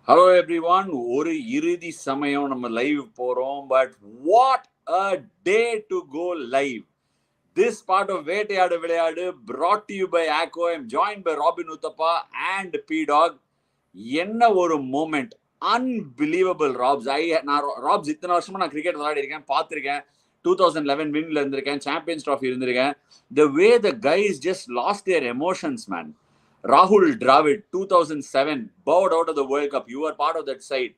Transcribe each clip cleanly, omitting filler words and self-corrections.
Hello everyone. ஒரு இறுதி சமயம் நம்ம லைவ் போறோம். But what a day to go live. This part of Vettaiyaadu Vilaiyaadu brought to you by ACKO. I'm joined by Robin Uthappa and PDogg. என்ன ஒரு moment, unbelievable. Robs இத்தனை வருஷமா நான் கிரிக்கெட் விளையாடி இருக்கேன், பார்த்துருக்கேன். 2011 வின்ல இருந்திருக்கேன், சாம்பியன்ஸ் ட்ராஃபி இருந்திருக்கேன். The way the guys just lost their emotions, man. Rahul Dravid, 2007, bowed out of the World Cup. You were part of that side.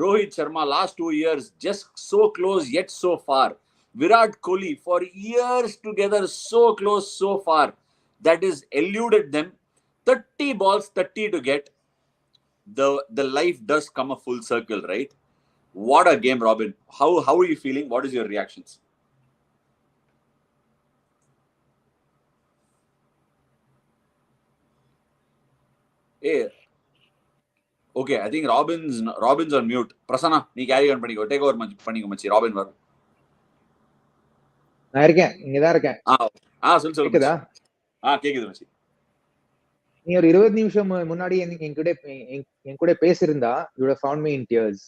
Rohit Sharma, last 2 years, just so close yet so far. Virat Kohli, for years together, so close, so far. That is eluded them. 30 balls, 30 to get. The life does come a full circle, right? What a game, Robin. How are you feeling? What is your reactions? Hey, okay, I think Robin's on mute. Prasanna, நீ carry on பண்ணிக்கோ. Take over பண்ணிக்கோ மச்சி. Robin வர. நான் இருக்கேன், இங்க தான் இருக்கேன். சொல்லு. கேக்குதா? கேக்குது மச்சி. நீ ஒரு 20 நிமிஷம் முன்னாடி என் கூட பேசியிருந்தா you would have found me in tears.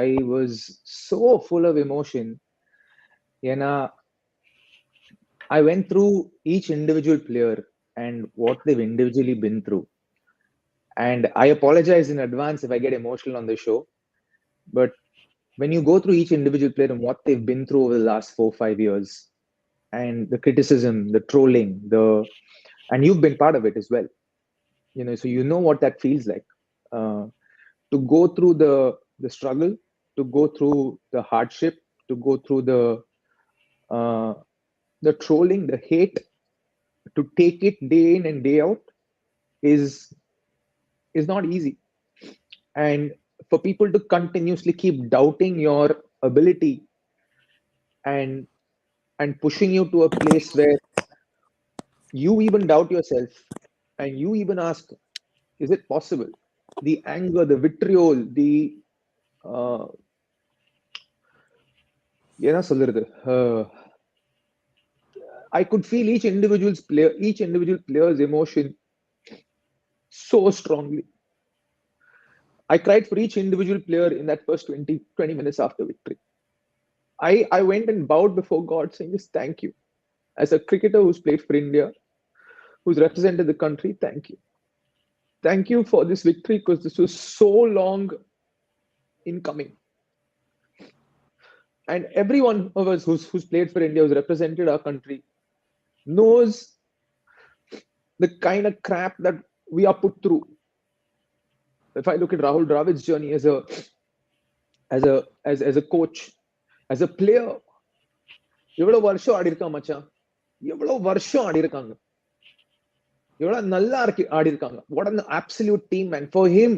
I was so full of emotion. ஏன்னா I went through each individual player and what they've individually been through. And I apologize in advance if I get emotional on the show. But when you go through each individual player and what they've been through over the last 4-5 years, and the criticism, the trolling, and you've been part of it as well. So you know what that feels like. To go through the struggle, to go through the hardship, to go through the trolling, the hate, to take it day in and day out is not easy. And for people to continuously keep doubting your ability and pushing you to a place where you even doubt yourself and you even ask, is it possible? The anger, the vitriol, I could feel each individual player's emotion so strongly. I cried for each individual player in that first 20 minutes after victory. I went and bowed before God saying, just thank you. As a cricketer who's played for India, who's represented the country, thank you. Thank you for this victory, because this was so long in coming. And every one of us who's played for India, who's represented our country, knows the kind of crap that we are put through. If I look at Rahul Dravid's journey as a coach, as a player, எவ்வளவு வருஷம் ஆடி இருக்கான் மச்சான், எவ்வளவு வருஷம் ஆடி இருக்காங்க, எவ்வளவு நல்லா ஆடி இருக்காங்க. What an absolute team. And for him,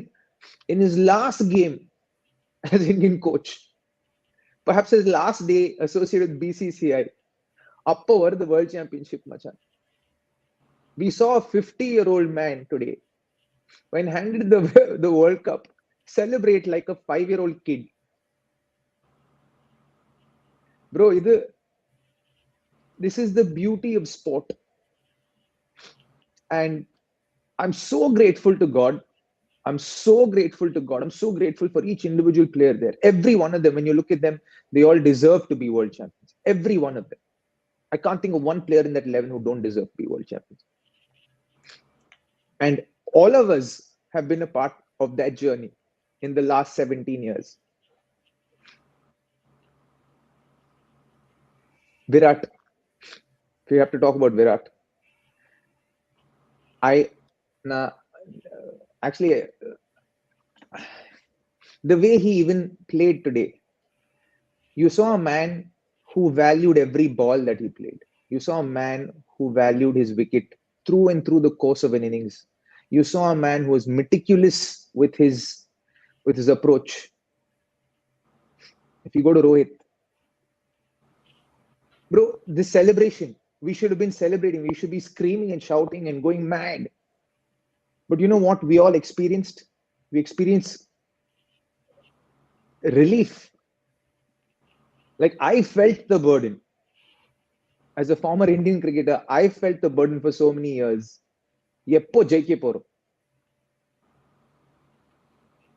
in his last game as Indian coach, perhaps his last day associated with BCCI, up over the World Championship, machan. We saw a 50-year-old man today, when handed the World Cup, celebrate like a 5-year-old kid. Bro, this is the beauty of sport. And I'm so grateful to God. I'm so grateful for each individual player there. Every one of them, when you look at them, they all deserve to be world champions. Every one of them. I can't think of one player in that 11 who don't deserve to be world champions. And all of us have been a part of that journey in the last 17 years. Virat. We have to talk about Virat. Actually, the way he even played today, you saw a man who valued every ball that he played. You saw a man who valued his wicket through and through the course of an innings. You saw a man who was meticulous with his approach. If you go to Rohit, bro, this celebration, we should have been celebrating. We should be screaming and shouting and going mad. But you know what we all experienced? We experienced relief. Like, I felt the burden. As a former Indian cricketer, I felt the burden for so many years. Eppo jaike porom.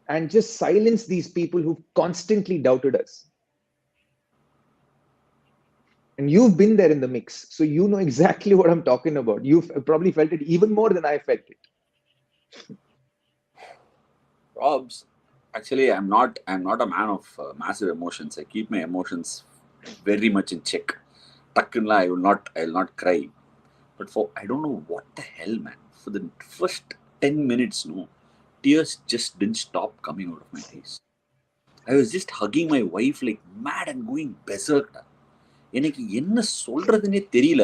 and just silence these people who constantly doubted us. And you've been there in the mix, so you know exactly what I'm talking about. You've probably felt it even more than I felt it. Robs, actually, I'm not a man of massive emotions. I keep my emotions very much in check. Takkunla, I will not cry. But for, I don't know what the hell, man. For the first 10 minutes, no, tears just didn't stop coming out of my eyes. I was just hugging my wife like mad and going berserk. எனக்கு என்ன சொல்றதுன்னே தெரியல.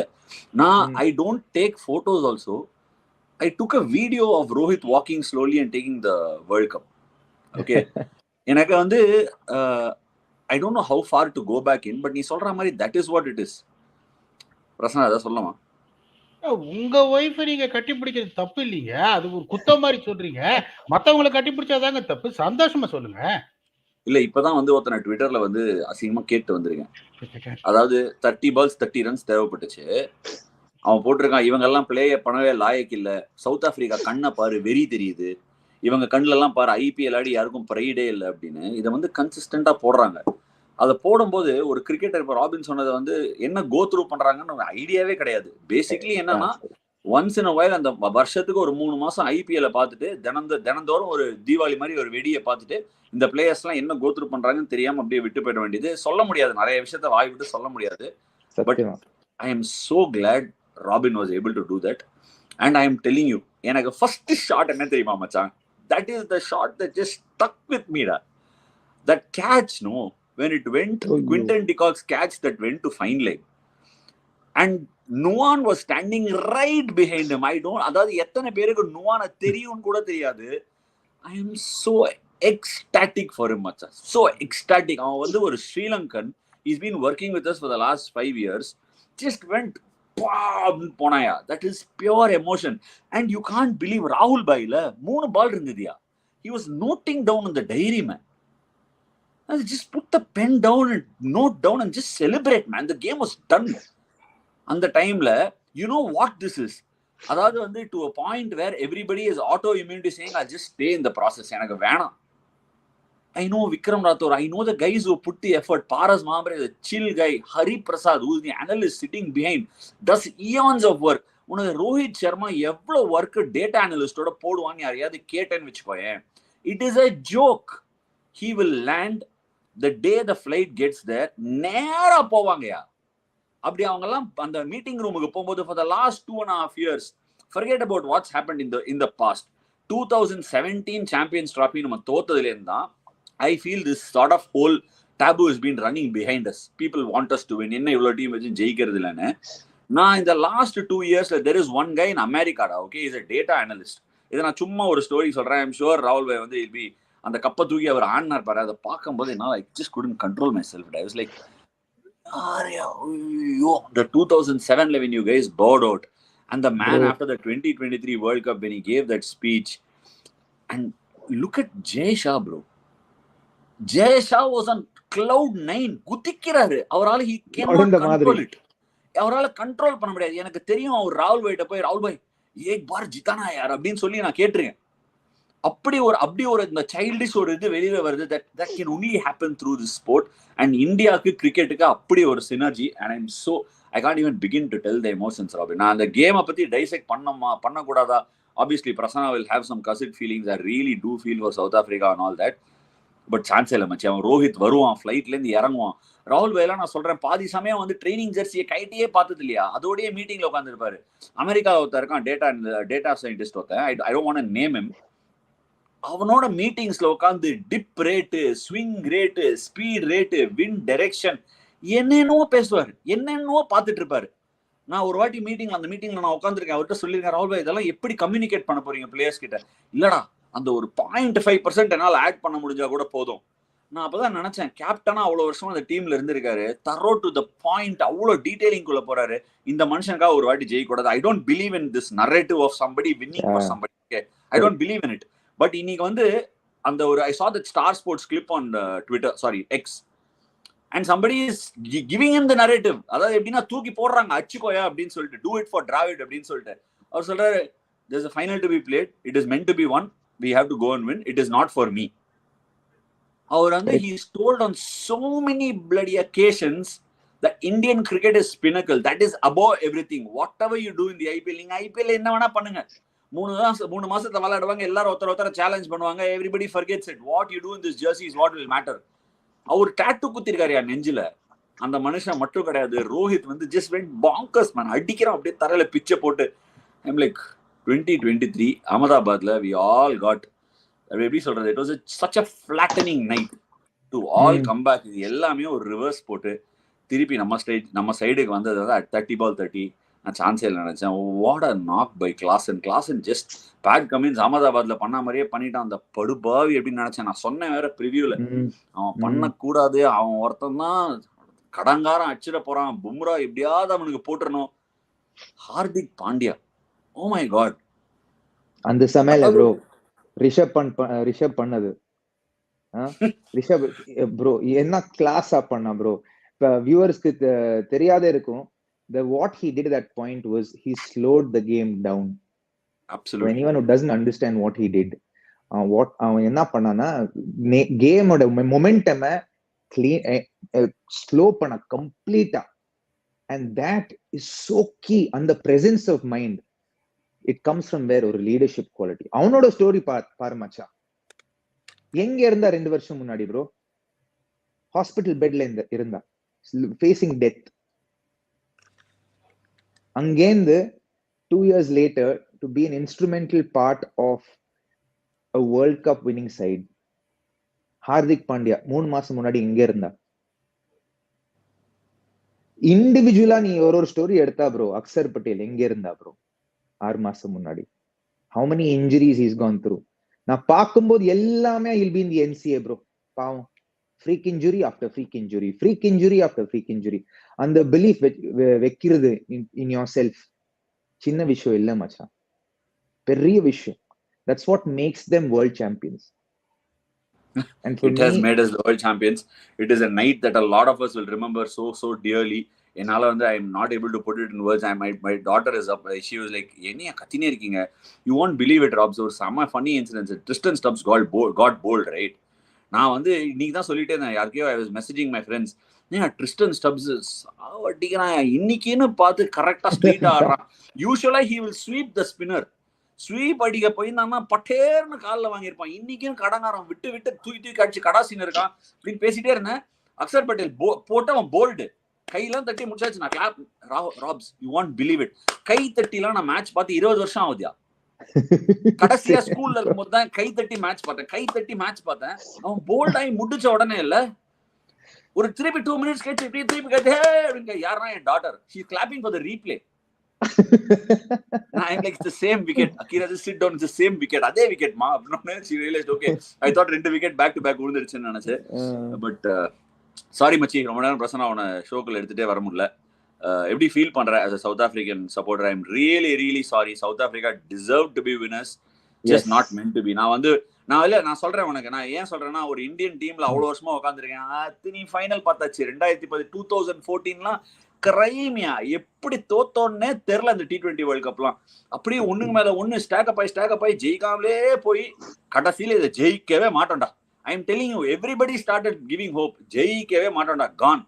நான் I don't take photos also. I took a video of Rohit walking slowly and taking the World Cup. Okay. எனக்கு வந்து I don't know how far to go back in, but நீ சொல்ற மாதிரி that is what it is. Prasanna அத சொல்லமா? உங்க wife நீங்க கட்டி பிடிக்கிறது தப்பு இல்லைங்க, அது ஒரு குத்தம் மாதிரி சொல்றீங்க. மத்தவங்களை கட்டி பிடிச்சாதாங்க தப்பு. சந்தோஷமா சொல்லுங்க. இல்ல இப்பதான் வந்து ஒருத்தனை ட்விட்டர்ல வந்து அசிங்கமா கேட்டு வந்திருக்கேன். அதாவது 30 balls 30 runs தேவைப்பட்டுச்சு. அவன் போட்டிருக்கான் இவங்க எல்லாம் பிளேய பண்ணவே லாயக்கு இல்ல, சவுத் ஆப்பிரிக்கா கண்ணை பாரு வெறி தெரியுது, இவங்க கண்ணுல எல்லாம் பாரு ஐபிஎல் ஆடி யாருக்கும் ப்ரைடே இல்லை அப்படின்னு இதை வந்து கன்சிஸ்டண்டா போடுறாங்க. அதை போடும்போது ஒரு கிரிக்கெட்டர் இப்போ ராபின் சொன்னதை வந்து என்ன கோ த்ரூ பண்றாங்கன்னு ஐடியாவே கிடையாது. பேசிக்லி என்னன்னா ஒன்ஸ் இன் அ வைல் அந்த வருஷத்துக்கு ஒரு 3 மாசம் ஐபிஎல் பார்த்துட்டு தினந்தோறும் ஒரு தீபாவளி மாதிரி ஒரு வெடியை பார்த்துட்டு இந்த பிளேயர்ஸ் எல்லாம் என்ன கோ த்ரூ பண்றாங்கன்னு தெரியாம அப்படியே விட்டு போயிட வேண்டியது. சொல்ல முடியாது, நிறைய விஷயத்த வாய் விட்டு சொல்ல முடியாது. But I am so glad Robin was able to do that. And I am telling you, எனக்கு first shot என்ன தெரியுமா மச்சான்? That is the shot that just stuck with me. That catch, no, when it went, Quinton de Kock's catch that went to fine leg. And Nuwan was standing right behind him. I don't, அதாவது எத்தனை பேருக்கு நுவான தெரியும் கூட தெரியாது. I am so ecstatic for him, மச்சான். So ecstatic. அவன் வந்து ஒரு Sri Lankan. He's been working with us for the last 5 years. Just went போனாயா. That is pure emotion. And you can't believe Rahul Bhaiல 3 ball இருந்ததியா. He was noting down on the diary, man. Just put the pen down and note down and just celebrate, man. The game was done. அந்த டைம்ல you know what this is. அதாவது வந்து to a point where everybody is auto immunity saying I'll just stay in the process. எனக்கு வேணாம். I know Vikram Rathore. I know the guys who put the effort. Paras Mahambre, the chill guy. Hari Prasad, who's the analyst sitting behind, does eons of work. உனக்கு ரோஹித் சர்மா எவ்வளவு work data அனலிஸ்டோட போடுவான்னு யாரையாவது கேட்டேன்னு வச்சுக்கோயேன். It is a joke. He will land the day the flight gets there, நேரா போவாங்கயா. அப்படி அவங்க எல்லாம் அந்த மீட்டிங் ரூமுக்கு போகும்போது for the last 2.5 years, forget about what's happened in the past. 2017 champions trophy நம்ம தோத்ததுல இருந்தா I feel this sort of whole taboo has been running behind us. People want us to win. என்ன இவ்வளவு team வச்சு ஜெயிக்கிறது இல்லைன்னு. நான் இந்த last 2 years there is one guy in America, okay, is a data analyst. இதை நான் சும்மா ஒரு ஸ்டோரி சொல்றேன். I'm sure Rahul Bhai வந்து will be அந்த கப்பை தூக்கி அவர் ஆடினார் பாரு. அதை பார்க்கும்போது என்னால் I just couldn't control myself. I was like, the 2007 when you guys bowed out, and the man after the 2023 World Cup when he gave that speech, and look at Jay Shah, bro. Jay Shah was on cloud 9. குதிக்கிறாரு. அவரால he cannot control it. அவரால control பண்ண முடியாது. எனக்கு தெரியும் அவர் ராகுல் பாய்ட்ட போய் ராகுல் பாய் ஏக் பார் ஜிதானா யார் அப்படின்னு சொல்லி நான் கேட்டிருக்கேன். அப்படி ஒரு இந்த சைல்டிஷ் ஒரு இது வெளியில வருது. that can only happen through this sport. and இந்தியாவுக்கு கிரிக்கெட்டுக்கு அப்படி ஒரு synergy. and I'm so I can't even begin to tell the emotions, Robin. நான் அந்த கேமை பத்தி டைசெக்ட் பண்ணக்கூடாதா? Obviously Prasanna will have some cousin feelings. I really do feel for South Africa and all that. But chance இல்லை மச்சி. அவன் ரோஹித் வருவான், ஃபிளைட்ல இருந்து இறங்குவான். ராகுல் பாய்லாம் நான் சொல்றேன் பாதி சமயம் வந்து ட்ரைனிங் ஜெர்சியை கைட்டியே பார்த்தது இல்லையா. அதோடய மீட்டிங்ல உட்காந்துருப்பாரு. அமெரிக்காவில் ஒருத்தர் இருக்கான், டேட்டா சயின்டிஸ்ட் ஒருத்தன். I don't want to name him. அவனோட மீட்டிங்ஸ்ல உட்காந்து dip rate, swing rate, speed rate, wind direction என்னென்னவோ பேசுவார், என்னென்னவோ பார்த்துட்டு இருப்பாரு. நான் ஒரு வாட்டி அந்த மீட்டிங்ல நான் உட்காந்துருக்கேன். அவர்கிட்ட சொல்லியிருக்கேன், ராகுல் பாய் இதெல்லாம் எப்படி கம்யூனிகேட் பண்ண போறீங்க பிளேயர்ஸ் கிட்ட? இல்லடா அந்த ஒரு 0.5% என்னால் ஆட் பண்ண முடிஞ்சா கூட போதும். நான் அப்பதான் நினைச்சேன், கேப்டனா அவ்வளவு வருஷம் அந்த டீம்ல இருந்திருக்காரு, தரோ டு த பாயிண்ட், அவ்வளவு டீடைலிங் குள்ள போறாரு. இந்த மனுஷனுக்காக ஒரு வாட்டி ஜெயிக்க கூடாது. I don't believe in this narrative of somebody winning for somebody. I don't believe in it. But இன்னைக்கு வந்து அந்த ஒரு ஐ saw that Star Sports clip on Twitter, sorry X, and somebody is giving him the narrative. அதாவது எப்படின்னா தூக்கி போடுறாங்க, அச்சுக்கோயா அப்படின்னு சொல்லிட்டு, do it for Dravid அப்படின்னு சொல்லிட்டு. அவர் சொல்றாரு, there's a final to be played, it is meant to be won, we have to go and win, it is not for me. அவர் வந்து he's told on so many bloody occasions that Indian cricket is pinnacle, that is above everything, whatever you do in the IPL. நீங்க IPL என்ன வேணா பண்ணுங்க, 3 மாசத்துல விளையாடுவாங்க, எல்லாரும் ஒருத்தர challenge பண்ணுவாங்க, everybody forgets it, what you do in this jersey is what will matter. அவர் டாட்டூ குத்திருக்காருயா நெஞ்சில, அந்த மனுஷன் மட்டும் கிடையாது. ரோஹித் வந்து just went bonkers man, அடிக்கிறான் அப்படியே தரையில பிச்சை போட்டு. I'm like 2023 அகமதாபாத்ல we all got, எப்படி சொல்றது, it was such a flattening night to all come back. இது எல்லாமே ஒரு ரிவர்ஸ் போட்டு திருப்பி நம்ம சைடுக்கு வந்தது 30 ball 30. நான் சான்ஸே இல்லை நினைச்சேன். What a knock by Klaasen just Pat Cummins அகமதாபாத்ல பண்ண மாதிரியே பண்ணிட்டான். அந்த படுபாவி எப்படின்னு நினைச்சேன். நான் சொன்னேன் வேற ப்ரிவியூல, அவன் பண்ணக்கூடாது, அவன் ஒருத்தன் தான் கடங்காரம் அடிச்சிட போறான், பும்ரா எப்படியாவது அவனுக்கு போட்டுறணும். Hardik Pandya, oh my god, அந்த சமயல ப்ரோ ரிஷப் பண்ணது, ரிஷப் ப்ரோ என்ன கிளாஸா பண்ணா ப்ரோ. இப்ப வியூவர்ஸ்க்கு தெரியாத இருக்கும், what he did at that point was he slowed the game down. Absolutely. For anyone who doesn't understand what he did, அவன் என்ன பண்ணானா கேமோட மொமெண்டம் ஸ்லோ பண்ண கம்ப்ளீட்டா. and that is so key. and the presence of mind, it comes from where ஒரு leadership quality. அவனோட story பாரு மச்சா, எங்க இருந்தா 2 வருஷம் முன்னாடி ப்ரோ, ஹாஸ்பிட்டல் பெட்ல இருந்தா, facing death. அங்கேந்து 2 years later to be an instrumental part of a World Cup winning side. Hardik Pandya 3 மாசம் முன்னாடி எங்க இருந்தா? இண்டிவிஜுவலா நீ ஒரு ஸ்டோரி எடுத்தா ப்ரோ, அக்சர் பட்டேல் எங்க இருந்தா ப்ரோ 6 மாசம் முன்னாடி? how many injuries he's gone through. நான் பார்க்கும்போது எல்லாமே he'll be in the NCA bro. பாவம், freak injury after freak injury, freak injury after freak injury. அந்த பிலீஃப் வைக்கிறது in yourself சின்ன விஷயம் இல்ல மச்சான், பெரிய விஷயம். that's what makes them world champions. and for it has made us world champions. It is a night that a lot of us will remember so dearly. என்னால வந்து I am not able to put it in words. My daughter is up, she was like, என்னையா கத்தினே இருக்கீங்க, you won't believe it Robs, ஒரு செம்ம funny incident. Tristan Stubbs got bold, right? நான் வந்து இன்னைக்கு தான் சொல்லிட்டே இருந்தேன் யாருக்கையோ, I was messaging my friends, Tristan stubs அடிக்கிறான் இன்னைக்குன்னு பார்த்து கரெக்டா ஸ்ட்ரெயிட்டா ஆடுறான். யூசுவலா he will sweep the spinner, sweep அடிக்க போயிருந்தான்னா பட்டேர்னு காலில் வாங்கியிருப்பான். இன்னைக்குன்னு கடங்காரம் விட்டு தூக்கி அடிச்சு கடாசின்னு இருக்கான் அப்படின்னு பேசிட்டே இருந்தேன். அக்சர் பட்டேல் போட்டு அவன் போல்டு கையெல்லாம் தட்டி முடிச்சாச்சு. நான் clap, raps you won't believe it, கை தட்டிலாம் நான் மேட்ச் பார்த்து 20 வருஷம் ஆகுதியா. கடைசியா ஸ்கூல்ல இருக்கும்போது தான் கை தட்டி மேட்ச் பார்த்தேன். அவன் போல்டாகி முடிச்ச உடனே இல்ல, ஒரு திருப்பி 2 minutes கழிச்சு இப்படி திருப்பி கேட்டு அப்படின்னு, யாருன்னா என் daughter, she is clapping for the replay. I'm like, it's the same wicket. Akira, just sit down, it's the same wicket. அதே wicket மா அப்படினே. She realized, okay, I thought 2 wicket back to back விழுந்துருச்சுன்னு நினைச்சேன். But sorry மச்சி, ரொம்ப நேரம் பிரசன்னா அவனை ஷோக்குள்ள எடுத்துட்டே வர முடியல. எப்படி ஃபீல் பண்ற as a South African supporter? I'm really sorry. South Africa deserved to be winners, just not meant to be. நான் சொல்றேன் உனக்கு, நான் ஏன் சொல்றேன்னா, ஒரு இந்தியன் டீம்ல அவ்வளவு வருஷமா உட்காந்துருக்கேன். நீ ஃபைனல் பார்த்தாச்சு 2014 கிரைமியா எப்படி தோத்தோன்னே தெரியல. அந்த T20 வேர்ல்ட் கப்லாம் அப்படியே ஒண்ணுக்கு மேல ஒண்ணு ஸ்டாக் அப் ஆகி ஜெயிக்காமலே போய் கடைசியில இதை ஜெயிக்கவே மாட்டோம்டா. I am telling you, everybody started giving hope, ஜெயிக்கவே மாட்டோம்டா, கான்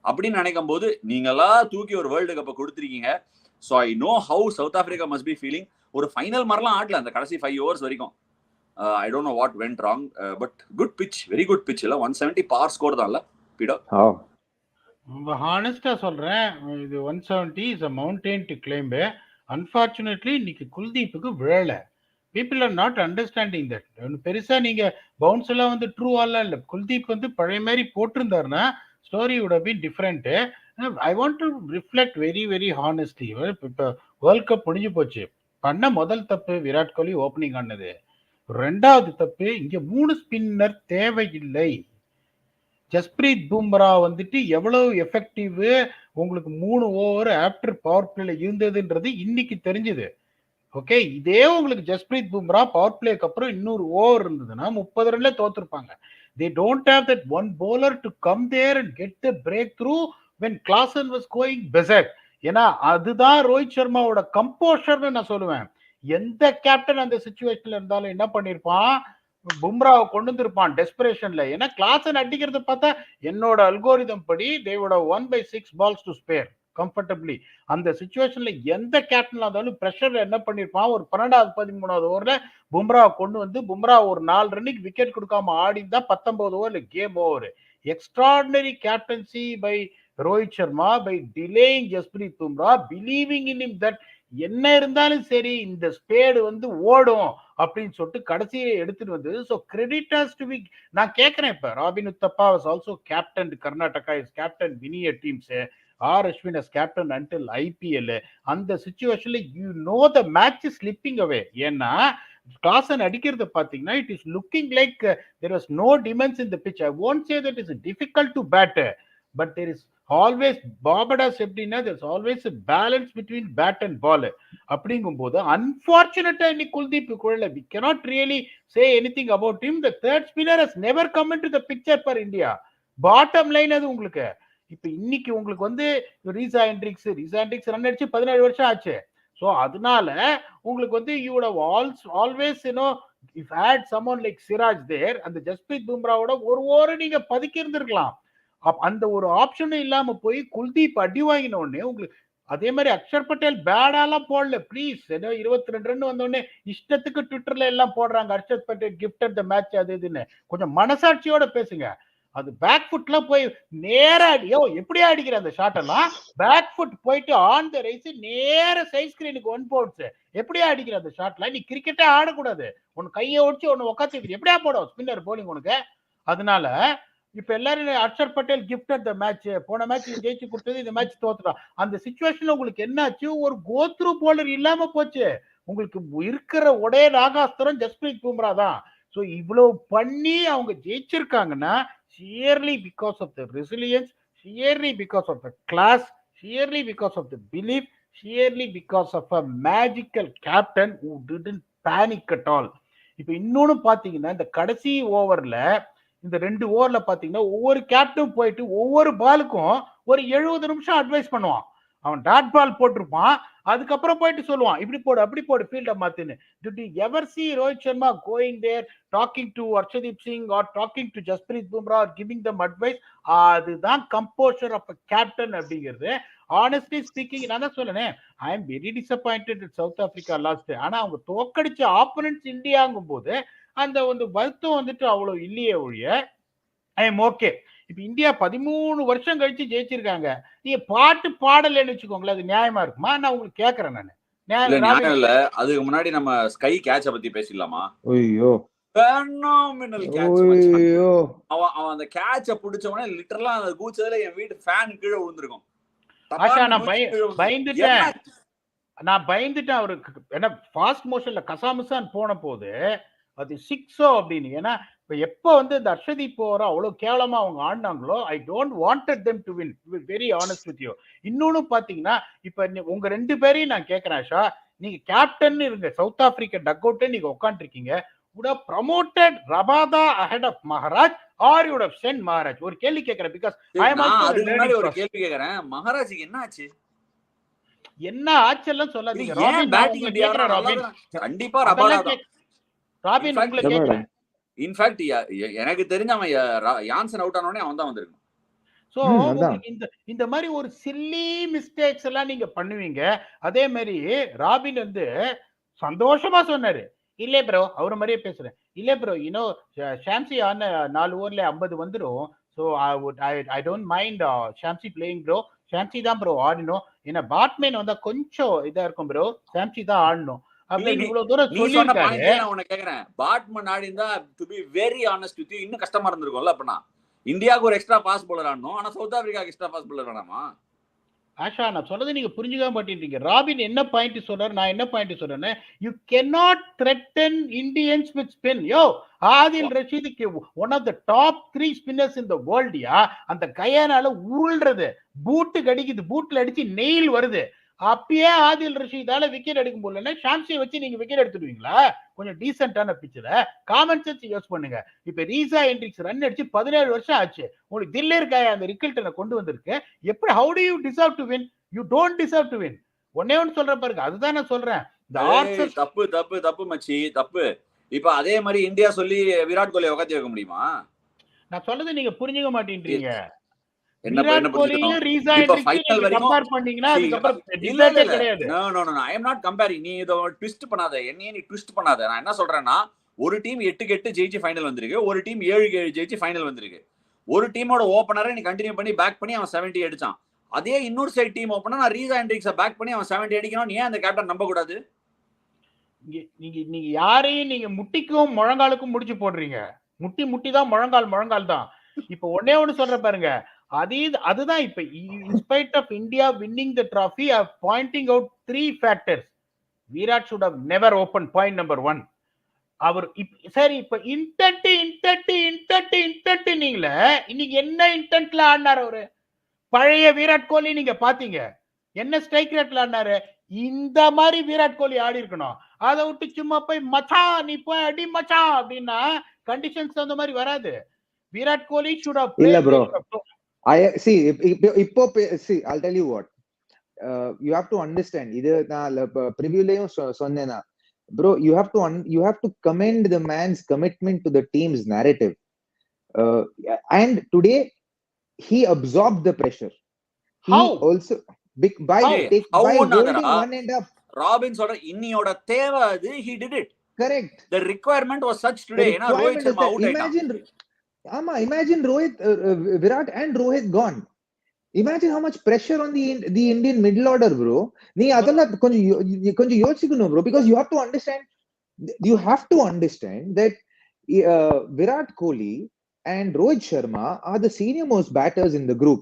அப்படின்னு நினைக்கும் போது நீங்களா தூக்கி ஒரு வேர்ல்டு கப்பை கொடுத்துருக்கீங்க. So I know how south Africa must be feeling. ஒரு ஃபைனல் மாதிரிலாம் ஆடல அந்த கடைசி 5 overs வரைக்கும். I don't know what went wrong, but good pitch, very good pitch. இல்ல 170 par score தான்ல பீடா. ரொம்ப ஹானஸ்டா சொல்றேன், இது 170 is a mountain to climb. Unfortunately இன்னைக்கு குல்தீப்புக்கு விழல. People are not understanding that. பெருசா நீங்க பவுன்ஸ் எல்லாம் வந்து ட்ரூ ஆலாம் இல்ல. குல்தீப் வந்து பழைய மாதிரி போட்டிருந்தாருன்னா story would have been different. I want to reflect very honestly. இப்போ வேர்ல்ட் கப் முடிஞ்சு போச்சு. பண்ண முதல் தப்பு விராட் கோலி ஓப்பனிங் ஆனது. 2வது தப்பு, இங்க 3 ஸ்பின்னர் தேவையில்லை. ஜஸ்பிரீத் பும்ரா வந்துட்டு எவ்வளவு எஃபெக்டிவ் உங்களுக்கு 3 ஓவர் ஆஃப்டர் பவர் பிளேல இருந்ததுன்றது இன்னைக்கு தெரிஞ்சது. ஓகே, இதே உங்களுக்கு ஜஸ்பிரீத் பும்ரா பவர் பிளேக்கு அப்புறம் இன்னொரு ஓவர் இருந்ததுன்னா 30 ரன்ல தோத்துருப்பாங்க. They don't have that one bowler to come there and get the breakthrough when Klaasen was going berserk. ஏன்னா அதுதான் ரோஹித் சர்மாவோட கம்போஷர்னு நான் சொல்லுவேன். எந்த கேப்டன் அந்த சிச்சுவேஷன்ல இருந்தாலும் என்ன பண்ணிருப்பான், பும்ராவை கொண்டு வந்திருப்பான் டெஸ்பரேஷன்ல. ஏன்னா கிளாசன் அடிக்கிறத பார்த்தா என்னோட அல்கோரிதம் படி தேவோட 1/6 பால்ஸ் டு ஸ்பேர் கம்ஃபர்டபிளி. அந்த சுச்சுவேஷன்ல எந்த கேப்டனா இருந்தாலும் பிரஷர் என்ன பண்ணிருப்பான், ஒரு 12வது 13வது ஓவர்ல பும்ராவை கொண்டு வந்து பும்ரா ஒரு 4 ரன்னுக்கு விக்கெட் கொடுக்காம ஆடிந்தா 19 ஓவர்ல game over. Extraordinary captaincy by Rohit Sharma by delaying Jasprit Bumrah, believing in him that என்ன இருந்தாலும் சரி இந்த ஸ்பேடு வந்து ஓடும் அப்படின்னு சொல்லிட்டு கடைசியை எடுத்துட்டு வந்தது. So credit has to be. நான் கேட்கிறேன், இப்ப Robin Uthappa was also captain Karnataka, is captain winning teams, R Ashwin as captain until IPL. அந்த சிச்சுவேஷன்ல you know the match is slipping away. ஏன்னா கிளாசன் அடிக்கிறது பாத்தீங்கன்னா it is looking like there was no demons in the pitch. I won't say that it is difficult to bat, but there is always பாபடாஸ் எப்படின்னா there's always a balance between bat and ball. அப்படிங்கும்போது அன்பார்ச்சுனேட்டா இன்னைக்கு Kuldeep குழல we cannot really say anything about him. The third spinner has never come into the picture for India. Bottom line அது உங்களுக்கு. இப்ப இன்னைக்கு உங்களுக்கு வந்து ரீசா Hendricks run அடிச்சு 17 வருஷம் ஆச்சு. ஸோ அதனால உங்களுக்கு வந்து you would have always if had someone like Siraj there, அந்த ஜஸ்பிரீத் பும்ராவோட ஒரு ஓவர் நீங்க பதுக்கி இருந்திருக்கலாம். அந்த ஒரு ஆப்ஷனும் இல்லாம போய் குல்தீப் அடி வாங்கின உடனே உங்களுக்கு அதே மாதிரி அக்ஷர் பட்டேல் பேடாலாம் போடல. ப்ளீஸ், ஏதோ 22 ரன் வந்த உடனே இஷ்டத்துக்கு ட்விட்டர்ல எல்லாம் போடுறாங்க Axar Patel gifted the match அது இதுன்னு. கொஞ்சம் மனசாட்சியோட பேசுங்க. அது பேக் ஃபுட்ல போய் நேரா எப்படியா அடிக்கிற அந்த ஷாட் எல்லாம் பேக் ஃபுட் போயிட்டு ஆன் த ரைஸ் நேர சைட் ஸ்கிரீனுக்கு 1 பவுன்ஸ் எப்படியா அடிக்கிற அந்த ஷாட்ல? நீ கிரிக்கெட்டே ஆடக்கூடாது, உன் கையை ஒடிச்சு ஒன்னு உட்காந்து எப்படியா போடும் ஸ்பின்னர் போலிங் உனக்கு. அதனால இப்ப எல்லாரும் Axar Patel gifted the match, போன மேட்ச் ஜெயிச்சு கொடுத்தது, இந்த மேட்ச் தோத்துறான். அந்த சிச்சுவேஷன்ல உங்களுக்கு என்னாச்சு, ஒரு கோத்ரூ போலர் இல்லாம போச்சு. உங்களுக்கு இருக்கிற ஒரே நாகாஸ்திரம் ஜஸ்பிரீத் பும்ரா தான். ஸோ இவ்வளவு பண்ணி அவங்க ஜெயிச்சிருக்காங்கன்னா sheerly because of the resilience, sheerly because of the class, sheerly because of the belief, sheerly because of a magical captain who didn't panic at all. இப்ப இன்னொன்னு பாத்தீங்கன்னா இந்த கடைசி ஓவர்ல இந்த 2 ஓவர்ல பாத்தீங்கன்னா ஒவ்வொரு கேப்டனும் போயிட்டு ஒவ்வொரு பாலுக்கும் ஒரு 70 நிமிஷம் அட்வைஸ் பண்ணுவான். அவன் டாட் பால் போட்டிருப்பான், அதுக்கப்புறம் போயிட்டு சொல்லுவான் இப்படி போடு அப்படி போடு ஃபீல்ட மாத்துன்னு. Did you ever see Rohit Sharma going there talking to Arshdeep Singh or talking to Jasprit Bumrah or giving them advice? அதுதான் கம்போஷர் ஆஃப் a captain அப்படிங்கிறது. honestly speaking நான் தான் சொல்றேன், I am very disappointed at South Africa last. ஆனா அவங்க தோக்கடிச்ச opponents இந்தியாங்கும் போது அந்த வந்து வருத்தம் வந்துட்டு அவ்வளவு இல்லையே ஒழிய ஐ எம் ஓகே. இப்ப இந்தியா 13 வருஷம் கழிச்சு ஜெயிச்சிருக்காங்க, நீங்க பாட்டு பாடலன்னு வச்சுக்கோங்களேன், அது நியாயமா இருக்குமா? நான் உங்களுக்கு கேக்குறேன். நானு நியாயம் இல்ல. அதுக்கு முன்னாடி நம்ம ஸ்கை கேட்ச பத்தி பேசிடலாமா? ஐயோ phenomenal catch. அவன் அந்த கேட்ச புடிச்ச உடனே லிட்டரலா அந்த கூச்சதுல என் வீட்டு ஃபேன் கீழே விழுந்திருக்கும். ஆஷா நான் பயந்துட்டேன் அவருக்கு. ஏன்னா ஃபாஸ்ட் மோஷன்ல கசாமுசான் போன போது அது 6 அப்படின்னு. ஏன்னா இப்ப எப்ப வந்து இந்த அர்ஷதீப் போற அவ்வளவு கேவலமா அவங்க ஆடினாங்களோ, I don't wanted them to win, very honest with you. இன்னொன்னு பாத்தீங்கன்னா இப்ப உங்க 2 பேரையும் நான் கேட்கிறேன் ஆஷா, நீங்க கேப்டன் இருங்க, சவுத் ஆப்பிரிக்கா டக் அவுட் நீங்க உட்காந்து இருக்கீங்க, would have promoted Rabada ahead of Maharaj or you would have sent Maharaj? ஒரு கேள்வி கேக்குறேன் because I am also அதுக்கு முன்னாடி ஒரு கேள்வி கேக்குறேன். மகாராஜுக்கு என்ன ஆச்சு? என்ன ஆச்செல்லாம் சொல்லாதீங்க. ராபின் பேட்டிங் அடியாரா? ராபின் கண்டிப்பா ரபாடா தான். ராபின் உங்களுக்கு கேக்குறேன். இன்ஃபேக்ட் எனக்கு தெரிஞ்ச அவன் யான்சன் அவுட் ஆன உடனே அவன் தான் வந்திருக்கும். சோ இந்த மாதிரி ஒரு சில்லி மிஸ்டேக்ஸ் எல்லாம் நீங்க பண்ணுவீங்க. அதே மாதிரி ராபின் வந்து சந்தோஷமா சொன்னாரு, இல்ல ப்ரோ அவரு மாதிரியே பேசுறேன், இல்ல ப்ரோ யூனோ ஷாம்சி ஆன 4 ஓவர்ல 50 வந்துரும். So I don't mind Shamsi playing bro, Shamsi தான் ப்ரோ ஆடணும், ஏன்னா பாட்மேன் வந்தா கொஞ்சம் இதா இருக்கும் ப்ரோ, ஷாம்சி தான் ஆடணும் அப்படின்னு இவ்வளவு தூரம் சொல்லிருக்காரு. நான் உன்னை கேக்குறேன், பாட்மேன் ஆடிந்தா to be very honest with you இன்னும் கஷ்டமா இருந்திருக்கும்ல. அப்பனா இந்தியாவுக்கு ஒரு எக்ஸ்ட்ரா பாஸ் பவுலர் ஆடணும், ஆனா சவுத் ஆப்பிரிக்காக்கு எக்ஸ்ட்ரா பாஸ் பவுலர் வேணாமா? ஆஷா நான் சொல்றது நீங்க புரிஞ்சுக்க மாட்டேன்றீங்க. ராபின் என்ன பாயிண்ட் சொல்றாரு, நான் என்ன பாயிண்ட் சொல்றேன்னு, you cannot threaten Indians with spin. Yo Adil ரஷீதுக்கு one of the top 3 spinners in the world யா, அந்த கையானால உருள்றது, பூட்டு கடிக்குது, பூட்ல அடிச்சு நெயில் வருது, அப்பயே ஆதில் ரஷீதால விக்கெட் எடுக்கும் போதுல ஷாம்சியை வச்சு நீங்க விக்கெட் எடுத்துடுவீங்களா? கொஞ்சம் டீசென்டான பிச்சுல காமன் சென்ஸ் யூஸ் பண்ணுங்க. இப்ப ரீசா ஹெண்ட்ரிக்ஸ் ரன் அடிச்சு 17 வருஷம் ஆச்சு, உங்களுக்கு தில்லே இருக்காய அந்த ரிக்கல்டனை கொண்டு வந்திருக்கு. எப்படி how do you deserve to win? You don't deserve to win. ஒன்னே ஒன்னு சொல்ற பாருங்க, அதுதான் நான் சொல்றேன். தப்பு தப்பு தப்பு மச்சி தப்பு. இப்ப அதே மாதிரி இந்தியா சொல்லி விராட் கோலி உட்காந்து வைக்க முடியுமா? நான் சொல்றது நீங்க புரிஞ்சுக்க மாட்டேன்றீங்க. என்ன விராட் கோலியும் புரிஞ்சுக்கணும்? ரீசா இப்ப ஹென்ரிக்ஸையும் ஃபைனல் நீங்க வரைக்கும் கம்பேர் பண்ணீங்கன்னா அதுக்கப்புறம் இல்ல டிபேட்டே கிடையாது. I am not comparing. நீ இதை ட்விஸ்ட் பண்ணாத, என்னையே நீ ட்விஸ்ட் பண்ணாத. நான் என்ன சொல்றேன்னா, ஒரு டீம் 8-8 ஜெயிச்சு ஃபைனல் வந்திருக்கு, ஒரு டீம் 7-7 ஜெயிச்சு ஃபைனல் வந்திருக்கு. ஒரு டீமோட ஓப்பனரை நீ கண்டினியூ பண்ணி பேக் பண்ணி அவன் 70 அடிச்சான். அதே இன்னொரு சைட் டீம் ஓப்பனர் நான் ரீசா ஹென்ரிக்ஸை பேக் பண்ணி அவன் 70 அடிக்கணும். நீ ஏன் அந்த கேப்டன் நம்ப கூடாது? நீங்க யாரையும் நீங்க முட்டிக்கும் முழங்காலுக்கும் முடிச்சு போடுறீங்க. முட்டி தான் முழங்கால் தான். இப்ப ஒன்னே ஒண்ணு சொல்ற பாருங்க, அதுதான் இப்ப in spite of India winning the trophy are pointing out 3 factors. Virat should have never opened, point number 1. அவர் சரி இப்ப இன்டென்ட் நீங்கள இன்னைக்கு என்ன இன்டென்ட்ல ஆடினார் அவரு? பழைய விராட் கோலி நீங்க பாத்தீங்க, என்ன ஸ்ட்ரைக் ரேட்ல ஆடினாரு? இந்த மாதிரி விராட் கோலி ஆடி இருக்கணும். அதை விட்டு சும்மா போய் மச்சான் நீ போய் அடி மச்சான் அப்படின்னா கண்டிஷன்ஸ் அந்த மாதிரி வராது. Virat Kohli should have played. இல்ல bro, I'll tell you what, you have to understand. இது நான் ப்ரிவியூலயும் சொன்னேனா bro, you have to commend the man's commitment to the team's narrative, and today he absorbed the pressure. How? He also by holding one end up. Robin சொல்ற இன்னியோட தேவை அது. He did it. Correct. The requirement was such today. ஏனா Rohit Sharma out ஆயிட்டான். Imagine Rohit, Virat and Rohit gone. Imagine how much pressure on the Indian middle order, bro. நீ அதெல்லாம் கொஞ்சம் யோசிக்கணும் bro, because you have to understand that Virat Kohli and Rohit Sharma are the senior most batters in the group.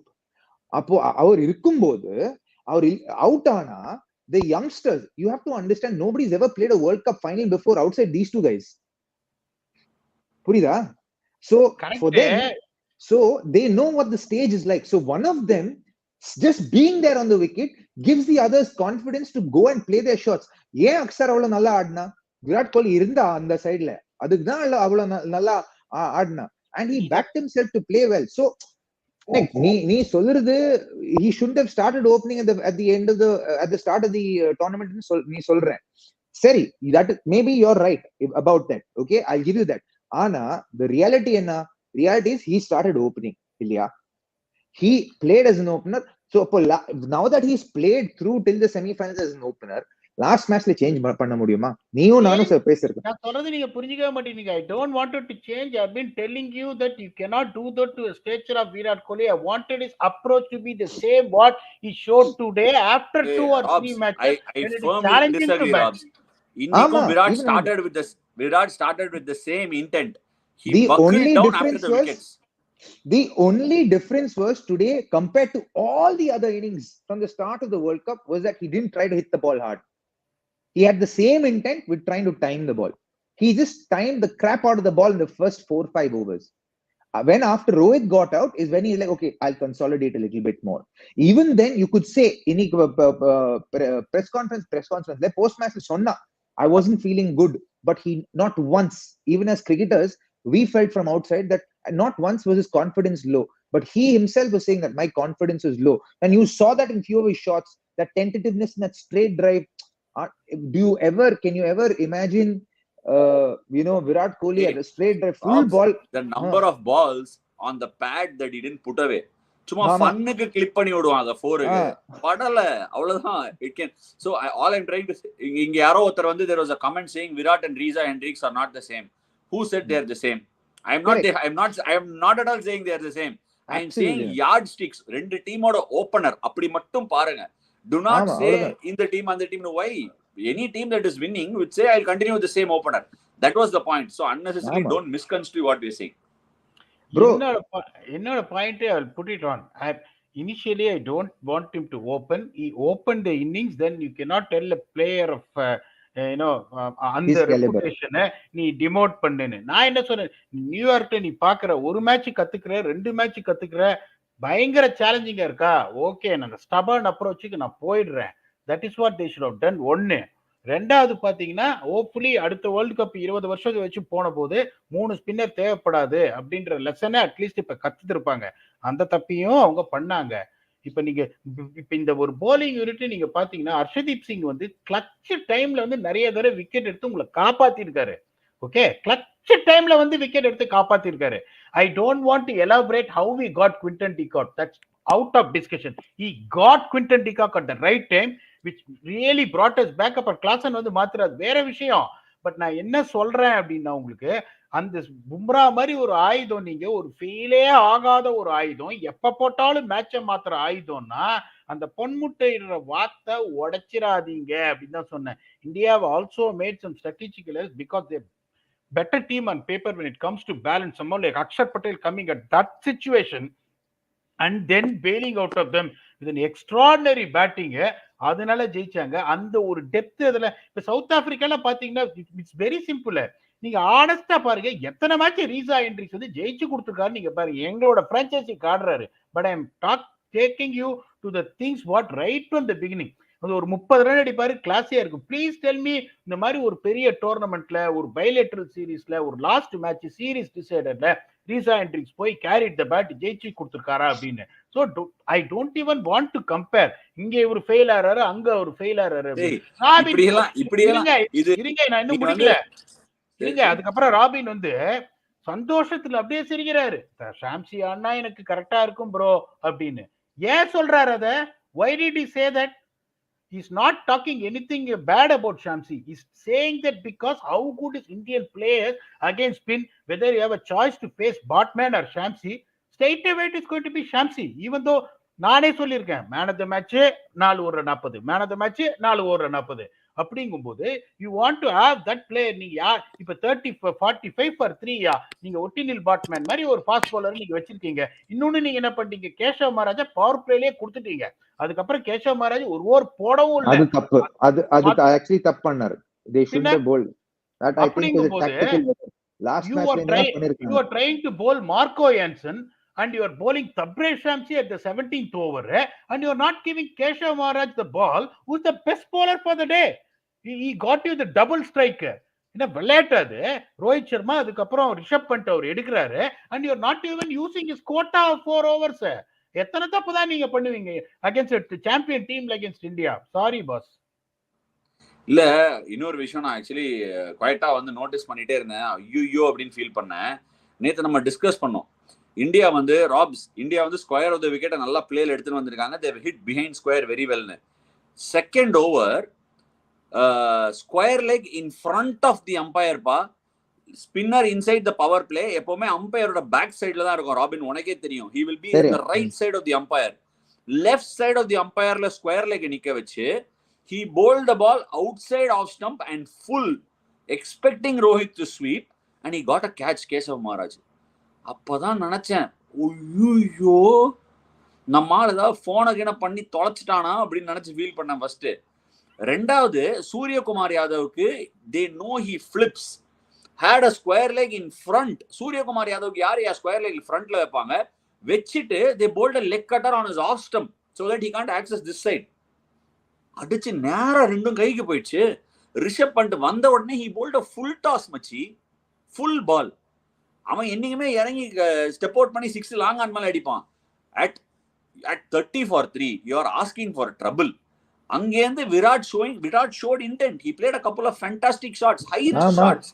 அப்போ அவர் இருக்கும்போது அவர் out ஆனா the youngsters, you have to understand, nobody's ever played a World Cup final before outside these two guys. புரியுதா? So for them, so they know what the stage is like. So one of them just being there on the wicket gives the others confidence to go and play their shots. ஏன் அக்சர் அவ்வளவு நல்லா ஆடினா? விராட் கோலி இருந்தா அந்த சைடுல, அதுக்கு தான் அவ்வளவு நல்லா ஆடினா. And he backed himself to play well. So நீ சொல்றது he shouldn't have started opening at the start of the tournament. நீ சொல்ற சரி, that maybe you're right about that. Okay, I'll give you that. ஆனா the reality is he started opening இல்லையா? He played as an opener. So now that he's played through till the semi-finals as an opener, last matchல change பண்ண முடியுமா? நீயும் நானும் பேசிருக்கேன். நான் சொல்றது நீங்க புரிஞ்சிக்கவே மாட்டீங்க. I don't want to change. I've been telling you that you cannot do that to a stature of Virat Kohli. I wanted his approach to be the same what he showed today after 2 or 3 matches. I firmly disagree, Robs. இன்னைக்கும் Virat started with the same intent. He buckled down after the wickets. The only difference was today compared to all the other innings from the start of the World Cup was that he didn't try to hit the ball hard. He had the same intent with trying to time the ball. He just timed the crap out of the ball in the first 4-5 overs. When after Rohit got out is when he's like, okay, I'll consolidate a little bit more. Even then you could say in press conference the post match sonna, I wasn't feeling good, but he not once, even as cricketers, we felt from outside that not once was his confidence low, but he himself was saying that my confidence is low. And you saw that in few of his shots, that tentativeness in that straight drive. Can you ever imagine Virat Kohli at a straight drive full ball, the number of balls on the pad that he didn't put away? சும்மா ஃபன்னுக்கு clip பண்ணி விடுவான் அந்த 4க்கு படல, அவ்வளவுதான். It can. So all I'm trying to say, இங்க யாரோ ஒருத்தர் வந்து there was a comment saying Virat and Reza Hendricks are not the same. Who said they are the same? I am not at all saying they are the same. I am saying yardsticks. ரெண்டு டீமோட opener அப்படி மட்டும் பாருங்க. Do not say in the team and the team. No, why? Any team that is winning would say I'll continue with the same opener. That was the point. So unnecessarily don't misconstrue what we're saying. Bro, என்னோட point, I'll put it on. Initially I don't want him to open. He opened the innings, then you cannot tell a player of அந்த ரெபுடேஷனை நீ டிமோட் பண்ணுன்னு. நான் என்ன சொன்னேன், நியூயார்க்ல நீ பாக்குற ஒரு மேட்ச் கத்துக்கிற, 2 மேட்ச் கத்துக்கிற, பயங்கர சேலஞ்சிங்கா இருக்கா, ஓகே நான் ஸ்டபர்ன் அப்ரோச்சுக்கு நான் போயிடுறேன். That is what they should have done. 1. 2வது பாத்தீங்கன்னா, ஹோப்ஃபுல்லி அடுத்த வேர்ல்டு கப் 20 வருஷத்துக்கு வச்சு போன போது 3 ஸ்பின்னர் தேவைப்படாது அப்படின்ற லெசனை அட்லீஸ்ட் இப்ப கத்துருப்பாங்க. அந்த தப்பையும் அவங்க பண்ணாங்க. இப்ப இந்த ஒரு போலிங் யூனிட் நீங்க பாத்தீங்கன்னா, ஹர்ஷதீப் சிங் வந்து கிளட்ச் டைம்ல வந்து நிறைய தடவை விக்கெட் எடுத்து உங்களை காப்பாத்தி இருக்காரு. ஓகே, கிளட்ச் டைம்ல வந்து விக்கெட் எடுத்து காப்பாத்திருக்காரு. I don't want to elaborate how we got Quinton de Kock. That's out of discussion. He got Quinton de Kock at the right time, which really brought us back up. Klaasen வந்து மாத்துறது வேற விஷயம். But நான் என்ன சொல்றேன் அப்படின்னா, உங்களுக்கு அந்த பும்ரா மாதிரி ஒரு ஆயுதம், நீங்க ஒரு ஃபெயிலே ஆகாத ஒரு ஆயுதம், எப்ப போட்டாலும் மேட்சை மாத்துற ஆயுதம்னா அந்த பொன்முட்டையிற வார்த்தை உடைச்சிடாதீங்க அப்படின்னு தான் சொன்னேன். India have also made some strategic errors because they better team on paper when it comes to balance. Someone like Akshar Patel coming at that situation and then bailing out of them with an extraordinary batting, அதனால ஜெயிச்சாங்க. அந்த ஒரு depth அதுல. இப்ப south ஆப்பிரிக்கால பாத்தீங்கன்னா it's very simple. நீங்க ஆனஸ்டா பாருங்க, எத்தனை மேட்ச் ரீசா என்ட்ரிஸ் வந்து ஜெயிச்சு கொடுத்துருக்காரு நீங்க பாருங்க. எங்களோட பிரான்ச்சைசி ஆடுறாரு. But I am taking you to the things what right from the beginning. அது ஒரு 30 ரன் அடிப்பாரு, கிளாஸியா இருக்கும். ப்ளீஸ் டெல் மீ, இந்த மாதிரி ஒரு பெரிய டோர்னமெண்ட்ல, ஒரு பைலேட்டரல் சீரீஸ்ல, ஒரு லாஸ்ட் மேட்ச் சீரீஸ் டிசைடர்ல ரீசா என்ட்ரிக்ஸ் போய் கேரிட் த பேட் ஜெயிச்சு கொடுத்துருக்காரா அப்படின்னு. So I don't even want to compare. இங்க ஒரு ஃபெயில் ஆறாரு, அங்க ஒரு ஃபெயில் ஆறாரு. இருங்க, நான் இன்னும் முடிக்கல. இருங்க, அதுக்கப்புறம் ராபின் வந்து சந்தோஷத்துல அப்படியே சிரிக்கிறாரு. ஷாம்சி அண்ணா எனக்கு கரெக்டா இருக்கும் ப்ரோ அப்படின்னு. ஏன் சொல்றாரு அத? Why did he say that? He's not talking anything bad about Shamsi. He's saying that because how good is Indian players against spin, whether you have a choice to face Batman or Shamsi, straight away it is going to be Shamsi. Even though நானே சொல்லியிருக்கேன், man of the match 4 over 40, man of the match 4 over 40. அப்படிங்கும்போது you want to have that player. நீங்க யார் இப்ப 45 for 3 நீங்க ஒட்டினில் பாட்மேன் மாதிரி ஒரு fast bowler நீங்க வச்சிருக்கீங்க. இன்னொன்னு நீங்க என்ன பண்ணீங்க, கேஷவ் மகாராஜா பவர் பிளேலயே கொடுத்துட்டீங்க. அதுக்கப்புறம் கேஷவ் மகாராஜ் ஒரு ஓவர் போடவும் இல்லை. அது தப்பு. அது ஆக்சுவலி தப்பு பண்ணாரு. they should have bowled that. I think is a tactical. last match you are trying to bowl Marco Jansen and you are bowling Tabraiz Shamsi at the 17th over, and you are not giving Keshav Maharaj the ball, who is the best bowler for the day. He got you the double strike. என்ன விளையாட்டு அது? ரோஹித் சர்மா அதுக்கப்புறம் ரிஷப் பண்ட் அவர் எடுக்கிறாரு, and you are not even using his quota of 4 overs. எத்தனை தப்பு தான் நீங்க பண்ணுவீங்க அகைன்ஸ்ட் சாம்பியன் டீம்ல அகைன்ஸ்ட் இந்தியா? Sorry boss. இல்ல, இன்னொரு விஷயம் நான் ஆக்சுவலி குவைட்டா வந்து நோட்டீஸ் பண்ணிட்டே இருந்தேன். ஐயோ அப்படின்னு ஃபீல் பண்ணேன். நேற்று நம்ம டிஸ்கஸ் பண்ணோம். இந்தியா வந்து ஸ்கொயர் ஆஃப் த விக்கெட்டை நல்லா பிளேல எடுத்துன்னு வந்திருக்காங்க. They hit behind square very வெல்னு. Second over square leg in front of the umpire பா. Spinner inside the power play. எப்பவுமே அம்பையரோட பேக் சைட்ல தான் இருக்கும். ராபின், உனக்கே தெரியும். He will be in the right side of the umpire. Left side of the அம்பையர்ல ஸ்கொயர் லெக் நிக்க வச்சு he bowled the ball outside off stump and full, expecting Rohit to sweep, and he got a catch. Keshav Maharaj. அப்பதான் நினைச்சேன், ஐயோ நம்மால் ஏதாவது போனை கிண பண்ணி தொலைச்சிட்டானா அப்படின்னு நினைச்சு ஃபீல் பண்ணேன் ஃபர்ஸ்ட். ரெண்டாவது, Suryakumar யாதவுக்கு they know he flips, had a square leg in front. Suryakumar யாதவுக்கு யார் ஸ்கொயர் லெக் ஃப்ரண்ட்ல வைப்பாங்க, வச்சுட்டு they bowled a leg cutter on his off stump so that he can't access this side. அடிச்சு நேரா ரெண்டும் கைக்கு போயிடுச்சு. ரிஷப் பண்ட் வந்த உடனே he bowled a full toss மச்சி, full ball. அவன் என்னைக்குமே இறங்கி ஸ்டெப் அவுட் பண்ணி 6 லாங் ஆன் மேல அடிப்பான். at 30 for 3 you are asking for trouble. அங்கேருந்து Virat showed intent. He played a couple of fantastic shots, high risk shots,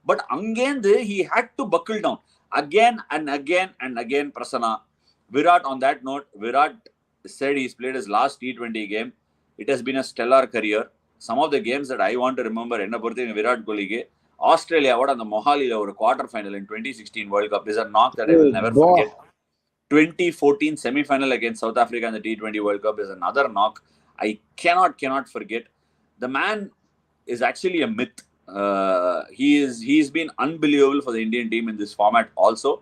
but அங்கேருந்து he had to buckle down again and again and again. Prasanna, Virat, on that note, Virat said he's played his last T20 game. It has been a stellar career. Some of the games that I want to remember, என்ன பொறுத்த விராட் கோலிக்கு ஆஸ்திரேலியாவோட அந்த மொஹாலில ஒரு quarter final in 2016 World Cup is a knock that I will never forget. 2014 semi-final against South Africa in the T20 World Cup is another knock I cannot forget. The man is actually a myth. He's been unbelievable for the Indian team in this format also.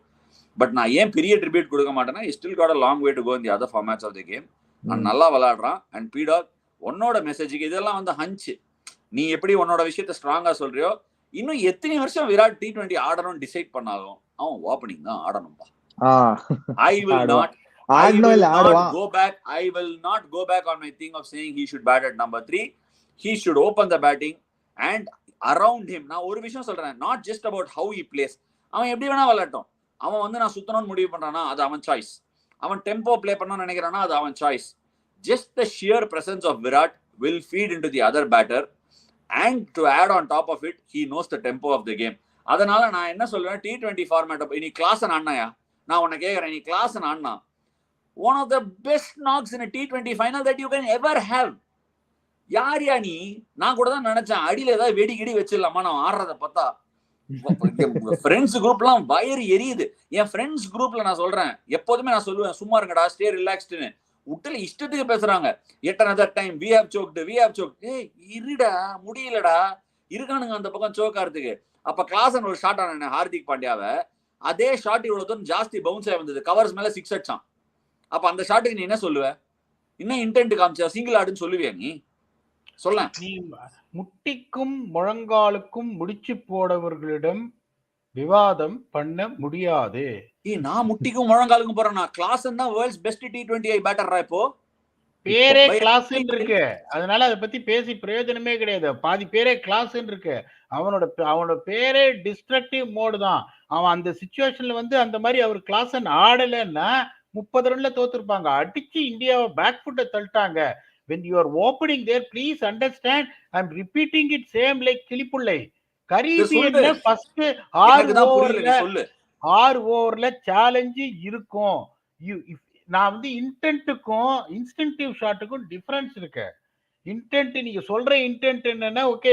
But நான் ஏன் பெரிய tribute கொடுக்க மாட்டேன்னா, he still got a long way to go in the other formats of the game. நான் நல்லா விளையாடுறான். And PDogg, உன்னோட மெசேஜுக்கு இதெல்லாம் வந்து ஹஞ்சு. நீ எப்படி உன்னோட விஷயத்த ஸ்ட்ராங்கா சொல்றியோ, இன்னும் எத்தனை வருஷம் விராட் T20 ஆடணும்னு டிசைட் பண்ணாலும் அவன் ஓப்பனிங் தான் ஆடணும்பா. I will not go back on my thing of saying he should bat at number 3. He should open the batting and around him. நான் ஒரு விஷயம் சொல்றேன், not just about how he plays. அவன் எப்படி வேணா விளையாட்டும். அவன் வந்து நான் சுத்தணும்னு முடிவு பண்றானா அது அவன் சாய்ஸ். அவன் டெம்போ பிளே பண்ணணும்னு நினைக்கிறானா அது அவன் choice. Just the sheer presence of Virat will feed into the other batter, and to add on top of it, he knows the tempo of the game. அதனால நான் என்ன சொல்லுவேன், T20 ஃபார்மேட் நீ class ஆடினாயா, நான் உன்னை கேட்கறேன், நீ கிளாஸ் ஆடினா one of the best knocks in a T20 final that you can ever have. யாரியா நீ? நான் கூட தான் நினைச்சேன் அடியில ஏதாவது வெடி கிடி வச்சிடலாமா நான் ஆடுறத பார்த்தா. ஃப்ரெண்ட்ஸ் குரூப்லாம் வயிறு எரியுது. என் ஃப்ரெண்ட்ஸ் குரூப்ல நான் சொல்றேன், எப்போதுமே நான் சொல்லுவேன் சும்மா இருங்கடா, ஸ்டே ரிலாக்ஸ்டுன்னு. விட்டுல இஷ்டத்துக்கு பேசுறாங்க. yet another time we have choked. ஏய் இருடா, முடியலடா, இருக்கானுங்க அந்த பக்கம் சோக்காரத்துக்கு. அப்ப கிளாஸ் ஒரு ஷாட் ஆன ஹார்திக் பாண்டியாவை, அதே ஷாட் இவ்வளவு தூரம் ஜாஸ்தி பவுன்ஸ் ஆகி வந்தது, கவர்ஸ் மேல 6 அடிச்சான். அப்ப அந்த ஷாட்டுக்கு நீ என்ன சொல்லுவ? இன்னும் இன்டென்ட் காமிச்சா சிங்கிள் ஆடுன்னு சொல்லுவியா நீ? சொல்ல. நீ முட்டிக்கும் முழங்காலுக்கும் முடிச்சு போடவர்களிடம் விவாதம் பண்ண முடியாது. நான் முட்டிக்கும் முழங்காலுக்கும் போறேன். கிளாஸ் தான் வேர்ல்ட்ஸ் பெஸ்ட் T20 பேட்டர்ரா. இப்போ பேரே கிளாஸ் இருக்கு, அதனால அதை பத்தி பேசி பிரயோஜனமே கிடையாது. பாதி பேரே கிளாஸ் இருக்கு. அவனோட பேரே டிஸ்ட்ரக்டிவ் மோடு தான். அவன் அந்த சிச்சுவேஷன்ல வந்து அந்த மாதிரி அவர் கிளாஸ் ஆடலைன்னா 30 ரன்ல தோத்துருப்பாங்க. அடிச்சு இந்தியாவை பேக் ஃபுட்டை தள்ளிட்டாங்க. when you are opening there, please understand, I'm repeating it same like கிளிப்புள்ளை. கரீபியன்ல ஃபர்ஸ்ட் 6 ஓவர்ல சேலஞ்சு இருக்கும். நான் வந்து இன்டென்ட்டுக்கும் இன்ஸ்டிங்டிவ் ஷாட்டுக்கும் டிஃபரன்ஸ் இருக்கு. இன்டென்ட் நீங்க சொல்ற இன்டென்ட் என்னன்னா, ஓகே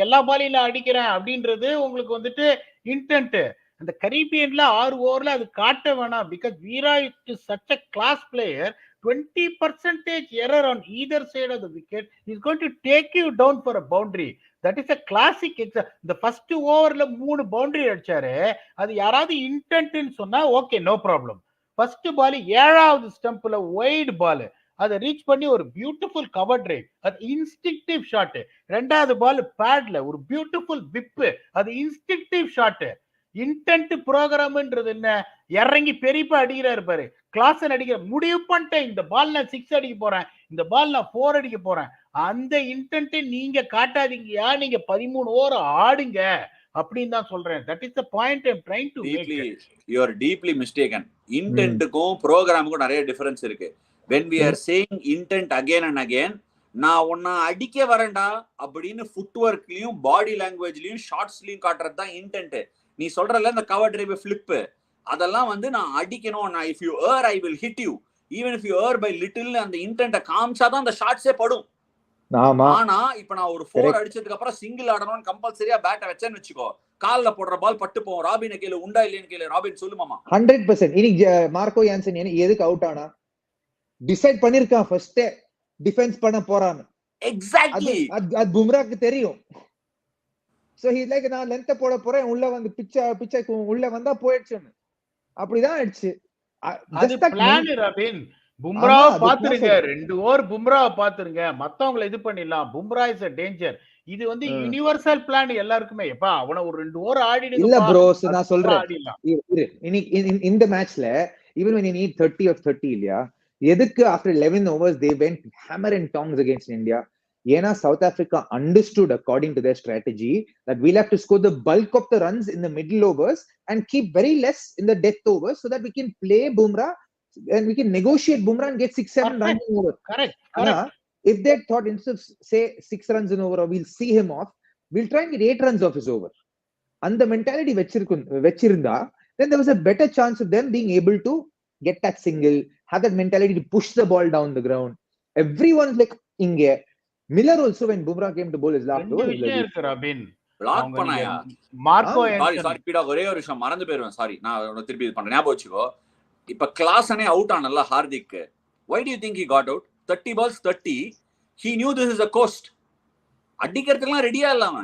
எல்லா பாலையும் அடிக்கிறேன் அப்படின்றது உங்களுக்கு வந்துட்டு இன்டென்ட். அந்த கரீபியன்ல 6 ஓவர்ல அது காட்ட வேணாம். Because Veera is such a class player. 20% error on either side of the wicket is going to take you down for a boundary. That is a classic example. The first overல 3 boundary அடிச்சாரு. அது யாராவது இன்டென்ட்னு சொன்னா okay, no problem. First ball 7வது ஸ்டம்ப்ல wide ball, அதை reach பண்ணி ஒரு பியூட்டிஃபுல் கவர் டிரைவ், அது இன்ஸ்டிங்டிவ் ஷாட். 2வது பால் பேட்ல ஒரு பியூட்டிஃபுல் விப், அது இன்ஸ்டிங்டிவ் ஷாட். இன்டென்ட் ப்ரோக்ராம்ன்றது என்ன? இறங்கி பெரியப்பா அடிக்கிறாரு பாரு, கிளாஸ் அடிக்கிற முடிவு பண்ணிட்டேன், இந்த பால் நான் 6 அடிக்க போறேன், இந்த பால் நான் 4 அடிக்க போறேன். அந்த இன்டென்ட் நீங்க காட்டாதீங்கயா, நீங்க 13 ஓவர் ஆடுங்க அப்படின்னு தான் சொல்றேன். That is the point I am trying to make. You are deeply mistaken. இன்டென்ட்க்கும் ப்ரோக்ராமுக்கும் நிறைய டிஃபரன்ஸ் இருக்கு. when we are saying intent again and again, நான் உன்னை அடிக்க வரேன்டா அப்படின்னு ஃபுட்வொர்க்லயும் பாடி லாங்குவேஜ்லயும் ஷார்ட்ஸ்லயும் காட்டுறது தான் இன்டென்ட். நீ சொல்றல இந்த கவர் டிரைவ் ஃபிளிப், அதெல்லாம் வந்து நான் அடிக்கணும், நான் if you err I will hit you even if you err by little, அந்த இன்டென்ட்டை காமிச்சாதான் அந்த ஷாட்ஸே படும். ஆனா இப்ப நான் ஒரு 4 அடிச்சதுக்கு அப்புறம் சிங்கிள் ஆடணும்னு கம்பல்சரியா பேட்டை வச்சேன்னு வச்சுக்கோ, கால்ல போடுற பால் பட்டு போகும். ராபின் கேளு, உண்டா இல்லைன்னு கேளு. ராபின் சொல்லுமாமா. 100%. இன்னைக்கு மார்க்கோ யான்சன் எதுக்கு அவுட் ஆனா? டிசைட் பண்ணிருக்கான் ஃபர்ஸ்ட் டிஃபென்ஸ் பண்ண போறான்னு. எக்ஸாக்ட்லி. அது பும்ராக்கு தெரியும். சோ ஹி லைக், நான் லென்த் போட போறேன், உள்ள வந்து பிச்சை உள்ள வந்தா போயிடுச்சுன்னு அப்படிதான் ஆயிடுச்சு. அது பிளான். ராபின், பும்ராவை பாத்துருங்க, 2 ஓவர் பும்ராவை பாத்துருங்க, மத்தவங்களை இது பண்ணிடலாம். Bumrah is a danger. இது வந்து யுனிவர்சல் பிளான் எல்லாருக்குமே. எப்பா அவன ஒரு 2 ஓவர் ஆடிடுங்க. இல்ல ப்ரோ, நான் சொல்றேன் இந்த மேட்ச்ல even when you need 30 or 30 இல்லையா, எதுக்கு after 11 overs they went hammer and tongs against India? ஏன்னா South Africa understood according to their strategy that we'll have to score the bulk of the runs in the middle overs and keep very less in the death overs so that we can play Bumrah and we can negotiate Bumrah and get 6-7 runs in over. Correct. If they thought instead of say 6 runs in over or we'll see him off, we'll try and get 8 runs off his over. And the mentality vechirunda, then there was a better chance of them being able to get that single, have that mentality to push the ball down the ground. Everyone's like inge Miller also when Bumrah came to bowl his last over. Robin block பண்ணாயா? Marco sorry பீடா, ஒரே ஒரு விஷயம் மறந்து போயிருவேன். Sorry, நான் திருப்பி இது பண்றேன், ஞாபகம் வச்சுக்கோ. இப்ப கிளாஸனே அவுட் ஆனல்ல Hardik. why do you think he got out? 30 balls 30. he knew this is a coast. அடிக்கிறதுக்குலாம் ரெடியா இல்லாம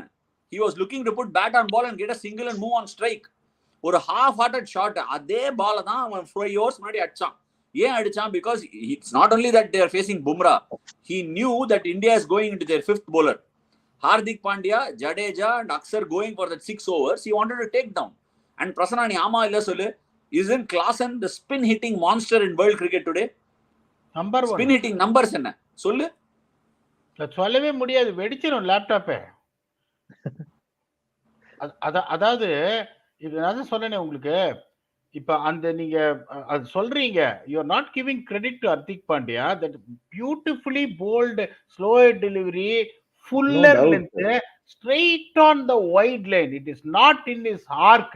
he was looking to put bat on ball and get a single and move on strike. ஒரு half hearted shot, அதே பால தான் அவன் 4 years முன்னாடி அடிச்சான். ஏன் அடிச்சான்? because it's not only that they are facing Bumrah, he knew that India is going into their 5th bowler. Hardik Pandya, Jadeja and Akshar going for that 6 overs, he wanted to take down. And Prasanna, ni ama illa sollu, isn't Klaasen the spin hitting monster in world cricket today? Number 1 spin hitting numbers enna sollu? சொல்லவே முடியாது, வெடிச்சிரும் லேப்டாப்பே. அதாவது இது நான் சொன்னேனே உங்களுக்கு. இப்ப அந்த நீங்க அது சொல்றீங்க, you are not giving credit to Hardik Pandya. That beautifully bowled slow delivery, fuller length, straight on the wide lane. It is not in his arc.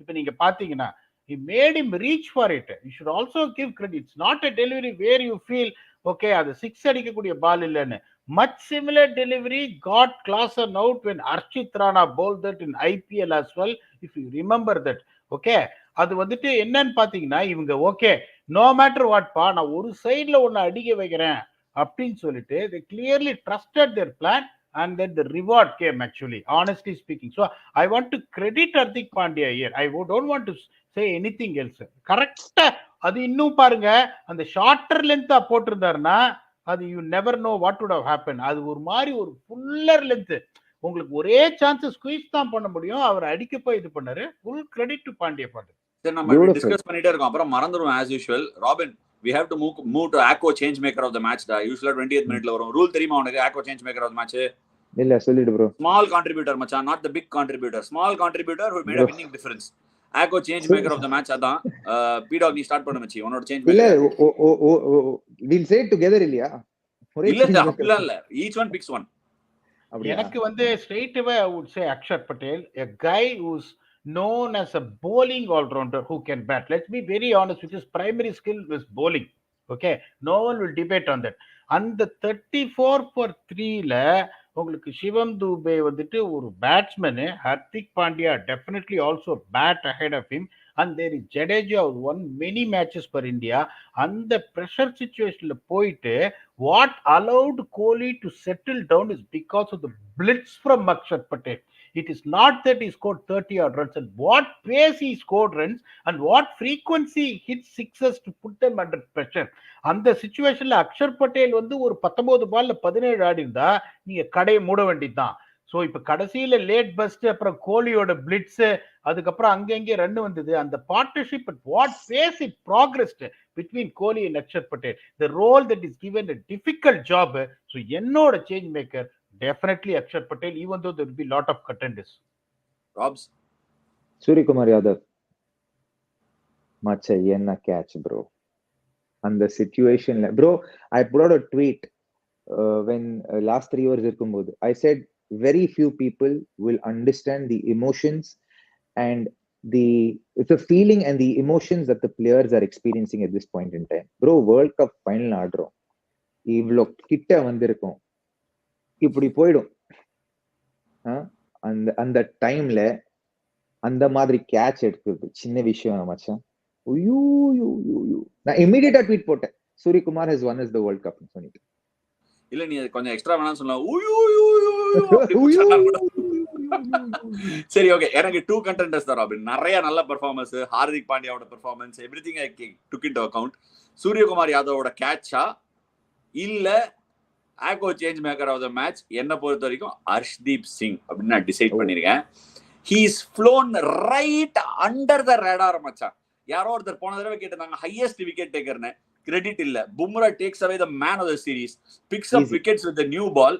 இப்போ நீங்க பாத்தீங்கன்னா he made him reach for it. You should also give credit. It's not a delivery where you feel okay அது 6 அடிக்கக்கூடிய பால் இல்லைன்னு. Much similar delivery got Klaasen out when Archit Rana bowled that in IPL as well, if you remember that. Okay, அது வந்துட்டு என்னன்னு பாத்தீங்கன்னா இவங்க okay no matter வாட்பா நான் ஒரு சைட்ல ஒன்னு அடிக்க வைக்கிறேன் அப்படின்னு சொல்லிட்டு they clearly trusted their plan and then the reward came actually, honestly speaking. So I want to credit Hardik Pandya here. I don't want to say anything else. கரெக்டா அது இன்னும் பாருங்க அந்த ஷார்ட்டர் லென்த்தா போட்டிருந்தாருன்னா அது you never know what would have happen. அது ஒரு மாதிரி ஒரு ஃபுல்லர் லென்த், உங்களுக்கு ஒரே சான்ஸ் ஸ்குவீஸ் தான் பண்ண முடியும். அவர் அடிக்க போய் இது பண்ணாரு. ஃபுல் கிரெடிட் டு பாண்டியா பாட்டு. சரி, நம்ம டிஸ்கஸ் பண்ணிட்டே இருக்கோம், அப்புறம் மறந்துடும் as usual. Robin, we have to move to ACKO change maker of the match da. Usually 20th minute வரும். ரூல் தெரியுமா உனக்கு ACKO change maker of the match? இல்ல சொல்லிடு bro. Small contributor மச்சான், not the big contributor. Small contributor who made a winning difference. ACKO change maker of the match அதான். PDogg நீ start பண்ணு மச்சி, உன்னோட change maker. இல்ல we'll say it together இல்லையா? இல்ல each one picks one. எனக்கு வந்து straight away I would say Akshar Patel, a guy who's known as a bowling all-rounder who can bat. Let's be very honest, which his primary skill is bowling. Okay, no one will debate on that. அந்த 34 for 3ல உங்களுக்கு சிவம் தூபே வந்துட்டு ஒரு batsman, Hardik Pandya definitely also bat ahead of him, and there is Jadeja who won many matches for India. அந்த pressure situationல போயிட்டு what allowed Kohli to settle down is because of the blitz from Akshar Patel. It is not that he scored 30 odd runs, and what pace he scored runs and what frequency he hit sixes to put them under pressure. அந்த சிச்சுவேஷன்ல அக்ஷர் பட்டேல் வந்து ஒரு 19 பால்ல 17 ஆடி இருந்தா நீங்க கடையை மூட வேண்டியதுதான். So இப்ப கடைசியில லேட் பஸ்ட், அப்புறம் கோலியோட பிளிட்ஸ், அதுக்கப்புறம் அங்கங்கே ரன் வந்தது. அந்த partnership at what pace it progressed between Kohli and Akshar Patel, the role that is given a difficult job. So என்னோட change maker definitely Akshar Patel, even though there will be lot of contenders. Robs, Suryakumar Yadav macha enna catch bro. And the situation bro, I put out a tweet when last 3 years irkumbodhu I said very few people will understand the emotions and it's a feeling and the emotions that the players are experiencing at this point in time. Bro, World Cup final ஆடுறோம், இவ்ளோ கிட்ட வந்திருக்கோம், இப்படி போயிடும். அந்த அந்த டைம்ல அந்த மாதிரி கேட்ச் எடுக்கிறது சின்ன விஷயம் மச்சான். நான் இமிடியேட்டா ட்வீட் போட்டேன், Suryakumar has won us the World Cup னு சொல்லிட்டு. இல்ல நீ கொஞ்சம் எக்ஸ்ட்ரா வேணா சொல்லலாம். சரி, ஓகே. எனக்கு 2 contenders தான் ராபின். நிறைய நல்ல பெர்ஃபார்மன்ஸ், ஹார்திக் பாண்டியாவோட performance, everything I took into account. Suryakumar யாதவோட கேட்சா இல்ல ACKO change maker of the match என்ன பொறுத்த வரைக்கும் ஹர்ஷ்தீப் சிங் அப்படின்னு நான் டிசைட் பண்ணிருக்கேன். He is flown right under the radar மச்சான். யாரோ ஒருத்தர் போன தடவை கேட்டிருந்தாங்க ஹையஸ்ட் விக்கெட் டேக்கர்னு, கிரெடிட் இல்ல. Bumrah takes away the man of the series, picks up wickets with the new ball.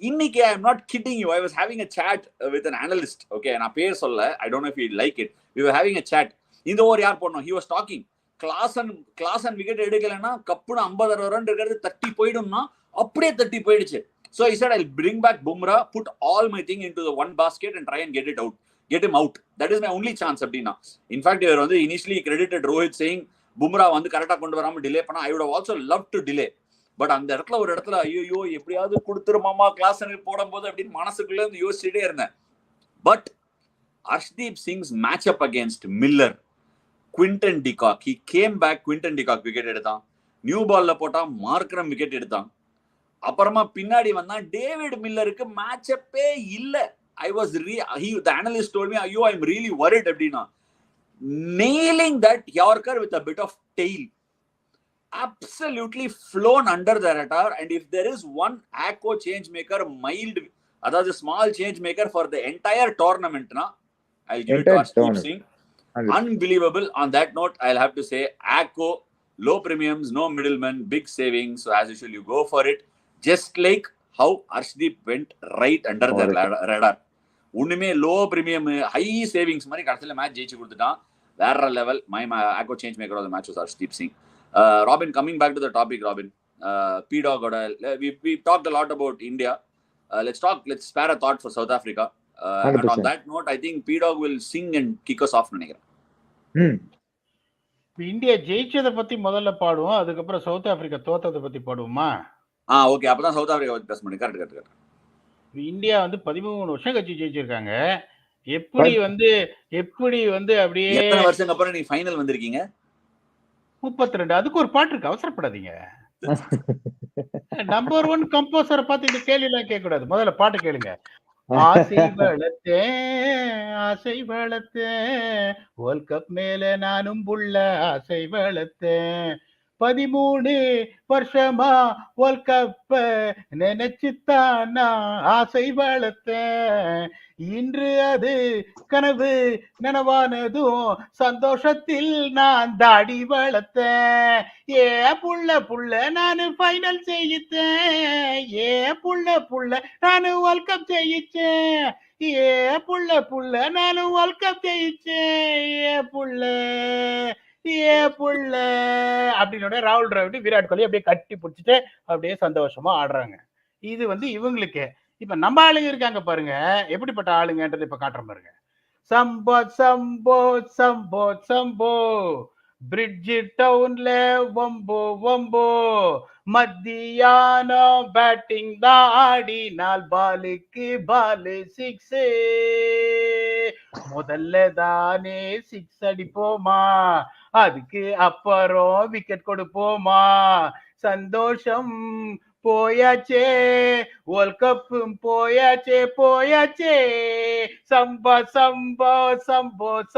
இன்னைக்கு I am not kidding you, I was having a chat with an analyst. Okay, நான் பேர் சொல்ல, I don't know if you like it. We were having a chat. இந்த over யார் போடணும், he was talking. Klaasen wicket எடுக்கலன்னா கப்புன்னு 50 run இருக்கிறது 30 போயிடும்னா அப்படியே 30 போயிடுச்சு. So I said I'll bring back Bumrah, put all my thing into the one basket and try and get him out. That is my only chance அப்படின்னா. In fact, இவர் வந்து initially credited Rohit saying Bumrah வந்து கரெக்டா கொண்டு வராம delay பண்ணா I would have also loved to delay. But அந்த இடத்துல ஒரு இடத்துல ஐயோ எப்படியாவது கொடுத்துருமாமா கிளாசனுக்கு போடும்போது அப்படின்னு மனசுக்குள்ள இருந்து யோசிச்சுட்டே இருந்தேன். But Harshdeep Singh's match up against Miller, Quinton de Kock, he came back. Quinton de Kock wicket எடுத்தான், நியூ பால்ல போட்டா மார்க்ரம் விக்கெட் எடுத்தான், அப்புறமா பின்னாடி வந்தா டேவிட் மில்லருக்கு மேட்ச் அப்பே இல்ல. The analyst told me, ஐயோ I'm really worried அப்படின்னா. Nailing that Yorker with a bit of tail, absolutely flown under the radar. And if there is one ACKO change maker, mild, அதாவது small change maker for the entire tournament na, I'll give it to Ashwin Singh. Unbelievable. On that note, I'll have to say ACKO, low premiums, no middlemen, big savings. So as usual, you go for it. Just like how Arshdeep went right under the radar. ஒண்ணுமே low premium high savings மாதிரி கடைசியில் match ஜெயிச்சு கொடுத்துட்டான். வேற level. My ACKO change maker of the match was Arshdeep Singh. Robin, coming back to the topic, Robin, PDogg, we talked a lot about India. let's spare a thought for South Africa. And on that note, I think PDogg will sing and kick us off நினைக்கிறேன். India ஜெயிச்சதை பத்தி முதல்ல பாடுவோம், அதுக்கப்புறம் south Africa தோத்ததை பத்தி பாடுவோமா? Okay, அப்பதான் south Africa பத்தி பேச முடியும். கரெக்ட். இந்தியா வந்து 13 வருஷம் கழிச்சு ஜெயிச்சிருக்காங்க. எப்படி வந்து அப்படியே எத்தனை வருஷம் அப்புறம் நீ ஃபைனல் வந்திருக்கீங்க? 32. அதுக்கு ஒரு பாட்டு இருக்கு, அவசரப்படாதீங்க. நம்பர் 1 கம்போசரை பார்த்து இந்த கேள்வி எல்லாம் கேட்க கூடாது. முதல்ல பாட்டு கேளுங்க. ஆசை வளர்த்தேன் வேர்ல்ட் கப் மேல நானும் புள்ள ஆசை வளர்த்தேன் 13 வருஷமா வேர்ல்ட் கப் நினைச்சுத்தான் நான் ஆசை வளர்த்தேன். இன்று அது கனவு நனவானதும் சந்தோஷத்தில் நான் தாடி வளர்த்தேன். ஏ புள்ள நானு ஃபைனல் செய்யித்தேன். ஏ புள்ள நானு வேர்ல்ட் கப் ஜெயிச்சேன். ஏ புள்ள நானு வேர்ல்ட் கப் ஜெயிச்சேன். ஏ புள்ள அப்படின்னு ராகுல் டிராவிட் விராட் கோலி அப்படியே கட்டி பிடிச்சிட்டு அப்படியே சந்தோஷமா ஆடுறாங்க. இது வந்து இவங்களுக்கு. இப்ப நம்ம ஆளுங்க இருக்காங்க பாருங்க, எப்படிப்பட்ட ஆளுங்கன்றது இப்ப காட்டுற பாருங்க. சம்போ பிரிட்ஜ் டவுன்ல வம்போ மத்தியானம் பேட்டிங் தான் ஆடினால் பாலுக்கு பாலு 6. முதல்ல தானே 6 அடிப்போமா, அதுக்கு அப்புறம் விக்கெட் கொடுப்போமா. சந்தோஷம் போயாச்சே, வேர்ல்ட் கப்பும் போயாச்சே.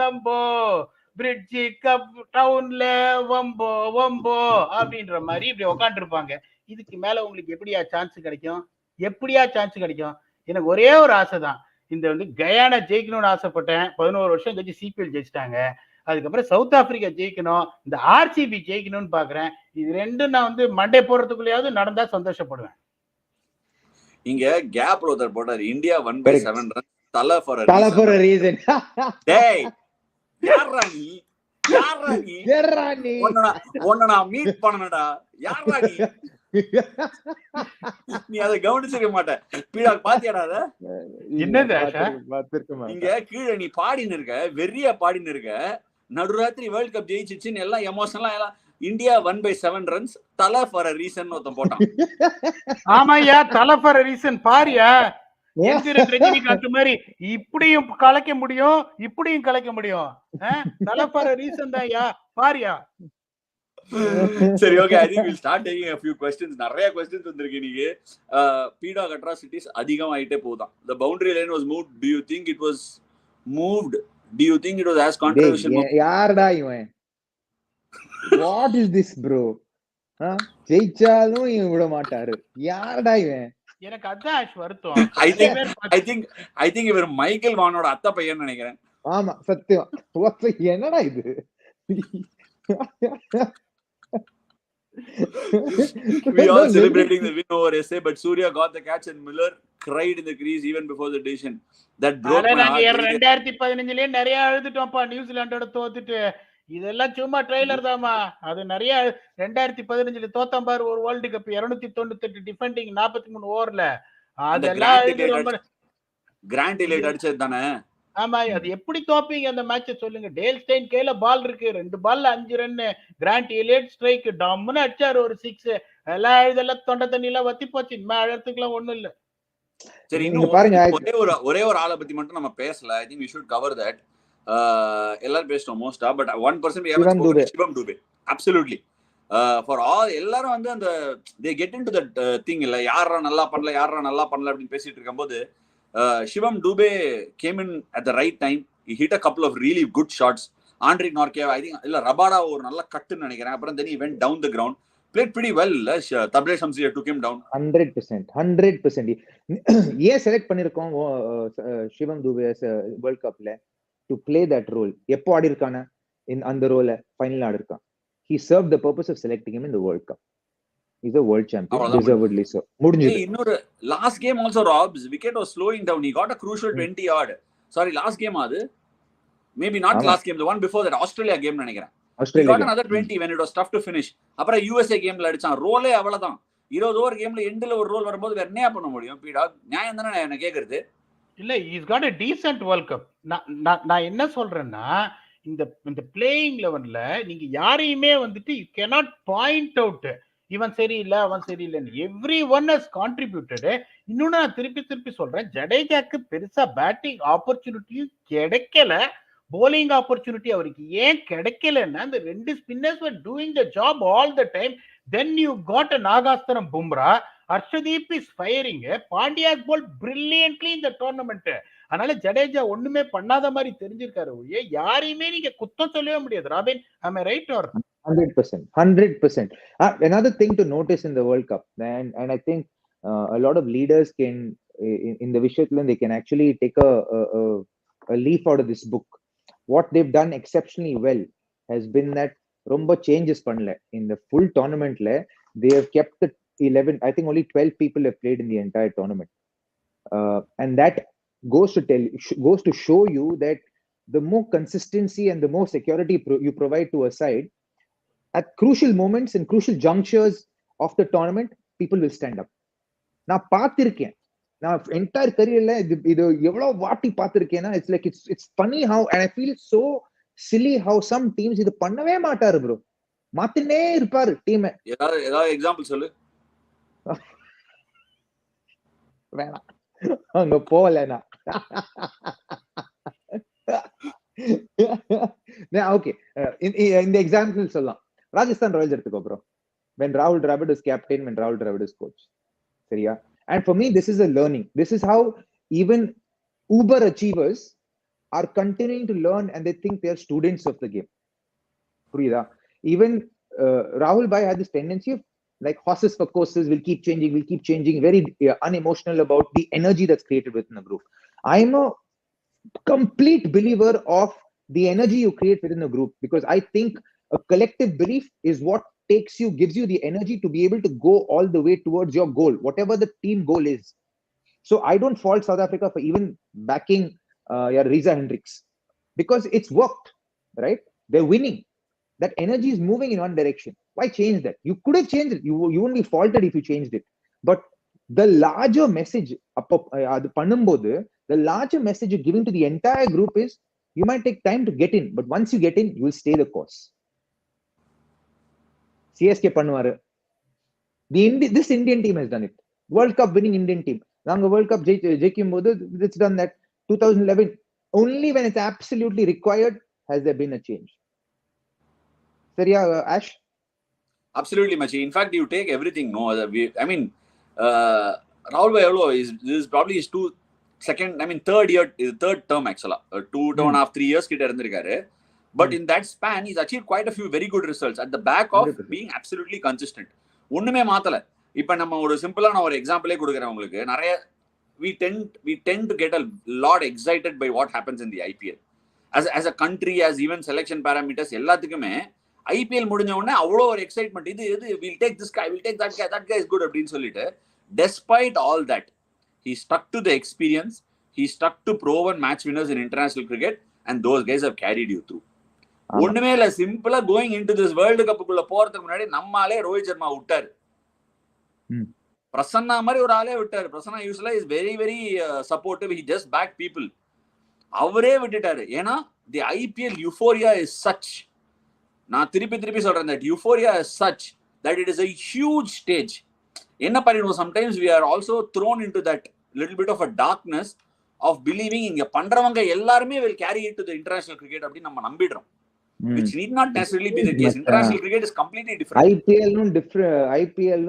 சம்போ பிரிட்ஜ் கப் டவுன்ல வம்போ அப்படின்ற மாதிரி இப்படி உக்காண்டு இருப்பாங்க. இதுக்கு மேல உங்களுக்கு எப்படியா சான்ஸ் கிடைக்கும்? எனக்கு ஒரே ஒரு ஆசை தான், இந்த வந்து கயானா ஜெயிக்கணும்னு ஆசைப்பட்டேன். 11 வருஷம் கழிச்சு சிபிஎல் ஜெயிச்சிட்டாங்க. அதுக்கப்புறம் சவுத் ஆப்பிரிக்கா ஜெயிக்கணும், இந்த ஆர்சிபி ஜெயிக்கணும்னு பாக்குறேன். இது ரெண்டும் நான் வந்து மண்டே போறதுக்குள்ளயாவது நடந்தா சந்தோஷப்படுவேன். இங்க கேப் ஒருத்தர் போட்டாரு, இந்தியா 1/7 ரன் தலை ஃபார் a reason. டேய் யாரா நீ உன்னை நான் மீட் பண்ணனடா, யாரா நீ அதை கவனிச்சிருக்க மாட்டேன். பீடாக் பாத்தியாடா என்னது இங்க கீழே நீ பாடின்னு இருக்க, வெறியா பாடின்னு இருக்க. நடுராத்திரி வேர்ல்ட் கப் ஜெயிச்சிச்சுன்னு எல்லாம் எமோஷனலா எல்லாம் இந்தியா 1/7 ரன்ஸ் தலை ஃபார் a reason ஒருத்தன் போட்டான். ஆமாயா, தலை ஃபார் a reason பாரியா. ரஜினிகாந்த் மாதிரி இப்படியும் கலைக்க முடியும், இப்படியும் கலைக்க முடியும். தலை ஃபார் a reason தான்யா, பாரியா. சரி, okay, I think we'll start taking a few questions. நிறைய questions வந்திருக்கு இன்னைக்கு. PDogg atrocities அதிகம் ஆயிட்டே போகுதான். The boundary line was moved. Do you think it was moved? Do you think it was as controversial? யாரடா இவன்? What is this bro? ஜெயிச்சாலும் இவன் விட மாட்டாரு. யாரடா இவன்? எனக்கு அதான் வருத்தம். I think இவர் மைக்கேல் வானோட அத்தை பையன் நினைக்கிறேன். ஆமா, சத்தியம். என்னடா இது? We are celebrating the win over SA, but Surya got the catch and Miller cried in the crease even before the decision. That broke my heart. 2015லயே நிறைய அழுதுட்டோம்ப்பா நியூசிலாண்டோட தோத்துட்டு. இதெல்லாம் சும்மா ட்ரெய்லர் தாமா. அது நிறைய 2015ல தோத்தம் பாரு ஒரு வேர்ல்ட் கப் 298 டிஃபெண்டிங் 43 ஓவர்ல. அதெல்லாம் கிராண்ட் இலைட் அடிச்சது தானே. ஆமா, அது எப்படி தோப்பீங்க அந்த மேட்ச சொல்லுங்க. டேல் ஸ்டெயின் கையில பால் இருக்கு, 2 பால்ல 5 ரன். கிராண்ட் எலியட் ஸ்ட்ரைக் டம்னு அடிச்சாரு ஒரு 6. எல்லாம் இதெல்லாம் தொண்டை தண்ணி எல்லாம் வத்தி போச்சு. இனிமே அழறதுக்குலாம் ஒண்ணும் இல்ல. சரி, இன்னும் பாருங்க, ஒரே ஒரு ஆளை பத்தி மட்டும் நம்ம பேசல. I think we should cover that. எல்லாரும் பேசணும் மோஸ்டா, but 1% we haven't spoken. Shivam Dube absolutely for all எல்லாரும் வந்து அந்த they get into that thing இல்ல, யாரா நல்லா பண்ணல அப்படின்னு பேசிட்டு இருக்கும்போது Shivam Dube came in at the right time. He hit a couple of really good shots. Andre Norke, I think illa Rabada or nalla cut nu nenikiren. Appo then he went down the ground, played pretty well. Tablay Shamsiya took him down 100%. Ye select பண்ணிருக்கோம் Shivam Dube as World Cup la to play that role. எப்போ ஆடி இருக்கானே அந்த ரோல final ஆடி இருக்கான். He served the purpose of selecting him in the World Cup. He's a world champion, deservedly so. முடிஞ்சது. இன்னொரு last game also Rob's wicket was slowing down. He got a crucial 20 yard. Sorry, last game அது maybe not last game, the one before that Australia game நினைக்கிறேன். He got another 20 when it was tough to finish. அப்புறம் USA gameல அடிச்சான். ரோலே அவ்வளவுதான். 20 over கேம்ல எண்டில் ஒரு role வரும்போது வேற என்ன பண்ண முடியும்? PDogg நியாயம் தானே என்ன கேக்குறது? இல்ல, is got a decent world cup. நான் என்ன சொல்றேன்னா, இந்த பிளேயிங் லெவன்ல நீங்க யாரையுமே வந்துட்டு யூ cannot பாயிண்ட் அவுட் இவன் சரியில்லை அவன் சரியில்லைன்னு. Every one has contributed. இன்னொன்னு நான் திருப்பி சொல்றேன், ஜடேஜாக்கு பெருசா பேட்டிங் ஆப்பர்ச்சுனிட்டியும் கிடைக்கல, bowling ஆப்பர்ச்சுனிட்டி அவருக்கு ஏன் கிடைக்கலன்னா, அந்த ரெண்டு spinners were doing the job all the time. Then you got a நாகாஸ்தரம் Bumrah, Arshdeep is firing, Pandya has bowled brilliantly in the tournament. அதனால ஜடேஜா ஒண்ணுமே பண்ணாத மாதிரி தெரிஞ்சிருக்காரு ஒழிய யாரையுமே நீங்க குத்தம் சொல்லவே முடியாது. Robin, am I right or? 100%. 100%. Another thing to notice in the World Cup, and I think a lot of leaders can, in the Vishwatlan, they can actually take a leaf out of this book. What they've done exceptionally well has been that romba changes pannala in the full tournament la. They have kept the 11. I think only 12 people have played in the entire tournament, and that goes to show you that the more consistency and the more security you provide to a side at crucial moments and crucial junctures of the tournament, people will stand up. நான் பார்த்திருக்கேன், நான் entire கரியர்ல இது எவ்வளவு வாட்டி பார்த்திருக்கேன்னா, it's like it's funny how, and I feel so silly how some teams இது பண்ணவே மாட்டாரு ப்ரோ, மாத்தினே இருப்பாரு டீம். ஏதாவது எக்ஸாம்பிள் சொல்லு. வேணாம், அங்க போகலனா. ஓகே, இந்த எக்ஸாம்பிள் சொல்லலாம். ராஜஸ்தான் ராயல்ஸ் எடுத்துக்கோ bro. when Rahul Dravid is captain, when Rahul Dravid is coach, சரியா? And for me, this is a learning. This is how even uber achievers are continuing to learn, and they think they are students of the game. புரியுதா? Even Rahul Bhai had this tendency of, like horses for courses, will keep changing, very unemotional about the energy that's created within the group. I'm a complete believer of the energy you create within a group, because I think a collective belief is what gives you the energy to be able to go all the way towards your goal, whatever the team goal is. So I don't fault South Africa for even backing Reza Hendricks, because it's worked, right? They're winning. That energy is moving in one direction. Why change that? You could have changed it. You wouldn't be faulted if you changed it. But the larger message, the larger message you're giving to the entire group is, you might take time to get in, but once you get in, you will stay the course. CSK பண்ணுவாரு. This Indian team has done it. World Cup winning Indian team. நாங்க World Cup ஜெயிக்கும் போது it's done that. 2011, only when it's absolutely required has there been a change. சரியா Ash? Absolutely, Machi. In fact, you take everything. No, I mean, Rahul Bhai this is probably his third term actually. 2.5, 3 years கிட்ட இருந்திருக்காரு. But in that span, he's achieved quite a few very good results at the back of 100%. Being absolutely consistent. ஒண்ணுமே மாத்தல. இப்ப நம்ம ஒரு சிம்பிளான ஒரு எக்ஸாம்பிளே கொடுக்குறேன் உங்களுக்கு. நிறைய we tend to get a lot excited by what happens in the IPL. As a country, as even selection parameters, எல்லாத்துக்குமே IPL முடிஞ்ச உடனே அவ்வளோ ஒரு எக்ஸைட்மெண்ட். இது we'll take this guy, we'll take that guy is good அப்படின்னு சொல்லிட்டு, despite all that, he stuck to the experience, he stuck to proven match winners in international cricket, and those guys have carried you through. ஒண்ணுமே இல்ல, சிம்பிளா going into this world கப்புக்குள்ள போறதுக்கு முன்னாடி நம்மாலே ரோஹித் சர்மா விட்டாரு, பிரசன்னா மாதிரி ஒரு ஆளே விட்டாரு. பிரசன்னா யூஸ்வலா is very very supportive, he just back people. அவரே விட்டுட்டாரு. ஏன்னா the IPL euphoria is such, நான் திருப்பி சொல்றேன், that euphoria is such that it is a huge stage. என்ன பண்ணிடுவோம், sometimes we are also thrown into that little bit of a darkness of believing இங்க பண்றவங்க எல்லாருமே will carry it to the international cricket அப்படின்னு நம்ம நம்பிடுறோம். Which need not necessarily be the case. International cricket is completely different. IPL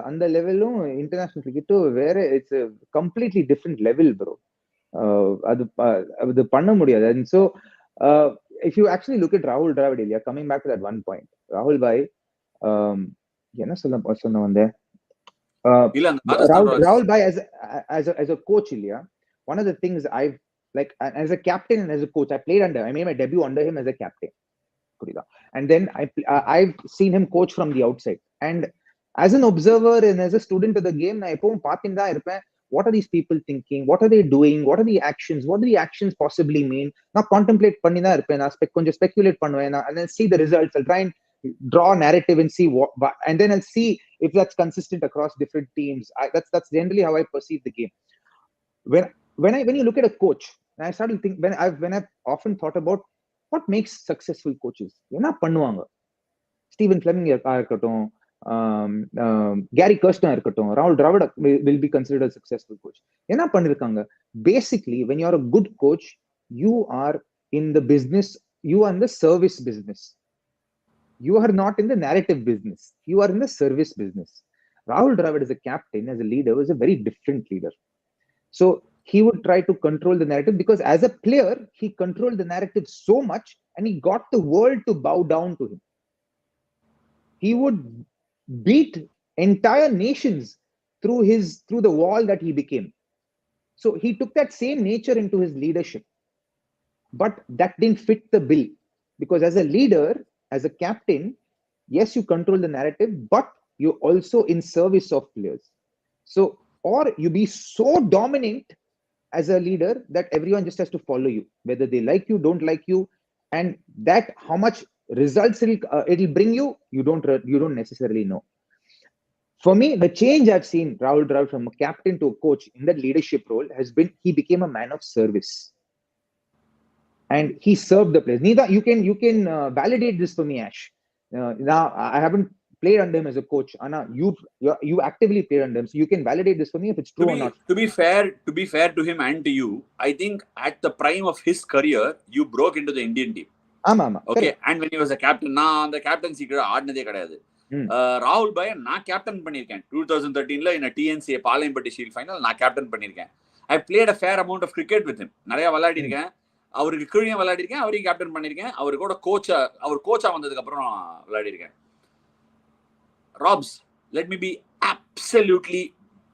அந்த லெவலும் international cricket வேற, it's a completely different level bro. அது பண்ண முடியாது. And so if you actually look at Rahul Dravid, Ilya, coming back to that one point, Rahul Bhai, என்ன சொன்ன வந்த Rahul Bhai as a coach, Ilya, one of the things I've, like, as a captain and as a coach, I made my debut under him as a captain. And then I've seen him coach from the outside, and as an observer and as a student of the game, I எப்பவும் பார்த்துட்டு தான் இருப்பேன். What are these people thinking? What are they doing? What are the actions? What do the actions possibly mean? நான் contemplate பண்ணி தான் இருப்பேன். நான் கொஞ்சம் speculate பண்ணுவேன், and then see the results. I'll try and draw a narrative and see what, and then I'll see if that's consistent across different teams. That's generally how I perceive the game. When you look at a coach, and I started thinking, when I've often thought about what makes successful coaches. என்ன பண்ணுவாங்க? Steven Fleming இருக்கட்டும், carry கர்ஸ்டனா இருக்கட்டும், ராகுல் Dravid will be considered a successful coach. என்ன பண்ணிருக்காங்க? Basically, when you are a good coach, you are in the business, you are in the service business. You are not in the narrative business. You are in the service business. Rahul Dravid as a captain, as a leader, was a very different leader. So he would try to control the narrative because as a player, he controlled the narrative so much and he got the world to bow down to him. He would beat entire nations through the wall that he became. So he took that same nature into his leadership. But that didn't fit the bill because as a leader, as a captain, yes, you control the narrative, but you're also in service of players. So, or you be so dominant as a leader that everyone just has to follow you, whether they like you, don't like you, and that how much results it'll bring you, you don't necessarily know. For me, the change I've seen Rahul Dravid from a captain to a coach in that leadership role has been he became a man of service. And he served the players. Neither you can validate this for me, Ash. Now I haven't played under him as a coach. Anna, you actively played under him, so you can validate this for me if it's true or not. To be fair to him and to you, I think at the prime of his career, you broke into the Indian team. Ama. Okay, Correct. and when he was a captain, நான் the captaincy கூட ஆடினதே கிடையாது. ராகுல் பாய் நான் captain பண்ணியிருக்கேன் 2013ல in a TNCA Palayampatti shield final நான் captain பண்ணியிருக்கேன். I played a fair amount of cricket with him. நிறைய விளையாடி இருக்கேன். அவருக்கு கீழே விளையாடி இருக்கேன், அவரையும் கேப்டன் பண்ணியிருக்கேன். அவர் கூட கோச்சா வந்ததுக்கு அப்புறம் விளையாடி இருக்கேன். Robs, let me be absolutely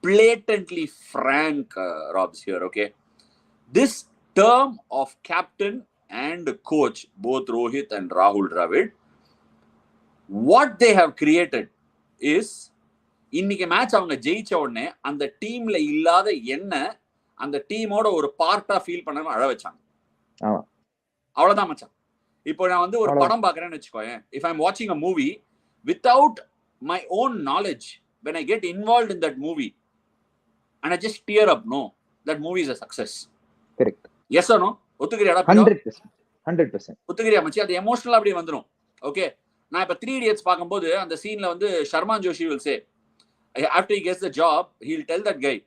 blatantly frank, Robs, here, okay? This term of captain and coach, both Rohit and Rahul Dravid, what they have created is இன்னைக்கு மேட்ச் அவங்க ஜெயிச்ச உடனே அந்த டீம்ல இல்லாத என்ன அந்த டீமோட ஒரு பார்ட்டா ஃபீல் பண்ண அழ வச்சாங்க. அவ்வளவுதான் மச்சான். இப்போ நான் வந்து ஒரு படம் பாக்குறேன்னு வச்சுக்கோயேன், if I'm watching a movie without my own knowledge, when I get involved in that movie and I just tear up, no, that movie is a success. Correct. Yes or no? ஒத்துக்கிறியாடா? 100%. ஒத்துக்கிறியா மச்சி? அது எமோஷனலா அப்படியே வந்துடும். Okay, நான் இப்ப 3 Idiots பார்க்கும்போது அந்த சீன்ல வந்து Sharma Joshi will say after he gets the job, he'll tell that guy,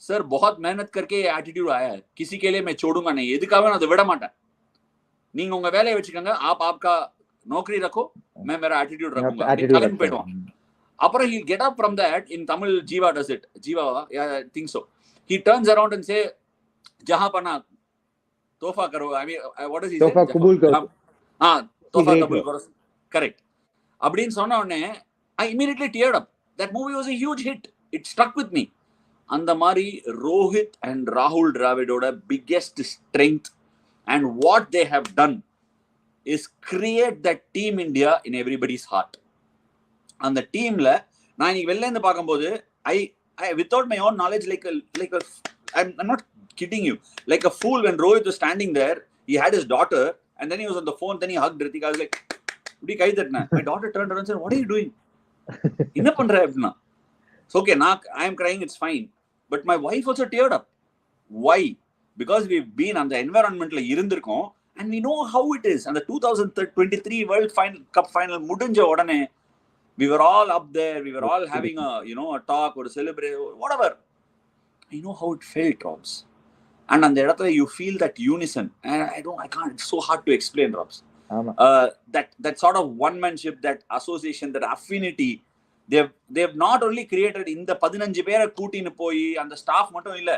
sir बहुत मेहनत करके ये एटीट्यूड आया है, किसी के लिए मैं छोड़ूंगा नहीं, எதுக்காக நான் அதை விட மாட்டேன், நீங்க உங்க வேலையை வச்சுக்கோங்க, आप आपका नौकरी रखो, मैं मेरा एटीट्यूड रखूंगा, निकालन போய்டுவான். அப்புறம் he'll get up from that. In Tamil, Jiva does it. Jiva, yeah, I think so. He turns around and say, जहां पना तोहफा करो, I mean, what does he say? तोहफा कबूल करो. तोहफा कबूल करो. Correct. அப்படின்னு சொன்ன உடனே I immediately teared up. That movie was a huge hit. It stuck with me. அந்த மாதிரி ரோஹித் அண்ட் ராகுல் டிராவிடோட biggest strength and what they have done is create that team India in everybody's heart. அந்த டீம்ல நான் இன்னைக்கு வெளில இருந்து பார்க்கும்போது I without my own knowledge, I'm not kidding you, like a fool when Rohit was standing there, he had his daughter and then he was on the phone, then he hugged Ritik. I was like, "Udi kai thatna." My daughter turned around and said, "What are you doing?" Enna pandra apna? It's okay, I am crying, it's fine. But my wife also teared up. Why? Because we've been on the environment la irundirukom and we know how it is. And the 2023 World Cup final mudinja odane we were all up there, we were all having a talk or a celebration, whatever. I know how it felt, Robs. And on the இடத்துல you feel that unison, and I can't, it's so hard to explain, Robs. That sort of one-manship, that association, that affinity, they've not only created in the 15 பேரை கூட்டின்னு போய் அந்த staff மட்டும் இல்ல,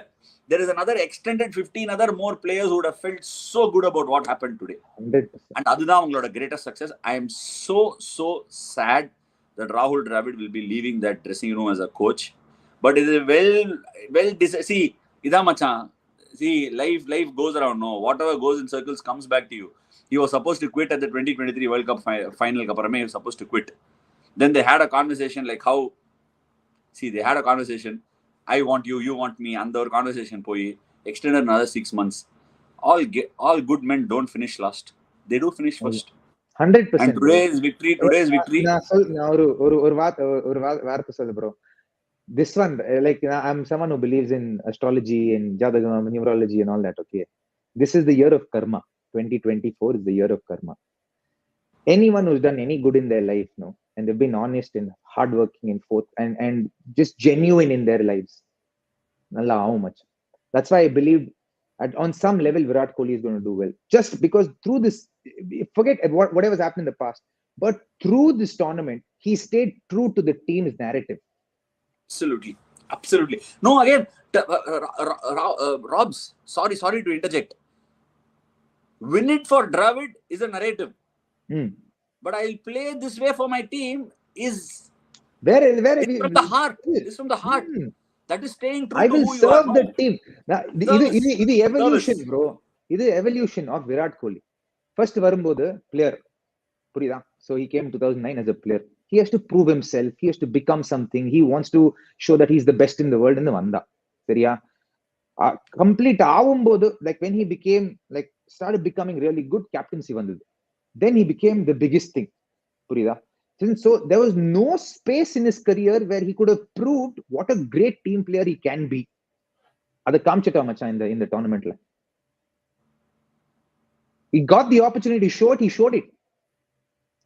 there is another extended 15 other more players who would have felt so good about what happened today. 100%. And அதுதான் அவங்களோட greatest success. I am so sad that Rahul Dravid will be leaving that dressing room as a coach. But it is see, idha machan, see, life goes around, no, whatever goes in circles comes back to you. He was supposed to quit at the 2023 World Cup final kaparame, he was supposed to quit. Then they had a conversation like how, see, they had a conversation, I want you, you want me, and the conversation poi extended another 6 months. All good men don't finish last, they do finish first. 100%. And today's victory. நான் ஒரு வார்த்தை சொல்ல bro. This one, like I'm someone who believes in astrology and jadagam, numerology and all that. Okay, this is the year of karma. 2024 is the year of karma. Anyone who's done any good in their life, no, and they've been honest and hardworking and forth and just genuine in their lives, nalla how much. That's why I believe on some level Virat Kohli is going to do well, just because through this, forget whatever's happened in the past, but through this tournament he stayed true to the team's narrative. Absolutely. No, again, Robs, sorry to interject. Win it for Dravid is a narrative. But I'll play this way for my team is from the heart. It's from the heart. That is staying true to who you are. I will serve the team. This evolution, bro. This evolution of Virat Kohli. First varumbodhu player. Purida. So he came in 2009 as a player. He has to prove himself. He has to become something. He wants to show that he's the best in the world in the Vanda. Seriya? Complete avumbodhu, like when he became, like started becoming really good, captaincy vandadu. Then he became the biggest thing. Purida. So there was no space in his career where he could have proved what a great team player he can be. Adu kaamchita macha in the tournament la. He got the opportunity to show it, he showed it.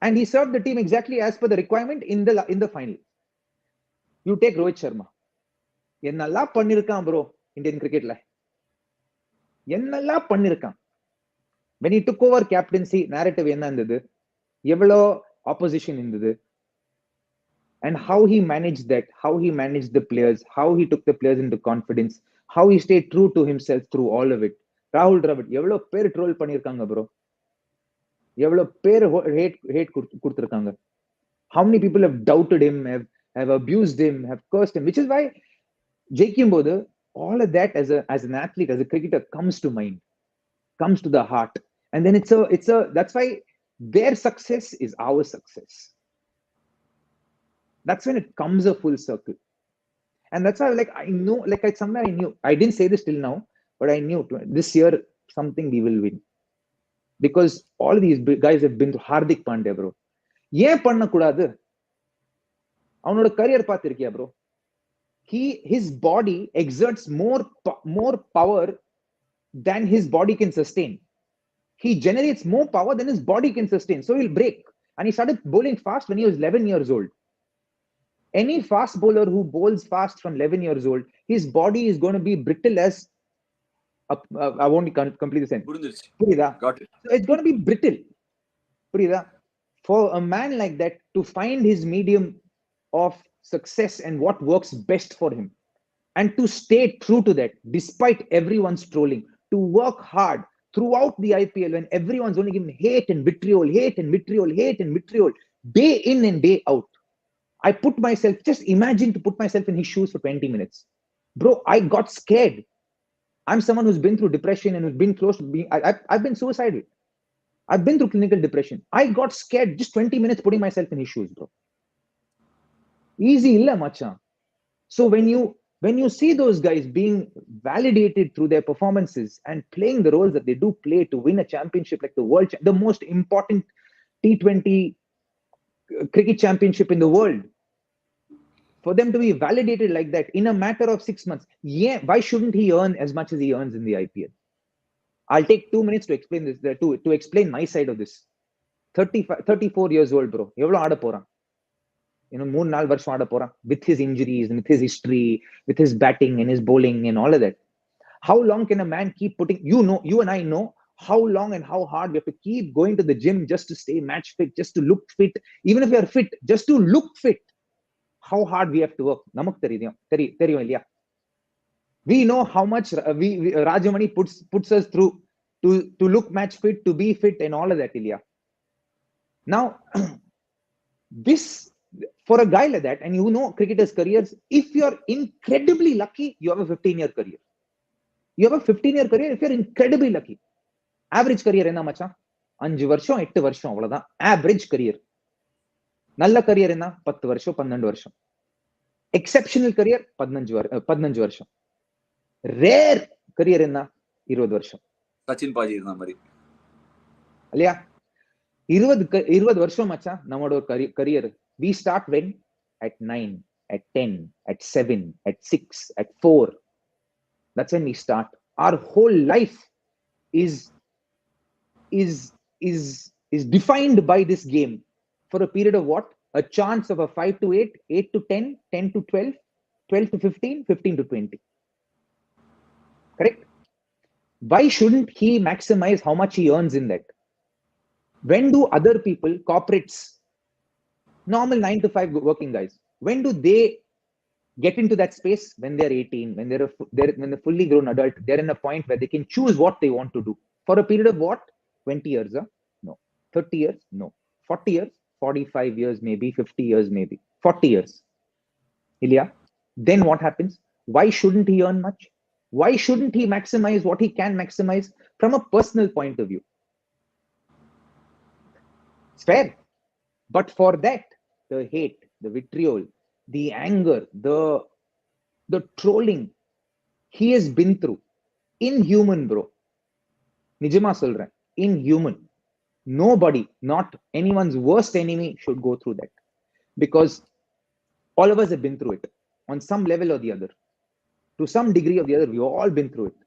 And he served the team exactly as per the requirement in the final. You take Rohit Sharma. Ennalla pannirukkan bro Indian cricket la. Ennalla pannirukkan. When he took over captaincy, narrative enna irundhathu? Evlo opposition irundhathu? And how he managed that, how he managed the players, how he took the players into confidence, how he stayed true to himself through all of it. Rahul Dravid, evlo per troll pannirukanga bro. எவ்வளவு பேர் hate கொடுத்திருக்காங்க. How many people have doubted him, have abused him, have cursed him, which is why ஜெயிக்கும் போது all of that as an athlete, as a cricketer comes to mind, comes to the heart, and then it's a that's why their success is our success. That's when it comes a full circle. And that's why, like, I know, like, somewhere I knew, I didn't say this till now, but I knew this year something we will win. Because all these guys have been to Hardik Pandya, bro. ஏன் பண்ண கூடாது? அவனோட career பார்த்திருக்கியா bro? His body exerts more power than his body can sustain. He generates more power than his body can sustain. So he'll break. And he started bowling fast when he was 11 years old. Any fast bowler who bowls fast from 11 years old, his body is going to be brittle as I won't complete the sentence. Got it. So it's going to be brittle. For a man like that to find his medium of success and what works best for him, and to stay true to that despite everyone's trolling, to work hard throughout the IPL when everyone's only giving hate and vitriol, day in and day out. I put myself, just imagine to put myself in his shoes for 20 minutes. Bro, I got scared. I'm someone who's been through depression and who's been close to being, I've been suicidal. I've been through clinical depression. I got scared just 20 minutes putting myself in his shoes, bro. Easy illa macha. So when you see those guys being validated through their performances and playing the roles that they do play to win a championship like the most important T20 cricket championship in the world, for them to be validated like that in a matter of 6 months, why shouldn't he earn as much as he earns in the IPL? I'll take 2 minutes to explain this, to explain my side of this. 34 years old, bro. Evlo aada poran? 3-4 varsham aada poran with his injuries and with his history, with his batting and his bowling and all of that. How long can a man keep putting, you and I know how long and how hard we have to keep going to the gym just to stay match fit, just to look fit. Even if you are fit, just to look fit, how hard we have to work. Namak theriyum illaya? We know how much Rajamani puts us through to look match fit, to be fit and all of that, Ilya. Now, this, for a guy like that, and cricketers' careers, if you're incredibly lucky, you have a 15-year career. You have a 15-year career if you're incredibly lucky. Average career enna macha? 5 varsham 8 varsham avladha average career. Nalla career enna 10 varsham 12 varsham. Exceptional career 15 varsham. Rare career enna 20 varsham. Sachin Paji irundha mari alliya. 20 வருஷம் மச்சான் நம்மளோட career. We start when? At 9, at 10, at 7, at 6, at 4. That's when we start. Our whole life is defined by this game for a period of what? A chance of a 5 to 8, 8 to 10, 10 to 12, 12 to 15, 15 to 20. Correct? Why shouldn't he maximize how much he earns in that? When do other people, corporates, normal 9 to 5 working guys, when do they get into that space? When they're 18, when when they're fully grown adult, they're in a point where they can choose what they want to do for a period of what? 20 years? No. 30 years? No. 40 years? 45 years maybe, 50 years maybe, 40 years. Ilya, then what happens? Why shouldn't he earn much? Why shouldn't he maximize what he can maximize from a personal point of view? It's fair. But for that, the hate, the vitriol, the anger, the trolling he has been through, inhuman, bro. Nijama solren, inhuman. Nobody, not anyone's worst enemy, should go through that, because all of us have been through it on some level or the other. To some degree or the other, we've all been through it.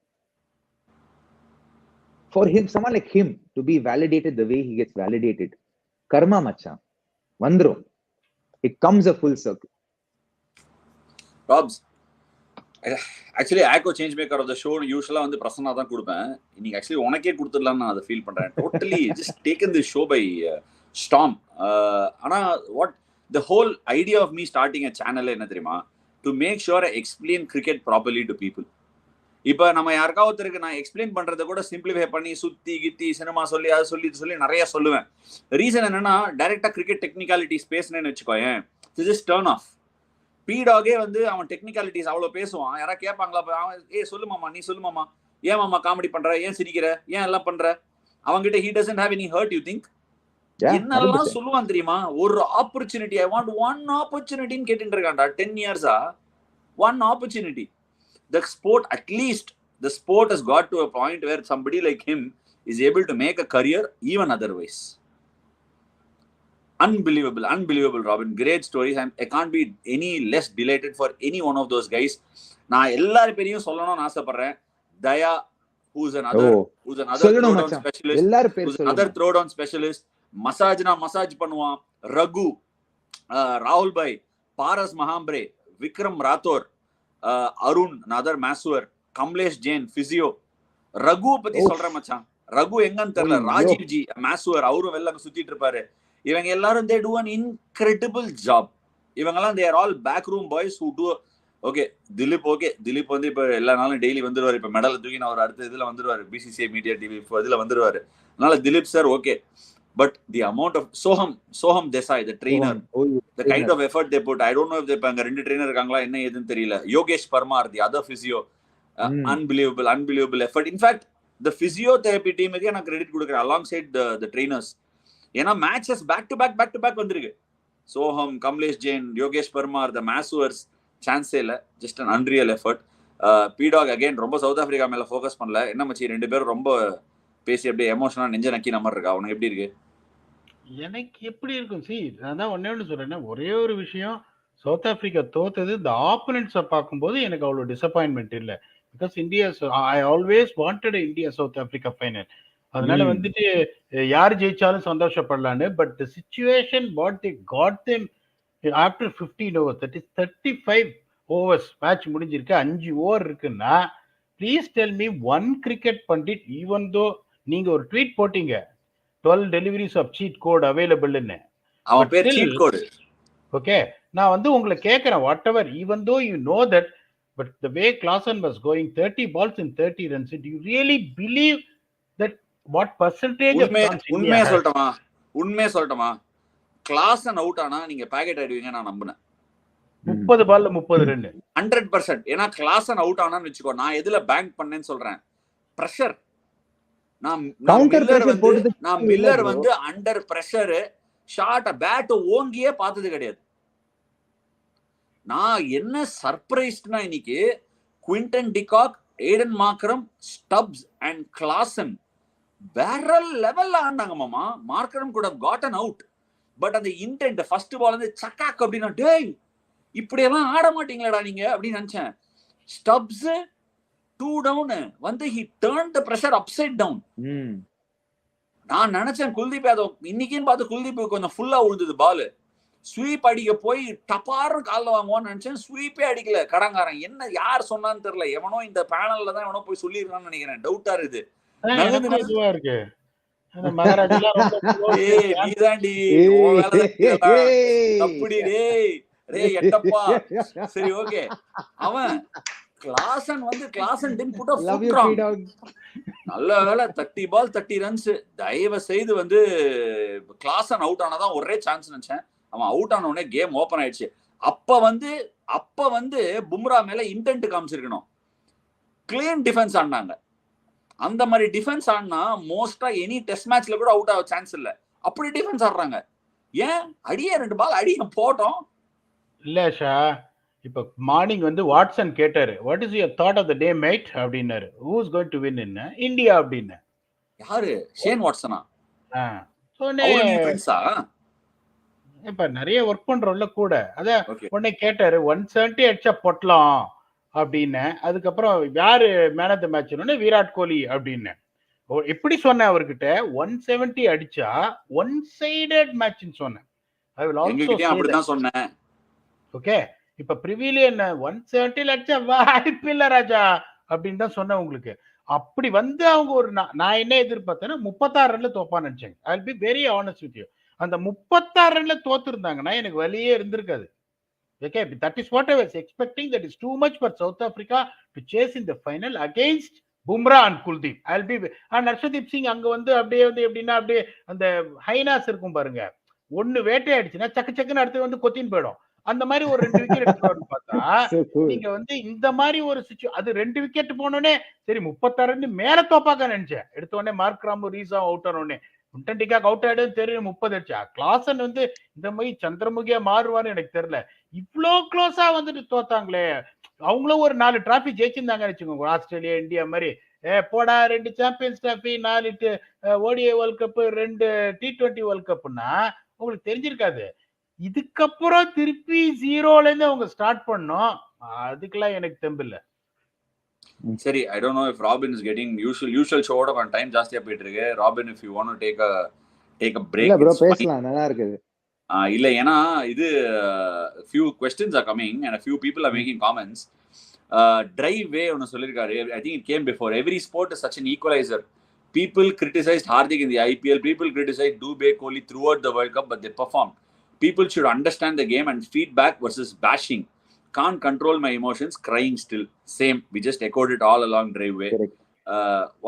For him, someone like him, to be validated the way he gets validated, karma macha, vandro. It comes a full circle. Robs, actually ACKO change maker of the show usually வந்து பிரசன்னா தான் கொடுப்பேன். இன்னைக்கு actually உனக்கே கொடுத்துடலாம்னு நான் அதை feel பண்றேன். Totally just taken this show by storm. ஆனா what the whole idea of me starting a channel என்ன தெரியுமா? To make sure I explain cricket properly to people. இப்போ நம்ம யாருக்காவது நான் எக்ஸ்பிளைன் பண்றதை கூட சிம்பிளிஃபை பண்ணி சுத்தி கித்தி சினிமா சொல்லி அதை சொல்லி நிறைய சொல்லுவேன். ரீசன் என்னன்னா டைரக்டா கிரிக்கெட் டெக்னிகாலிட்டிஸ் பேசினேன்னு வச்சுக்கோயேன், ஜஸ்ட் டர்ன் ஆஃப். பீடாகே வந்து அவன் டெக்னிகாலிட்டிஸ் அவ்வளோ பேசுவான். யாராவது கேட்பாங்களா? அவன் சொல்லுமாமா, நீ சொல்லுமாமா, ஏன் மாமா காமெடி பண்ற, ஏன் சிரிக்கிற, ஏன் எல்லாம் பண்ற, அவங்ககிட்ட he doesn't have any hurt, you think? என்னெல்லாம் சொல்லுவான் தெரியுமா? ஒரு ஆப்பர்ச்சுனிட்டி, ஐ வாண்ட் ஒன் ஆப்பர்ச்சுனிட்டின்னு கேட்டுட்டு இருக்கான்டா 10 years-ஆ. One opportunity. The sport, at least the sport has got to a point where somebody like him is able to make a career even otherwise. Unbelievable Robin, great stories. I can't be any less delighted for any one of those guys. நான் எல்லார் பேரையும் சொல்லணும்னு ஆசைப்படுறேன். Daya, who's another throwdown specialist, massage பண்ணுவான். ரகு, ராகுல் பாய், Paras Mhambrey, Vikram Rathour, Arun, another masseur, Kamlesh Jain, physio. Raghu பத்தி சொல்றேன் மச்சான். ரகு எங்கன்னு தெரியல. ராஜீவ் ஜி, masseur, அவரும் வெளில சுத்திட்டு இருப்பாரு. இவங்க எல்லாரும் they do an incredible job. இவங்கெல்லாம் they are all back room boys who do. Okay Dileep வந்து இப்ப எல்லா நாளும் டெய்லி வந்துருவாரு. இப்ப மெடல் தூக்கி அவர் அடுத்த இதுல வந்துருவாரு, பிசிசிஐ மீடியா டிவி இதுல வந்துருவாரு. அதனால Dileep sir okay. But the amount of Soham Desai, the trainer, the kind of effort they put, I don't know if they அங்க ரெண்டு ட்ரெயினர் இருக்காங்களா என்ன ஏதுன்னு தெரியல. Yogesh Parmar, the other physio, unbelievable effort. In fact, the physiotherapy team க்கு நான் credit கொடுக்கிறேன் alongside the trainers. ஏன்னா மேட்சஸ் பேக் டு பேக் வந்திருக்கு. சோஹம், கமலேஷ் ஜெயின், யோகேஷ் பர்மார், the masseurs, சான்ஸே இல்லை. Just an unreal effort. PDogg again ரொம்ப சவுத் ஆப்பிரிக்கா மேல ஃபோக்கஸ் பண்ணல. என்ன மச்சி, ரெண்டு பேரும் ரொம்ப பேசி அப்படியே எமோஷனா நெஞ்ச நக்கி நம்பர் இருக்கா? உனக்கு எப்படி இருக்கு? எனக்கு எப்படி இருக்கும்? நான் தான் ஒன்னே ஒன்று சொல்றேன். ஒரே ஒரு விஷயம், சவுத் ஆப்பிரிக்கா தோத்தது இந்த ஆப்போனன்ட்ஸை பார்க்கும்போது எனக்கு அவ்வளோ டிசப்பாயின்மெண்ட் இல்லை. Because India, I always wanted India South Africa final. அதனால வந்துட்டு யார் ஜெயிச்சாலும் சந்தோஷப்படலான்னு. But the situation what they got them after 15 overs, that is 35 overs match முடிஞ்சிருக்கு. 5 ஓவர் இருக்குன்னா please tell me one cricket pundit, even though நீங்க ஒரு tweet போட்டீங்க 12 deliveries of cheat code available-ன்னு. அவன் பேர் cheat code. ஓகே, நான் வந்து உங்களை கேட்கிறேன், what ever, even though you know that, but the way Klaasen was going 30 balls in 30 runs, do you really believe that what percentage of chance உண்மையா சொல்லட்டுமா Klaasen out ஆனா நீங்க பாக்கெட் ஆயிடுவீங்க நான் நம்புனேன். 30 ball 30 run 100%. ஏன்னா கிளாசன் அவுட் ஆனான்னு வெச்சுக்கோ, நான் எதுல bank பண்ணேன்னு சொல்றேன், பிரஷர். நான் மில்லர் வந்து அண்டர் பிரஷர் ஷாட் பேட் ஓங்கியே பார்த்தது கிடையாது. நான் என்ன சர்ப்ரைஸ்ட்னா இன்னைக்கு Quinton de Kock, Aden Markram, stuffs and Klaasen வேற லெவல்ல ஆனாங்க மாமா. Markram could have gotten out. But அந்த இன்டென்ட் ஃபர்ஸ்ட் பால் வந்து சக்காக் அப்படின்னா, டேய் இப்படியெல்லாம் ஆட மாட்டீங்களா நீங்க அப்படின்னு நினைச்சேன். ஸ்டப்ஸ் 2 டவுன் வந்து he turned the pressure upside down. நான் நினைச்சேன் குல்தீப் யாதவ் இன்னைக்குன்னு பார்த்து குல்தீப் கொஞ்சம் ஃபுல்லா விழுந்தது பால். ஸ்வீப் அடிக்க போய் டப்பாரு காலில் வாங்குவான்னு நினைச்சேன். ஸ்வீப்பே அடிக்கல கடங்காரன். என்ன யார் சொன்னான்னு தெரியல. எவனோ இந்த பேனல்ல தான் எவனோ போய் சொல்லிருக்கான்னு நினைக்கிறேன். டவுட்டா இருக்குது. இருக்கு சரி ஓகே. அவன் கிளாசன் வந்து கிளாசன் நல்ல வேலை 30 பால் 30 ரன்ஸ். தயவு செய்து வந்து கிளாசன் அவுட் ஆனாதான் ஒரே சான்ஸ் நினைச்சேன். அவன் அவுட் ஆன உடனே கேம் ஓபன் ஆயிடுச்சு. அப்ப வந்து பும்ரா மேல இன்டென்ட் காமிச்சிருக்கணும். கிளீன் டிஃபென்ஸ் ஆடினாங்க. அந்த மாதிரி டிஃபென்ஸ் ஆடினா மோஸ்டா எனி டெஸ்ட் மேட்ச்ல கூட அவுட் ஆக சான்ஸ் இல்ல. அப்படி டிஃபென்ஸ் ஆடுறாங்க. ஏன் அடியே 2 பால் அடிய போட்டோம் இல்ல ஷா. இப்ப மார்னிங் வந்து வாட்சன் கேட்டாரு, what is your thought of the day mate அப்படின்னாரு. Who is going to win in India அப்படின்னு. யாரு? ஷேன் வாட்சனா? இப்ப நிறைய ஒர்க் பண்றோம்ல கூட. அத உடனே கேட்டாரு 170 அடிச்சா பொட்டலாம் அப்படின்னு. அதுக்கப்புறம் யாரு man of the match? Virat Kohli அப்படின்னு. எப்படி சொன்னேன் அவர்கிட்ட, 170 அடிச்சா ஒன் சைடட் மேட்ச்னு சொன்னேன். ஓகே. இப்ப பிரிவிலியன் 170 அடிச்சா வாய்ப்பு இல்ல ராஜா அப்படின்னு தான் சொன்னேன் உங்களுக்கு. அப்படி வந்து அவங்க ஒரு நான் என்ன எதிர்பார்த்தேன்னா 36 ரன்ல தோப்பான்னு நினைச்சேன். I will be very honest with you. அந்த 36 ரன்ல தோத்து இருந்தாங்கன்னா எனக்கு வழியே இருந்திருக்காது. Okay, that is what I was expecting. That is too much for South Africa to chase in the final against Bumrah and Kuldeep. I'll be and Arshdeep Singh அங்க வந்து அப்படியே வந்து எப்படின்னா அப்படியே அந்த ஹைனாஸ் இருக்கும் பாருங்க. ஒன்னு வேட்டை அடிச்சுன்னா சக்கு சக்குன்னு அடுத்து வந்து கொத்தின்னு போயிடும். அந்த மாதிரி ஒரு 2 விக்கெட் எடுத்துருவாருன்னு பார்த்தா நீங்க வந்து இந்த மாதிரி ஒரு அது 2 விக்கெட் போனோடனே சரி 36 ரன் மேல தோப்பாக்க நினைச்சேன். எடுத்த உடனே மார்க் ராமு ரீசா அவுட் ஆன உடனே முண்டண்டிக்காக அவுட் ஆயிடும் தெரியும். 30 அடிச்சா கிளாசன் வந்து இந்த மாதிரி சந்திரமுகியா மாறுவான்னு எனக்கு தெரியல. இவ்வளோ க்ளோஸா வந்துட்டு தோத்தாங்களே. அவங்களும் ஒரு 4 டிராஃபி ஜெயிச்சிருந்தாங்கன்னு வச்சுக்கோங்க. ஆஸ்திரேலியா இந்தியா மாதிரி போடா 2 Champions Trophy 4 ODI World Cup 2 T20 World கப்னா உங்களுக்கு தெரிஞ்சிருக்காது. இதுக்கப்புறம் திருப்பி 0ல இருந்து அவங்க ஸ்டார்ட் பண்ணோம். அதுக்கெல்லாம் எனக்கு தெம்பில்ல. சரி, I don't know if Robin is getting usual show out on time ஜாஸ்தியா போயிட்டு இருக்கு. Robin, if you want to take a break. இல்ல bro பேசலாம், நல்லா இருக்குது. இல்ல ஏனா இது few questions are coming and a few people are making comments. Drive way ஒன்னு சொல்லிருக்காரு. I think it came before. Every sport is such an equalizer. People criticized Hardik in the IPL. People criticized Dubey, Kohli throughout the World Cup, but they performed. People should understand the game and feedback versus bashing. Can't control my emotions, crying still. Same, we just echoed it all along Driveway.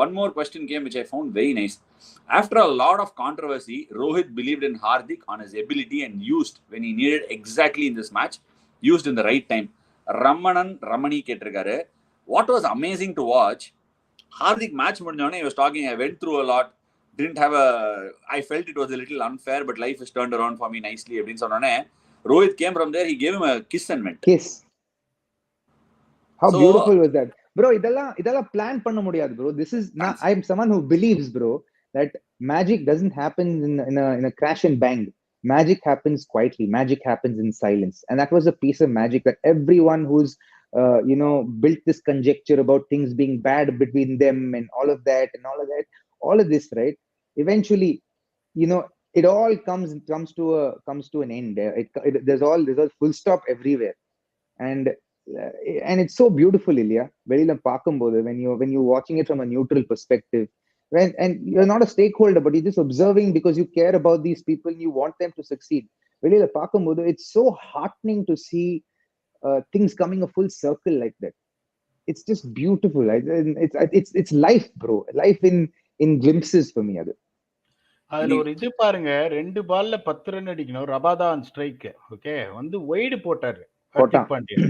One more question came which I found very nice. After a lot of controversy, Rohit believed in Hardik on his ability and used when he needed exactly in this match, used in the right time. Ramani கேட்டிருக்காரு, what was amazing to watch, Hardik match முடிஞ்சோடனே he was talking, I went through a lot, I felt it was a little unfair, but life has turned around for me nicely அப்படின்னு சொன்னோடனே Rohit came from there, he gave him a kiss and went. Kiss. How beautiful was that? Bro, idella plan panna mudiyadu bro. This is I am someone who believes bro that magic doesn't happen in a crash and bang. Magic happens quietly. Magic happens in silence. And that was a piece of magic that everyone who's built this conjecture about things being bad between them and all of that, all of this, right? Eventually, it all comes to an end. There's all full stop everywhere, and it's so beautiful, Ilya. Velila paakumbodhu when you're watching it from a neutral perspective, and you're not a stakeholder, but you're just observing because you care about these people and you want them to succeed. Velila paakumbodhu, it's so heartening to see things coming a full circle like that. It's just beautiful. It's life, bro. Life in glimpses for me. அதுல ஒரு இது பாருங்க, 2 பால்ல 10 run அடிக்கணும். Rabada on strike. Okay, வந்து wide போட்டாரு Hardik Pandya.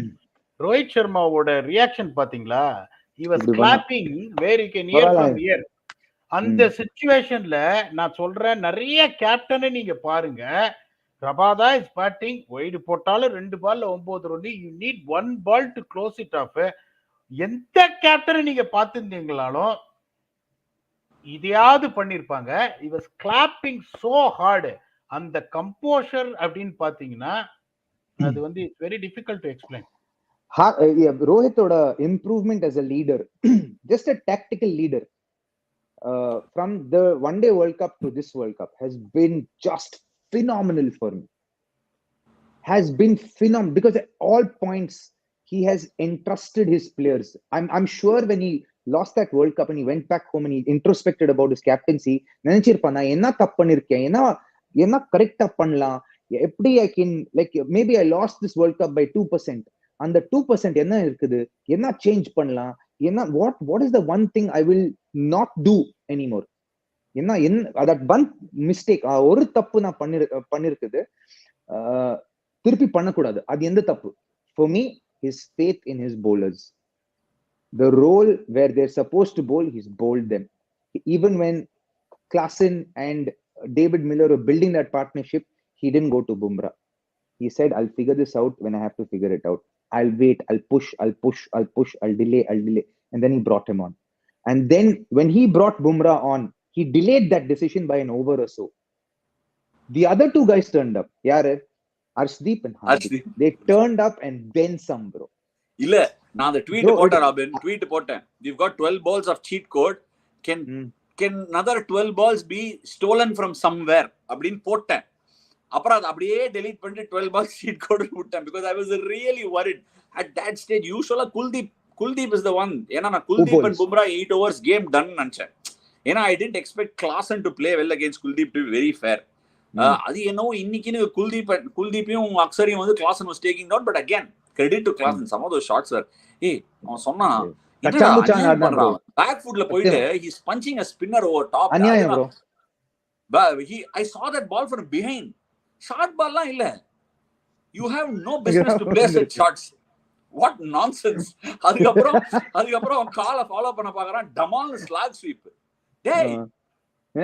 Rohit சர்மாவோட reaction பாத்தீங்களா? he was clapping where you can hear from here. அந்த சிச்சுவேஷன்ல நான் சொல்றேன், நிறைய கேப்டனை நீங்க பாருங்க, ரபாதா இஸ் பேட்டிங், வைடு போட்டாலும் 2 பால்ல 9 run, you need 1 ball to close it off. எந்த கேப்டனை நீங்க பார்த்திருந்தீங்களாலும் இதையாவது பண்ணிருப்பாங்க. he was clapping so hard. அந்த கம்போஷர் அப்படின்னு பாத்தீங்கன்னா அது வந்து it's very difficult to explain. ரோஹித்தோட improvement as a leader, just a tactical leader, from the one day World Cup to this World Cup has been just phenomenal for me. Has been phenomenal because at all points he has entrusted his players. I'm sure when he lost that World Cup and he went back home and he introspected about his captaincy, நினைச்சிருப்பான் நான் என்ன தப்பு பண்ணிருக்கேன், என்ன கரெக்டா பண்ணலாம், எப்படி I can, like maybe I lost this World Cup by 2%. அந்த 2% என்ன இருக்குது, என்ன சேஞ்ச் பண்ணலாம், என்ன what is the one thing I will not do anymore, என்ன that one mistake, ஒரு தப்பு நான் பண்ணிருக்குது திருப்பி பண்ணக்கூடாது, அது எந்த தப்பு. For me, his faith in his bowlers. The role where they're supposed to bowl, he's bowled them. Even when Klaasen and David Miller were building that partnership, he didn't go to Bumrah. He said, I'll figure this out when I have to figure it out. I'll wait, I'll push, I'll delay. And then he brought him on. And then when he brought Bumrah on, he delayed that decision by an over or so. The other two guys turned up. Yaar, Arshdeep and Hardik. They turned up and then some, bro. இல்ல நான் அந்த tweet போட்டேன். We've got 12 balls of cheat code. Can another 12 balls be stolen from somewhere அப்படின்னு போட்டேன். அப்புறம் அது அப்படியே delete பண்ணிட்டு 12 balls cheat code விட்டேன் because I was really worried at that stage. Usually Kuldeep is the one. ஏன்னா நான் Kuldeep and Bumrah 8 overs game done நினைச்சேன். ஏன்னா I didn't expect Klaasen to play well against Kuldeep, to be very fair. அது என்னவோ இன்னைக்குன்னு குல்தீப்பையும் அக்சரையும் வந்து Klaasen was taking down, but again credit to Klaasen, some of those shots were அவன் சொன்னா back ஃபுட்ல போயிட்டு he's punching a spinner over top. அநியாயம் bro. I saw that ball from behind. Short ball la illa. You have no business to play such shots. What nonsense. அதுக்கப்புறம் கால follow பண்ண பாக்குறான், டமால் ஸ்லாக் ஸ்வீப். டேய்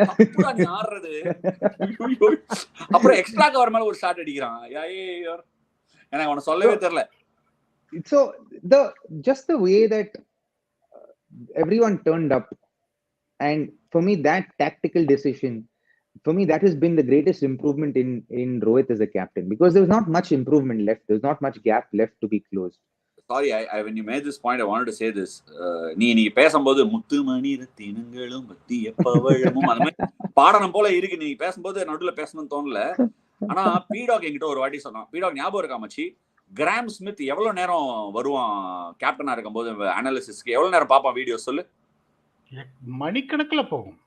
அப்படா நீ ஆடுறது. அப்புறம் எக்ஸ்ட்ரா கவர் மேல ஒரு ஷாட் அடிக்கிறான். எனக்கு அவன சொல்லவே தெரியல. So just the way that everyone turned up, and for me that tactical decision, for me that has been the greatest improvement in Rohit as a captain, because there was not much improvement left, there was not much gap left to be closed. Sorry, when you made this point, I wanted to say this. நீ பேசும்போது முத்து மணி ரத்தினங்களும் பத்தி எப்பவழமும் அந்த மாதிரி பாடணும் போல இருக்கு. நீ பேசும்போது நடுவுல பேசணும்னு தோணல. ஆனா PDogg என்கிட்ட ஒரு வாட்டி சொன்னான். PDogg ஞாபகம் இருக்கா மச்சி, கிராம் ஸ்மித் எவ்வளவு நேரம் வருவான் கேப்டனா இருக்கும்போது அனாலிசிஸ்க்கு, எவ்வளவு நேரம் பாப்பான் வீடியோ சொல்லு? மணிக்கணக்குல போகும்.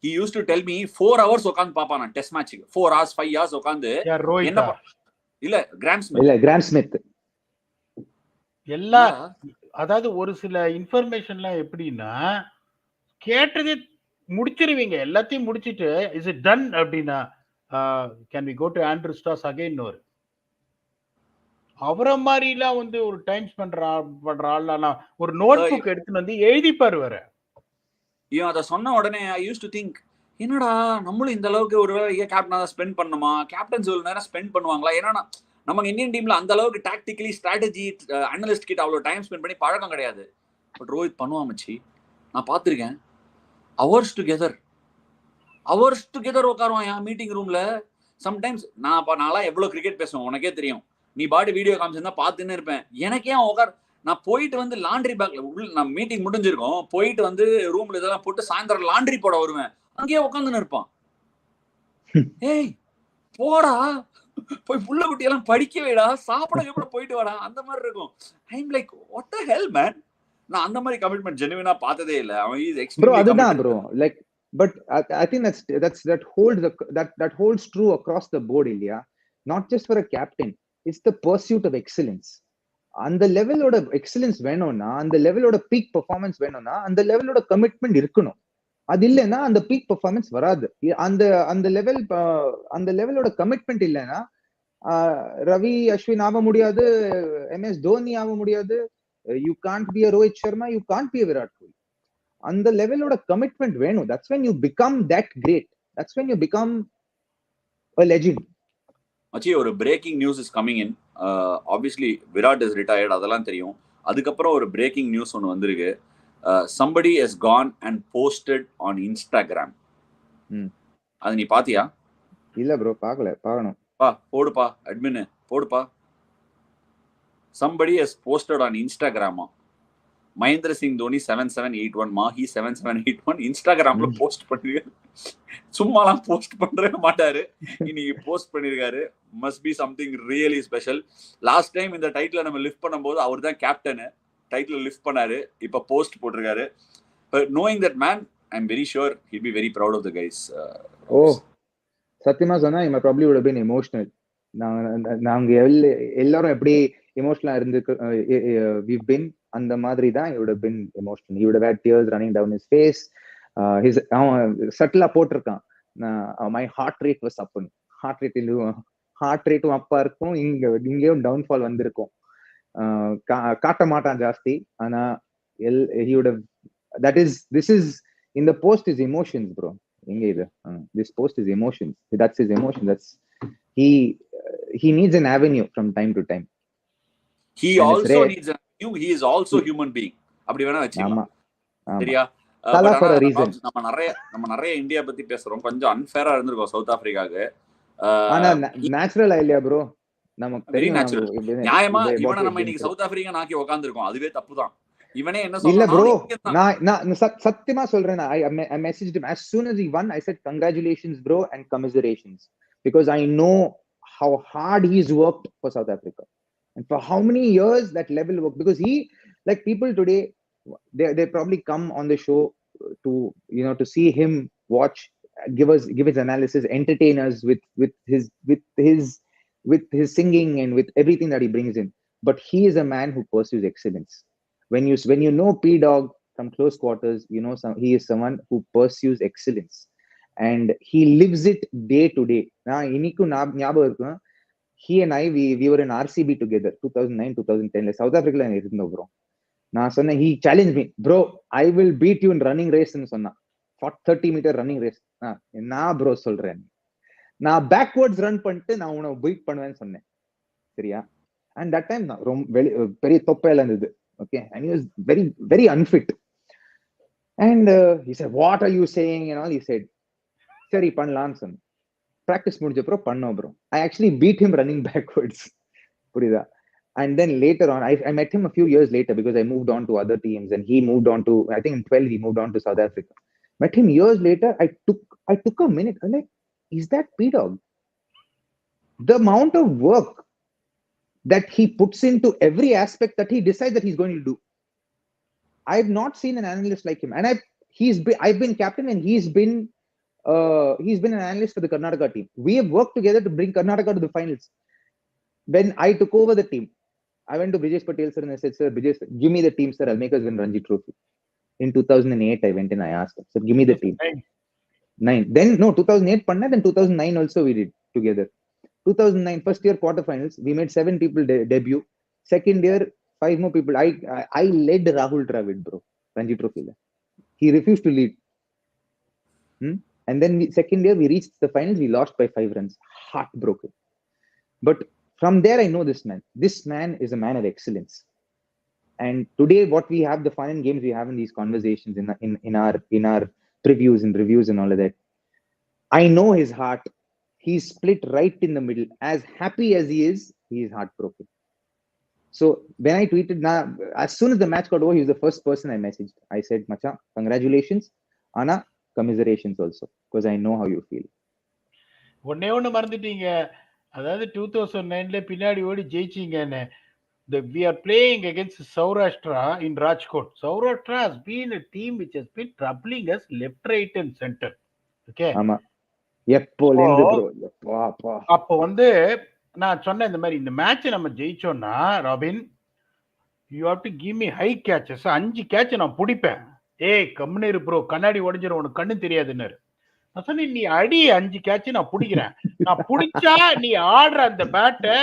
He used to tell me 4 hours உட்கார்ந்து பாப்பான் நான் டெஸ்ட் மேட்ச்க்கு. 4 hours 5 hours உட்கார்ந்து. என்ன இல்ல கிராம் ஸ்மித் எல்லா, அதாவது ஒரு சில இன்ஃபர்மேஷன்லாம் எப்படின்னா கேட்டதே முடிச்சிருவீங்க, எல்லாத்தையும் முடிச்சிட்டு இஸ் இட் டன் அப்படின்னா can we go to Andrew Strauss again ஒரு அவரை மாதிரிலாம் வந்து ஒரு டைம் பண்ற ஆள்லாம் ஒரு நோட் புக் எடுத்துன்னு வந்து எழுதிப்பாரு வர. அதை சொன்ன உடனே ஐ யூஸ் டு திங்க், என்னடா நம்மளும் இந்த அளவுக்கு ஒரு கேப்டனா ஸ்பெண்ட் பண்ணணுமா, கேப்டன்ஸ் இவ்வளவு நேரம் ஸ்பெண்ட் பண்ணுவாங்களா? ஏன்னா நமக்கு இந்தியன் டீம்ல அந்த அளவுக்கு டாக்டிக்கலி ஸ்ட்ராட்டஜி அனலிஸ்ட் கிட்ட அவ்வளவு டைம் ஸ்பெண்ட் பண்ணி பழக்கம் கிடையாது. பட் ரோஹித் பண்ணுவான் மச்சி, நான் பார்த்திருக்கேன். ஹவர்ஸ் டுகெதர் உட்காருவான் என் மீட்டிங் ரூம்ல. சம்டைம்ஸ் நான்லாம் எவ்வளவு கிரிக்கெட் பேசுவேன் உனக்கே தெரியும். நீ பாட்டு வீடியோ காமிச்சிருந்தா பார்த்துன்னு இருப்பேன். எனக்கே நான் போயிட்டு வந்து லாண்ட்ரி பேக்ல நான் மீட்டிங் முடிஞ்சிருக்கோம், போயிட்டு வந்து ரூம்ல இதெல்லாம் போட்டு சாயந்தரம் லாண்ட்ரி போட வருவேன். அங்கேயே உட்காந்துன்னு இருப்பான். ஏய் போடா, போய் புள்ள குட்டி எல்லாம் படிக்க வைடா, சாப்பிட கூட போயிட்டு வாடா, அந்த மாதிரி இருக்கும். I'm like what the hell man. நான் அந்த மாதிரி கமிட்மெண்ட் ஜெனுவினா பார்த்ததே இல்ல. அவன் இஸ் எக்ஸ்ட்ரீம்லி அதுதான் bro, like but I think that holds true across the board, India, not just for a captain. It's the pursuit of excellence. அந்த லெவலோட excellence வேணும்னா, அந்த லெவலோட பீக் பெர்ஃபார்மன்ஸ் வேணும்னா, அந்த லெவலோட கமிட்மெண்ட் இருக்கணும். அது இல்லைன்னா அந்த பீக் பெர்ஃபார்மன்ஸ் வராது. அந்த லெவலோட கமிட்மெண்ட் இல்லைன்னா ரவி அஸ்வின் ஆக முடியாது, MS தோனி ஆக முடியாது. You can't be a Rohit Sharma, you can't be a Virat Kohli. அந்த லெவலோட கமிட்மெண்ட் வேணும். That's when you become that great. That's when you become a legend. மச்சி, ஒரு breaking news is coming in. Obviously Virat is retired, அதெல்லாம் தெரியும். அதுக்கப்புறம் ஒரு பிரேக்கிங் நியூஸ் ஒன்று வந்திருக்கு. somebody has gone and posted on Instagram. அது நீ பாத்தியா? இல்ல ப்ரோ, பார்க்கணும். போடுப்பா அட்மின், போடுப்பா. Somebody has posted on Instagram. Mahendra Singh Dhoni 7781, Mahi 7781 இன்ஸ்டாகிராம்ல போஸ்ட் பண்ணிருக்காரு. சும்மாலாம் போஸ்ட் பண்றவே மாட்டாரு, இன்னைக்கு போஸ்ட் பண்ணிருக்காரு. Must be something really special. Last time இந்த டைட்டில் நம்ம லிஃப்ட் பண்ணும்போது அவர் தான் கேப்டன், டைட்டில் லிஃப்ட் பண்ணாரு. இப்ப போஸ்ட் போட்டிருக்காரு. But knowing that man, I'm very sure he'll be very proud of the guys. சத்தியமா சொன்னா I probably would have been emotional. நாங்க எல்லாரும் எப்படி எமோஷனலா இருந்து we've been, அந்த மாதிரி தான் he would have been emotional. He would have had tears running down his face. His சட்டிலா போட்டிருக்கான், my heart rate was up. Heart ரேட்டும் அப்பா இருக்கும், இங்கேயும் டவுன்ஃபால் வந்திருக்கும். காட்ட மாட்டான் ஜாஸ்தி, ஆனா he would have, this is in the post is emotions bro. எங்க இது, this post is emotions. That's his emotion. That's he needs an avenue from time to time. He also needs an avenue. He is also human being. அப்படி வேணா வச்சுக்கலாம், சரியா? நம்ம நிறைய India பத்தி பேசுறோம், கொஞ்சம் அன்ஃபேரா இருந்திருக்கோம் சவுத் ஆப்பிரிக்காக்கு. ஆனா நேச்சுரலா இல்லையா ப்ரோ? நமக்கு வெரி நேச்சுரல். நியாயமா இவனை நம்ம இன்னைக்கு சவுத் ஆப்பிரிக்கா நாக்கி உட்கார்ந்திருக்கோம், அதுவே தப்புதான். இவனே என்ன சொல்றான்? இல்ல ப்ரோ, நான் சத்தியமா சொல்றேன். I messaged him as soon as he won. I said congratulations bro and commiserations, because I know how hard he's worked for South Africa and for how many years that level work. Because he, like people today, they probably come on the show to, you know, to see him watch, give his analysis, entertain us with his singing and with everything that he brings in. But he is a man who pursues excellence. When you know PDogg from close quarters, you know he is someone who pursues excellence and he lives it day to day. Na inikku ஞாபகம் இருக்கு, he and I we were in RCB together 2009 2010 la South Africa la irundho bro. நான் சொன்னேன், he challenged me, bro I will beat you in running race ன்னு சொன்னா. 30 meter running race. நான் bro சொல்றேன், நான் backwards run பண்ணிட்டு நான் உன்னை பீட் பண்ணுவேன்னு சொன்னேன், சரியா? And that time நான் ரொம்ப பெரிய தொப்பையில இருந்தது. Okay, and he was very very unfit. And he said, what are you saying and all. He said, சரி பண்ணலாம்னு சொன்னேன். practice முடிஞ்சப்போ பண்ணோம் bro. I actually beat him running backwards. புரியுதா? And then later on, I met him a few years later because I moved on to other teams and he moved on to, I think in 12 he moved on to South Africa. Met him years later. I took a minute. I'm like, is that PDogg? The amount of work that he puts into every aspect that he decides that he's going to do. I've not seen an analyst like him. And I've been captain and he's been an analyst for the Karnataka team. We have worked together to bring Karnataka to the finals. When I took over the team, I went to Brijesh Patel sir and I said, sir, Brijesh, give me the team sir, I'll make us win Ranji Trophy. In 2008 I went and I asked him, sir, give me the team. 9. Then no, 2008 panna, then 2009 also we did together. 2009 first year quarterfinals, we made 7 people debut. Second year 5 more people. I led Rahul Dravid bro, Ranji Trophy. He refused to lead. And then second year we reached the finals, we lost by 5 runs, heartbroken. But from there I know this man. This man is a man of excellence. And today what we have, the fun and games we have in these conversations, in our previews and reviews and all of that, I know his heart. He's split right in the middle. As happy as he is heartbroken. So when I tweeted, as soon as the match got over, he was the first person I messaged. I said, Macha, congratulations, Anna, commiserations also, because I know how you feel. ஒன்னே ஒன்று மறந்துட்டீங்க, அதாவது 2009 பின்னாடி ஓடி ஜெயிச்சிங்கன்னு. We are playing against Saurashtra in Rajkot. Saurashtra has been a team which has been troubling us left, right and center. Okay. ஆமா, எப்போலேந்து bro, அப்போ வந்து நான் சொன்னேன், இந்த மாதிரி இந்த மேட்ச் நம்ம ஜெயிச்சோம்னா Robin, you have to give me high catches. 5 catch நான் பிடிப்பேன். ஏய் கம்முனு ப்ரோ, கண்ணாடி உடைஞ்சிரும், உனக்கு கண்ணு தெரியாதுன்னு. நான் சொன்னேன், நீ அடி 5 கேட்ச் நான் பிடிக்கிறேன், நான் பிடிச்சா நீ ஆடுற அந்த பேட்டை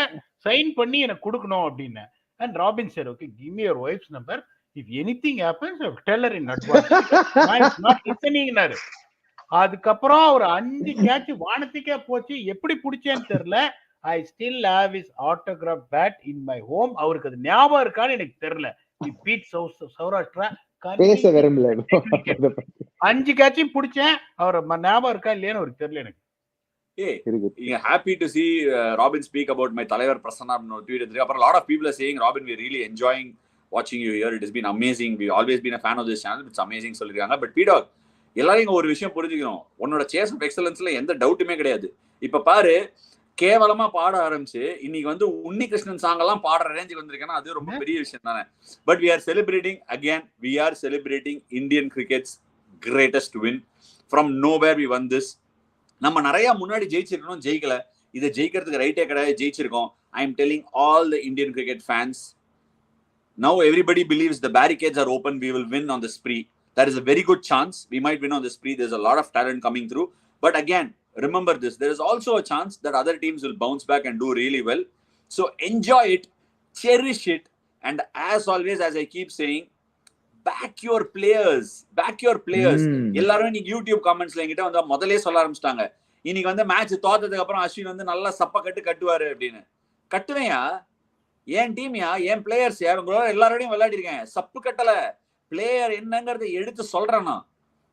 சைன் பண்ணி எனக்கு கொடுக்கணும் அப்படின்னு. And Robin said, okay, give me your wife's number. If anything happens, I'll tell her in advance. I'm not listening. அதுக்கப்புறம் ஒரு 5 கேட்ச் வானத்துக்கே போச்சு. எப்படி பிடிச்சேன்னு தெரியல. I still have his autograph bat in my home. அவருக்கு அது ஞாபகம் இருக்கான்னு எனக்கு தெரியல. We beat Saurashtra பேச விரும்பல. 5 கேட்சையும் பிடிச்சேன். அவர் ஞாபகம் இருக்கா இல்லையான்னு அவருக்கு தெரியல எனக்கு. Hey, happy to see Robin speak about my Talaivar Prasanna tweet. A lot of people are saying, Robin, we're really enjoying watching you here. It has been amazing. We've always been a fan of this channel. It's amazing. But PDogg, எல்லாரும் ஒரு விஷயம் புரிஞ்சுக்கணும். உன்னோட chase of எக்ஸலன்ஸ்ல எந்த டவுட்டுமே கிடையாது. இப்ப பாரு, கேவலமா பாட ஆரம்பிச்சு இன்னைக்கு வந்து உன்னி கிருஷ்ணன் சாங் எல்லாம் பாடுற ரேஞ்சுக்கு வந்திருக்கேன்னா அது ரொம்ப பெரிய விஷயம் தானே. But we are celebrating again. We are celebrating Indian cricket's greatest win. From nowhere we won this. நம்ம நிறைய முன்னாடி ஜெயிச்சிருக்கணும், ஜெயிக்கல. இதை ஜெயிக்கிறதுக்கு ரைட்டே கிடையாது, ஜெயிச்சிருக்கோம். I am telling all the Indian cricket fans, now everybody believes the barricades are open, we will win on the spree. There is a very good chance we might win on the spree. There's a lot of talent coming through. But again, remember this, there is also a chance that other teams will bounce back and do really well. So enjoy it, cherish it, and as always, as I keep saying, back your players. எல்லாரும் நீங்க YouTube கமெண்ட்ஸ்ல என்கிட்ட வந்து முதல்ல சொல்ல ஆரம்பிச்சிட்டாங்க, இன்னைக்கு வந்து மேட்ச் தோத்ததுக்கு அப்புறம் அஸ்வின் வந்து நல்லா சப்ப கட்டுவாரு அப்படின்னு. கட்டுவேயா? என் டீம்யா, என் பிளேயர்ஸ் உங்களோட எல்லாரோடையும் விளையாடி இருக்கேன். சப்பு கட்டல. பிளேயர் என்னங்கறத எடுத்து சொல்றேன்னா,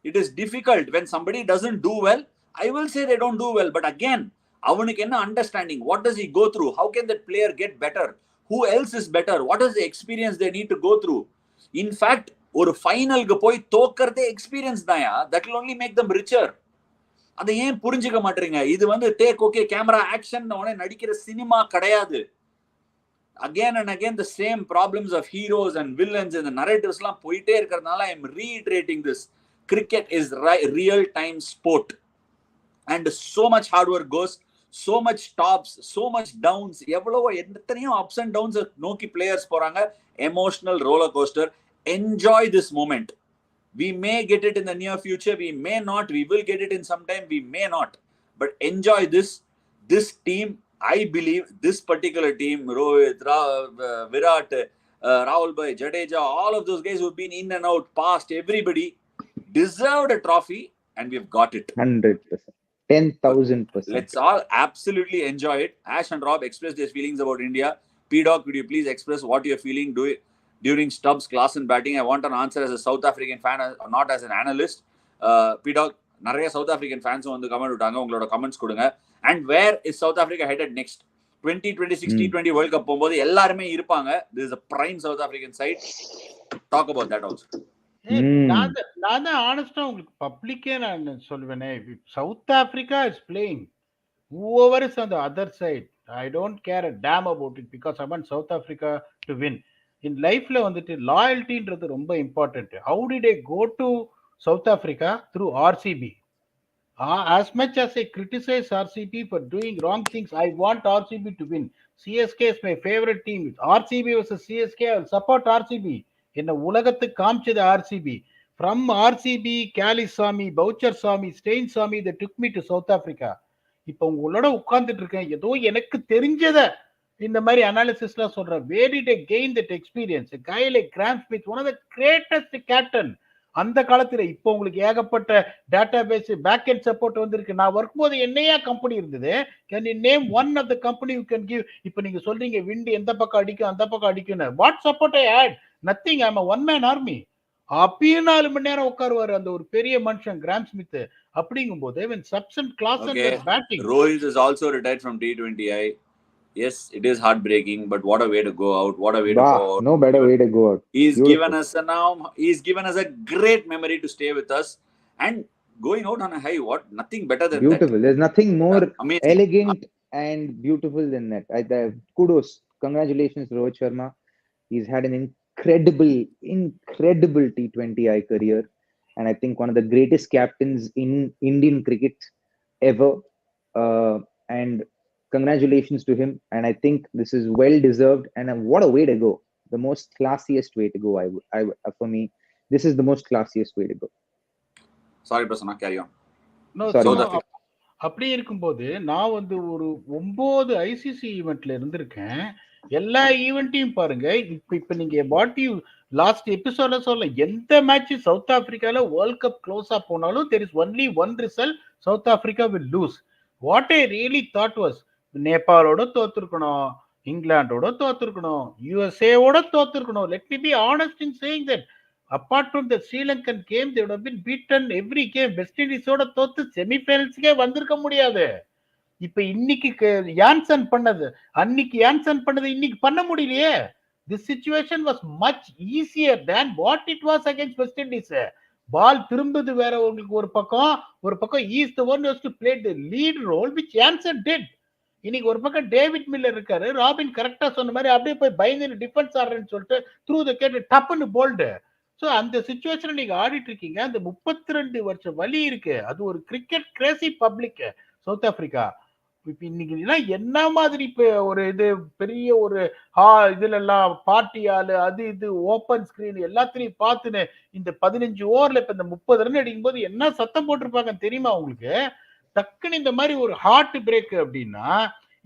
it is difficult when somebody doesn't do well. I will say they don't do well, but again, அவனுக்கு என்ன understanding, what does he go through, how can that player get better, who else is better, what is the experience they need to go through. In fact, ஒரு ஃபைனலுக்கு போய் தோக்கறதே experience Tanya. that will only make them richer. அதை ஏன் புரிஞ்சுக்க மாட்டீங்க? இது வந்து take okay camera action நடிக்கிற cinema கிடையாது. again and again the same problems of heroes and villains and the narratives எல்லாம் போயிட்டே இருக்கிறதுனால I am reiterating this. Cricket is real time sport and so much hard work goes, so much tops, so much downs, எவ்வளவோ எத்தனையோ ups and downs நோக்கி players போறாங்க. emotional roller coaster. Enjoy this moment. We may get it in the near future, we may not, we will get it in some time, we may not, but enjoy this team. I believe this particular team, Rohit, Virat, Rahul Bhai, Jadeja, all of those guys who've been in and out, past, everybody deserved a trophy and we've got it. 100%, 10,000%. Let's all absolutely enjoy it. Ash and Rob express their feelings about India. PDogg, could you please express what you're feeling during Stubbs' class and batting? I want an answer as a South African fan, not as an analyst. PDogg, நிறைய South African fans வந்து comment விட்டாங்க, உங்களோட comments கொடுங்க. And where is South Africa headed next? 2026 T20 World Cup போகும்போது எல்லாருமே இருப்பாங்க. This is a prime South African side. Talk about that also. நான் தான் ஆனஸ்டா உங்களுக்கு பப்ளிக்கே நான் சொல்லுவேனே, South Africa is playing, whoever is on the other side, I don't care a damn about it because I want South Africa to win. In lifeல வந்துட்டு லாயல்ட்டின்றது ரொம்ப important. How did I go to South Africa? Through RCB. As much as I criticize RCB for doing wrong things, I want RCB to win. CSK is my favorite team. If RCB versus CSK, I will support RCB. என்ன உலகத்துக்கு காமிச்சது RCB. From RCB, Kali Swami, Boucher Swami, Stein Swami, they took me to South Africa. இப்போ உங்களோட உட்கார்ந்துட்டு இருக்கேன், ஏதோ எனக்கு தெரிஞ்சத இந்த மாதிரி அனாலிசிஸ்லாம் சொல்றேன். Where did I gain that experience? A guy like Graham Smith, one of the greatest captain அந்த காலத்துல. இப்போ உங்களுக்கு ஏகப்பட்ட data base back and support வந்திருக்கு. நான் ஒர்க் போது என்னையா கம்பெனி இருந்தது. Can you name one of the company you can give? இப்போ நீங்க சொல்றீங்க விண்டு எந்த பக்கம் அடிக்கும் அந்த பக்கம் அடிக்கும்னு. What support I had? Nothing. I am a one man army. அப்பயும் 4 மணி நேரம் உட்காருவாரு அந்த ஒரு பெரிய மனுஷன் கிராம் ஸ்மித். அப்படிங்கும்போது when subs and class and batting. Rohit is also retired from T20I. Yes, it is heartbreaking, but what a way to go out. What a way to go out. No better way to go out. He's given us a great memory to stay with us and going out on a high. What? Nothing better than beautiful. That. There's nothing more amazing, elegant and beautiful than that. Kudos. Congratulations, Rohit Sharma. He's had an incredible T20I career. And I think one of the greatest captains in Indian cricket ever. And congratulations to him. And I think this is well deserved. And what a way to go. The most classiest way to go. For me, this is the most classiest way to go. Sorry, Prasanna, carry on. No, அப்படி இருக்கும்போது நான் வந்து ஒரு 9 ICC ஈவெண்ட்ல இருந்திருக்கேன். எல்லா ஈவெண்ட்டையும் பாருங்க. இப்ப நீங்க வாட் யூ லாஸ்ட் எபிசோட்ல சொல்ல, எந்த மேட்ச் சவுத் ஆப்பிரிக்கால வேர்ல்ட் கப் க்ளோஸா போனாலும் there is only one result, South Africa will lose. What I really thought was, நேபாளோட தோத்துருக்கணும், இங்கிலாண்டோட தோத்துருக்கணும், USA ஓட தோத்துருக்கணும். Let me be honest in saying that. apart from the Sri Lankan game, they would have been beaten every game. West Indies ஓட தோத்து செமிஃபைனல்ஸ்க்கே வந்திருக்க முடியாது. இப்ப இன்னைக்கு Jansen பண்ணது அன்னைக்கு Jansen பண்ணது இன்னைக்கு பண்ண முடியலையே. This situation was much easier than what it was against West Indies. பால் திரும்புது வேற உங்களுக்கு ஒரு பக்கம் is the one who has to play the lead role which Jansen did. இன்னைக்கு ஒரு பக்கம் டேவிட் மில்லர் இருக்காரு, ராபின் கரெக்டா சொன்ன மாதிரி அப்படியே போய் பயந்து டிஃபென்ஸ் ஆடுறேன்னு சொல்லிட்டு த்ரூ த கேட் டப்புன்னு போல்டு. ஸோ அந்த சுச்சுவேஷன் நீங்க ஆடிட்டு இருக்கீங்க. அந்த 32 வருஷம் வலி இருக்கு. அது ஒரு cricket Crazy public south Africa. இப்ப இன்னைக்கு என்ன மாதிரி இப்ப ஒரு இது பெரிய ஒரு இதுல எல்லாம் பார்ட்டியாலு அது இது ஓப்பன் ஸ்கிரீன் எல்லாத்திலையும் பார்த்துன்னு இந்த 15 ஓவர்ல இப்ப இந்த 30 ரன் அடிக்கும் போது என்ன சத்தம் போட்டிருப்பாங்க தெரியுமா உங்களுக்கு? டக்குன்னு இந்த மாதிரி ஒரு ஹார்ட் பிரேக் அப்படின்னா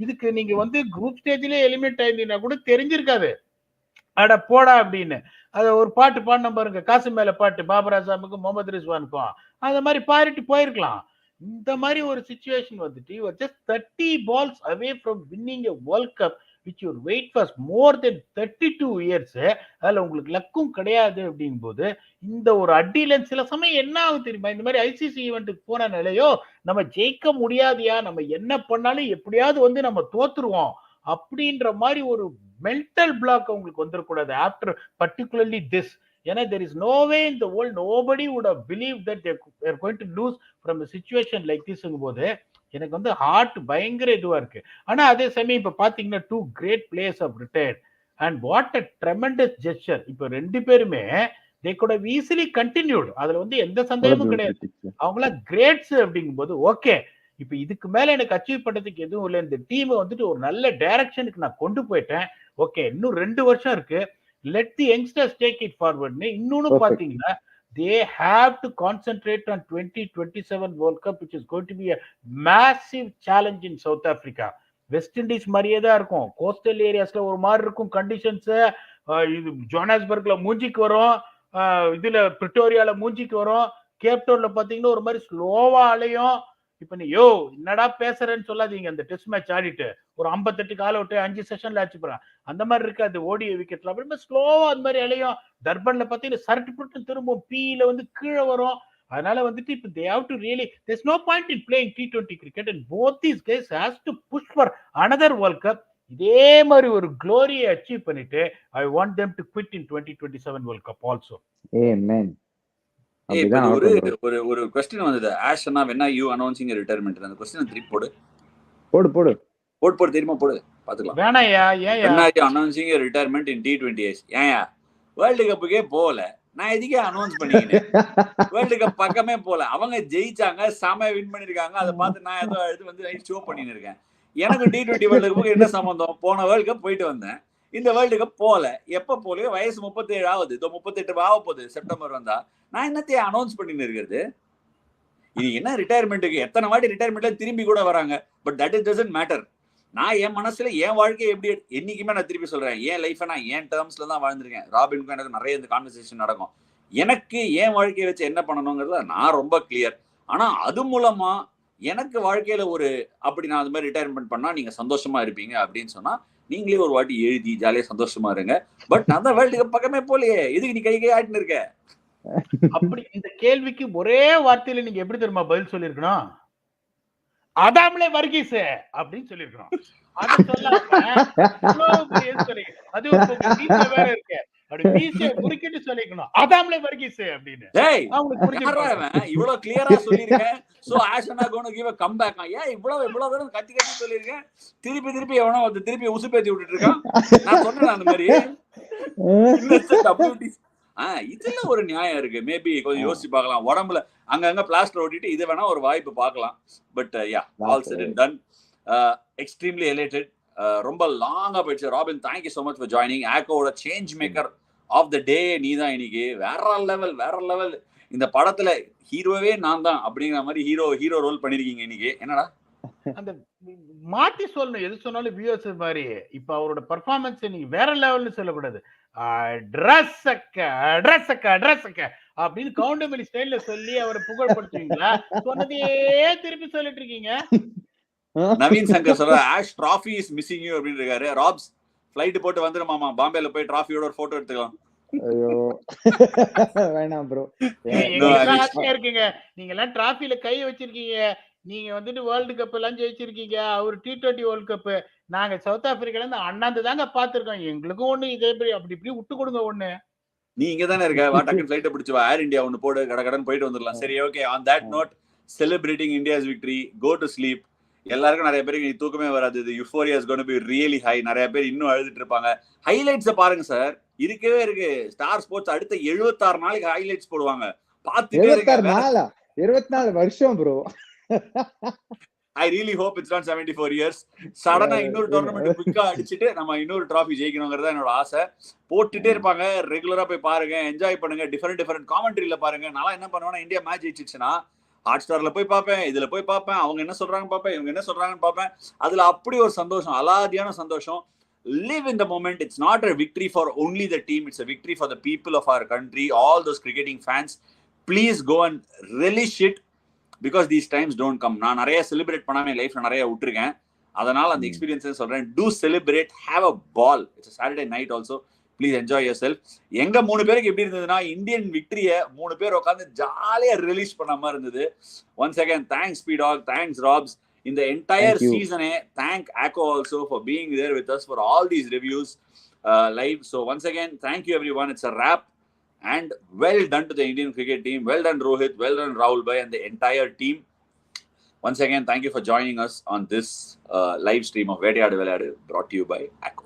இதுக்கு நீங்க வந்து குரூப் ஸ்டேஜ்ல எலிமினேட் ஆயிருந்தீங்கன்னா கூட தெரிஞ்சிருக்காது. அட போடா அப்படின்னு அத ஒரு பாட்டு பாடின பாருங்க, காசு மேல பாட்டு, பாபர் அசாமுக்கும் முகமது ரிஸ்வானுக்கும், அந்த மாதிரி பாடிட்டு போயிருக்கலாம். இந்த மாதிரி ஒரு சிச்சுவேஷன் வந்துட்டு you are just 30 balls away from winning a World Cup which your wait was more than 32 years. அதுல உங்களுக்கு லக்கும் கிடையாது அப்படிங்கும் போது இந்த ஒரு அடியில சில சமயம் என்ன ஆகும் தெரியுமா? இந்த மாதிரி ஐசிசி ஈவெண்ட்டுக்கு போன நிலையோ நம்ம ஜெயிக்க முடியாதியா, நம்ம என்ன பண்ணாலும் எப்படியாவது வந்து நம்ம தோத்துருவோம் அப்படின்ற மாதிரி ஒரு மென்டல் பிளாக் உங்களுக்கு வந்துடக்கூடாது ஆஃப்டர் பர்டிகுலர்லி திஸ். ஏன்னா there is no way in the world nobody would have believed that they are going to lose from a situation like this. போது எனக்கு வந்து ஹார்ட் பயங்கர இதுவா இருக்கு. ஆனா அதே சமயம் இப்ப பாத்தீங்கன்னா 2 great players have retired and what a tremendous gesture. இப்ப ரெண்டு பேருமே they could have easily continued. அதுல வந்து எந்த சந்தேகமும் கிடையாது. அவங்கள கிரேட்ஸ் அப்படிங்கும் போது ஓகே, இப்ப இதுக்கு மேல எனக்கு அச்சீவ் பண்றதுக்கு எதுவும் இல்லை. இந்த டீமை வந்துட்டு ஒரு நல்ல டைரக்ஷனுக்கு நான் கொண்டு போயிட்டேன். ஓகே, இன்னும் 2 வருஷம் இருக்கு. Let the youngsters take it forward. இன்னொன்னு பாத்தீங்கன்னா they have to concentrate on 2027 World Cup which is going to be a massive challenge in South Africa. West Indies மாதிரியே தான் இருக்கும். கோஸ்டல் ஏரியாஸ்ல ஒரு மாதிரி இருக்கும் கண்டிஷன்ஸ். இது ஜோனாஸ்பர்க்ல மூஞ்சிக்கு வரும், இதுல பிரிட்டோரியால மூஞ்சிக்கு வரும், கேப்டவுன்ல பாத்தீங்கன்னா ஒரு மாதிரி ஸ்லோவா அலையும். இப்ப நீ என்னடா பேசுறேன்னு சொல்லாதீங்க. அந்த டெஸ்ட் மேட்ச் ஆடிட்டு ஒரு 58 கால் அவுட் 5 செஷன்ல ஆச்சு போறான். அந்த மாதிரி இருக்காது ஓடிய விக்கெட்ல, அப்படி ஸ்லோவா அந்த மாதிரி அலையும். டர்பன்ல பாத்தீங்கன்னா சரட்டு புட்டு திரும்பும், பீல வந்து கீழே வரும். அதனால வந்துட்டு இப்ப they have to really, there's no point in playing T20 cricket and both these guys has to push for another World Cup. இதே மாதிரி ஒரு glory அச்சீவ் பண்ணிட்டு I want them to quit in 2027 World Cup also. Amen. ஒரு question வந்தது, ash Anna when are you announcing retirement? அந்த question திருப்பி போடு தெரியுமா? போடு பாத்துக்கலாம். வேணாயா, ஏன் when are you announcing retirement in T20s? ஏன்யா வேர்ல்ட் கப்புக்கே போல, நான் எதுக்கே அனௌன்ஸ் பண்ணிக்கினேன்? வேர்ல்டு கப் பக்கமே போல. அவங்க ஜெயிச்சாங்க, செம வின் பண்ணிருக்காங்க. அதை பார்த்து நான் ஏதோ எடுத்து வந்து ஷோ பண்ணின்னு இருக்கேன். எனக்கு T20 வேர்ல்டு கப்புக்கு என்ன சம்பந்தம்? போன வேர்ல்டு கப் போயிட்டு வந்தேன், இந்த வேர்ல்டு கப் போல. எப்ப போல? வயசு 37 ஆகுது, 38 ஆக போகுது செப்டம்பர் வந்தா. நான் என்னத்தையும் அனௌன்ஸ் பண்ணின்னு இருக்கிறது? இது என்ன ரிட்டையர்மெண்ட்டுக்கு? எத்தனை வாட்டி ரிட்டையர்மெண்ட்ல திரும்பி கூட வராங்க. But that is doesn't matter. நான் என் மனசுல என் வாழ்க்கையை எப்படி என்னைக்குமே நான் திருப்பி சொல்றேன், என் லைஃபை நான் என் டேர்ம்ஸ்ல தான் வாழ்ந்திருக்கேன். ராபினுக்கும் எனக்கு நிறைய இந்த கான்வர்சேஷன் நடக்கும். எனக்கு என் வாழ்க்கையை வச்சு என்ன பண்ணணுங்கிறத நான் ரொம்ப கிளியர். ஆனா அது மூலமா எனக்கு வாழ்க்கையில ஒரு அப்படி நான் அது மாதிரி ரிட்டையர்மெண்ட் பண்ணா நீங்க சந்தோஷமா இருப்பீங்க அப்படின்னு சொன்னா நீங்களே ஒரு வாட்டி எழுதி ஜாலியா சந்தோஷமா இருங்க. பட் அந்த வேர்ல்டு கப் பக்கமே போலையே, இதுக்கு நீ கை ஆட்டின்னு இருக்க? அப்படி இந்த கேள்விக்கு ஒரே வார்த்தையில நீங்க எப்படி தெரியுமா பதில் சொல்லிருக்கணும்? அதாமலே வர்கீஸ் அப்படின்னு சொல்லிருக்கணும். அத சொல்லாம அது வேற இருக்கு, அதாமலே வர்கீஸ் அப்படின்னு இவ்வளவு கிளியரா சொல்லிருக்கேன். சோ ஆஷனா கோனா கிவ் a comeback. ஏன் இவ்வளவு தூரம் கத்தி சொல்லிருக்கேன், திருப்பி எவனோ வந்து திருப்பி உசுப்பேத்தி விட்டுட்டு இருக்கான். நான் சொன்னேன் அந்த மாதிரி இதுல ஒரு நியாயம் இருக்கு. மேபி கொஞ்சம் யோசிச்சு பார்க்கலாம். உடம்புல அங்கங்க பிளாஸ்டர் ஓட்டிட்டு இது வேணா ஒரு வாய்ப்பு பார்க்கலாம். But yeah, all set and done. Extremely elated. ரொம்ப லாங்கா போயிடுச்சு. Robin, thank you so much for joining. ஆக்கோவோட change maker of the day நீ தான் இன்னைக்கு. வேற லெவல். இந்த படத்துல ஹீரோவே நான் தான் அப்படிங்கிற மாதிரி ஹீரோ ரோல் பண்ணிருக்கீங்க இன்னைக்கு. என்னடா அந்த மாத்தி சொல்லணும், எது சொன்னாலும் வியூஸ் மாதிரி. இப்ப அவரோட பெர்ஃபார்மன்ஸ் நீங்க வேற லெவல்னு சொல்லக்கூடாது. அப்படின்னு கவுண்டமணி ஸ்டைல்ல சொல்லி அவரை புகழ்படுத்துவீங்களா? சொன்னதே திருப்பி சொல்லிட்டு இருக்கீங்க. நவீன் சங்கர் சொல்ற ash trophy is missing you அப்படின்னு இருக்காரு. ராப்ஸ் ஃளைட் போட்டு வந்துருமாமா, பாம்பேல போய் டிராஃபியோட ஒரு போட்டோ எடுத்துக்கலாம். ஐயோ வேணாம் ப்ரோ. எங்களுக்கு ஆசையா இருக்குங்க. நீங்க எல்லாம் டிராஃபில கை வச்சிருக்கீங்க. நீங்க வந்துட்டு வேர்ல்டு கப் எல்லாம் ஜெயிச்சிருக்கீங்க. அவர் T20 வேர்ல்டு கப். நாங்க சவுத் ஆப்பிரிக்கால இருந்து அண்ணாந்து தாங்க பாத்துருக்கோம். எங்களுக்கும் ஒண்ணு இதே அப்படி இப்படி விட்டு கொடுங்க ஒண்ணு. நீ இங்க தானே இருக்க, வா டக்குன்னு ஃபிளைட் பிடிச்சு வா, ஏர் இந்தியா ஒன்னு போடு, கடகடன் போயிட்டு வந்துடலாம். சரி, okay. On that note, celebrating India's victory, go to sleep. எல்லாருக்கும் நிறைய பேருக்கு தூக்கமே வராது. இது euphoria is gonna be really high. நிறைய பேர் இன்னும் அழுதுட்டு இருப்பாங்க. ஹைலைட்ஸை பாருங்க சார், இருக்கவே இருக்கு. ஸ்டார் ஸ்போர்ட்ஸ் அடுத்த 76 நாளைக்கு ஹைலைட்ஸ் போடுவாங்க. பாத்துட்டே இருக்காங்க. 24 வருஷம் bro. I really hope it's not 74 years. சடனா இன்னொரு டோர்னமெண்ட் குயிக்கா அடிச்சுட்டு நம்ம இன்னொரு டிராஃபி ஜெயிக்கணுங்கிறதா என்னோட ஆசை. போட்டுட்டே இருப்பாங்க. ரெகுலரா போய் பாருங்க, என்ஜாய் பண்ணுங்க. டிஃபரெண்ட் காமெண்ட்ரியில பாருங்க. நான் என்ன பண்ணுவேன்னா, இந்தியா மேட்ச் ஜெயிச்சிச்சுன்னா ஹாட் ஸ்டார்ல போய் பார்ப்பேன், இதுல போய் பார்ப்பேன், அவங்க என்ன சொல்றாங்க பார்ப்பேன், இவங்க என்ன சொல்றாங்கன்னு பார்ப்பேன். அதுல அப்படி ஒரு சந்தோஷம், அலாதியான சந்தோஷம். Live in the moment. It's not a victory for only the team. It's a victory for the people of our country, all those cricketing fans. Please go and relish it. Because these times don't come. நான் நிறைய celebrate பண்ணாம லைஃப்ல நிறைய விட்டுருக்கேன். அதனால அந்த experience சொல்றேன். To celebrate, have a ball. It's Saturday night also. Please enjoy yourself. எங்க 3 பேருக்கு எப்படி இருந்ததுன்னா, இந்தியன் விக்டரியை 3 பேர் உட்காந்து ஜாலியா ரிலீஸ் பண்ண மாதிரி இருந்தது. Once again thanks PDogg, thanks raps. இந்த என்டையர் சீசனே thank ACKO also for being there with us for all these reviews live. So once again, thank you everyone. It's a wrap. And well done to the Indian cricket team. Well done Rohit, well done Rahul bhai and the entire team. Once again, thank you for joining us on this live stream of Vettaiyaadu Vilaiyaadu, brought to you by ACKO.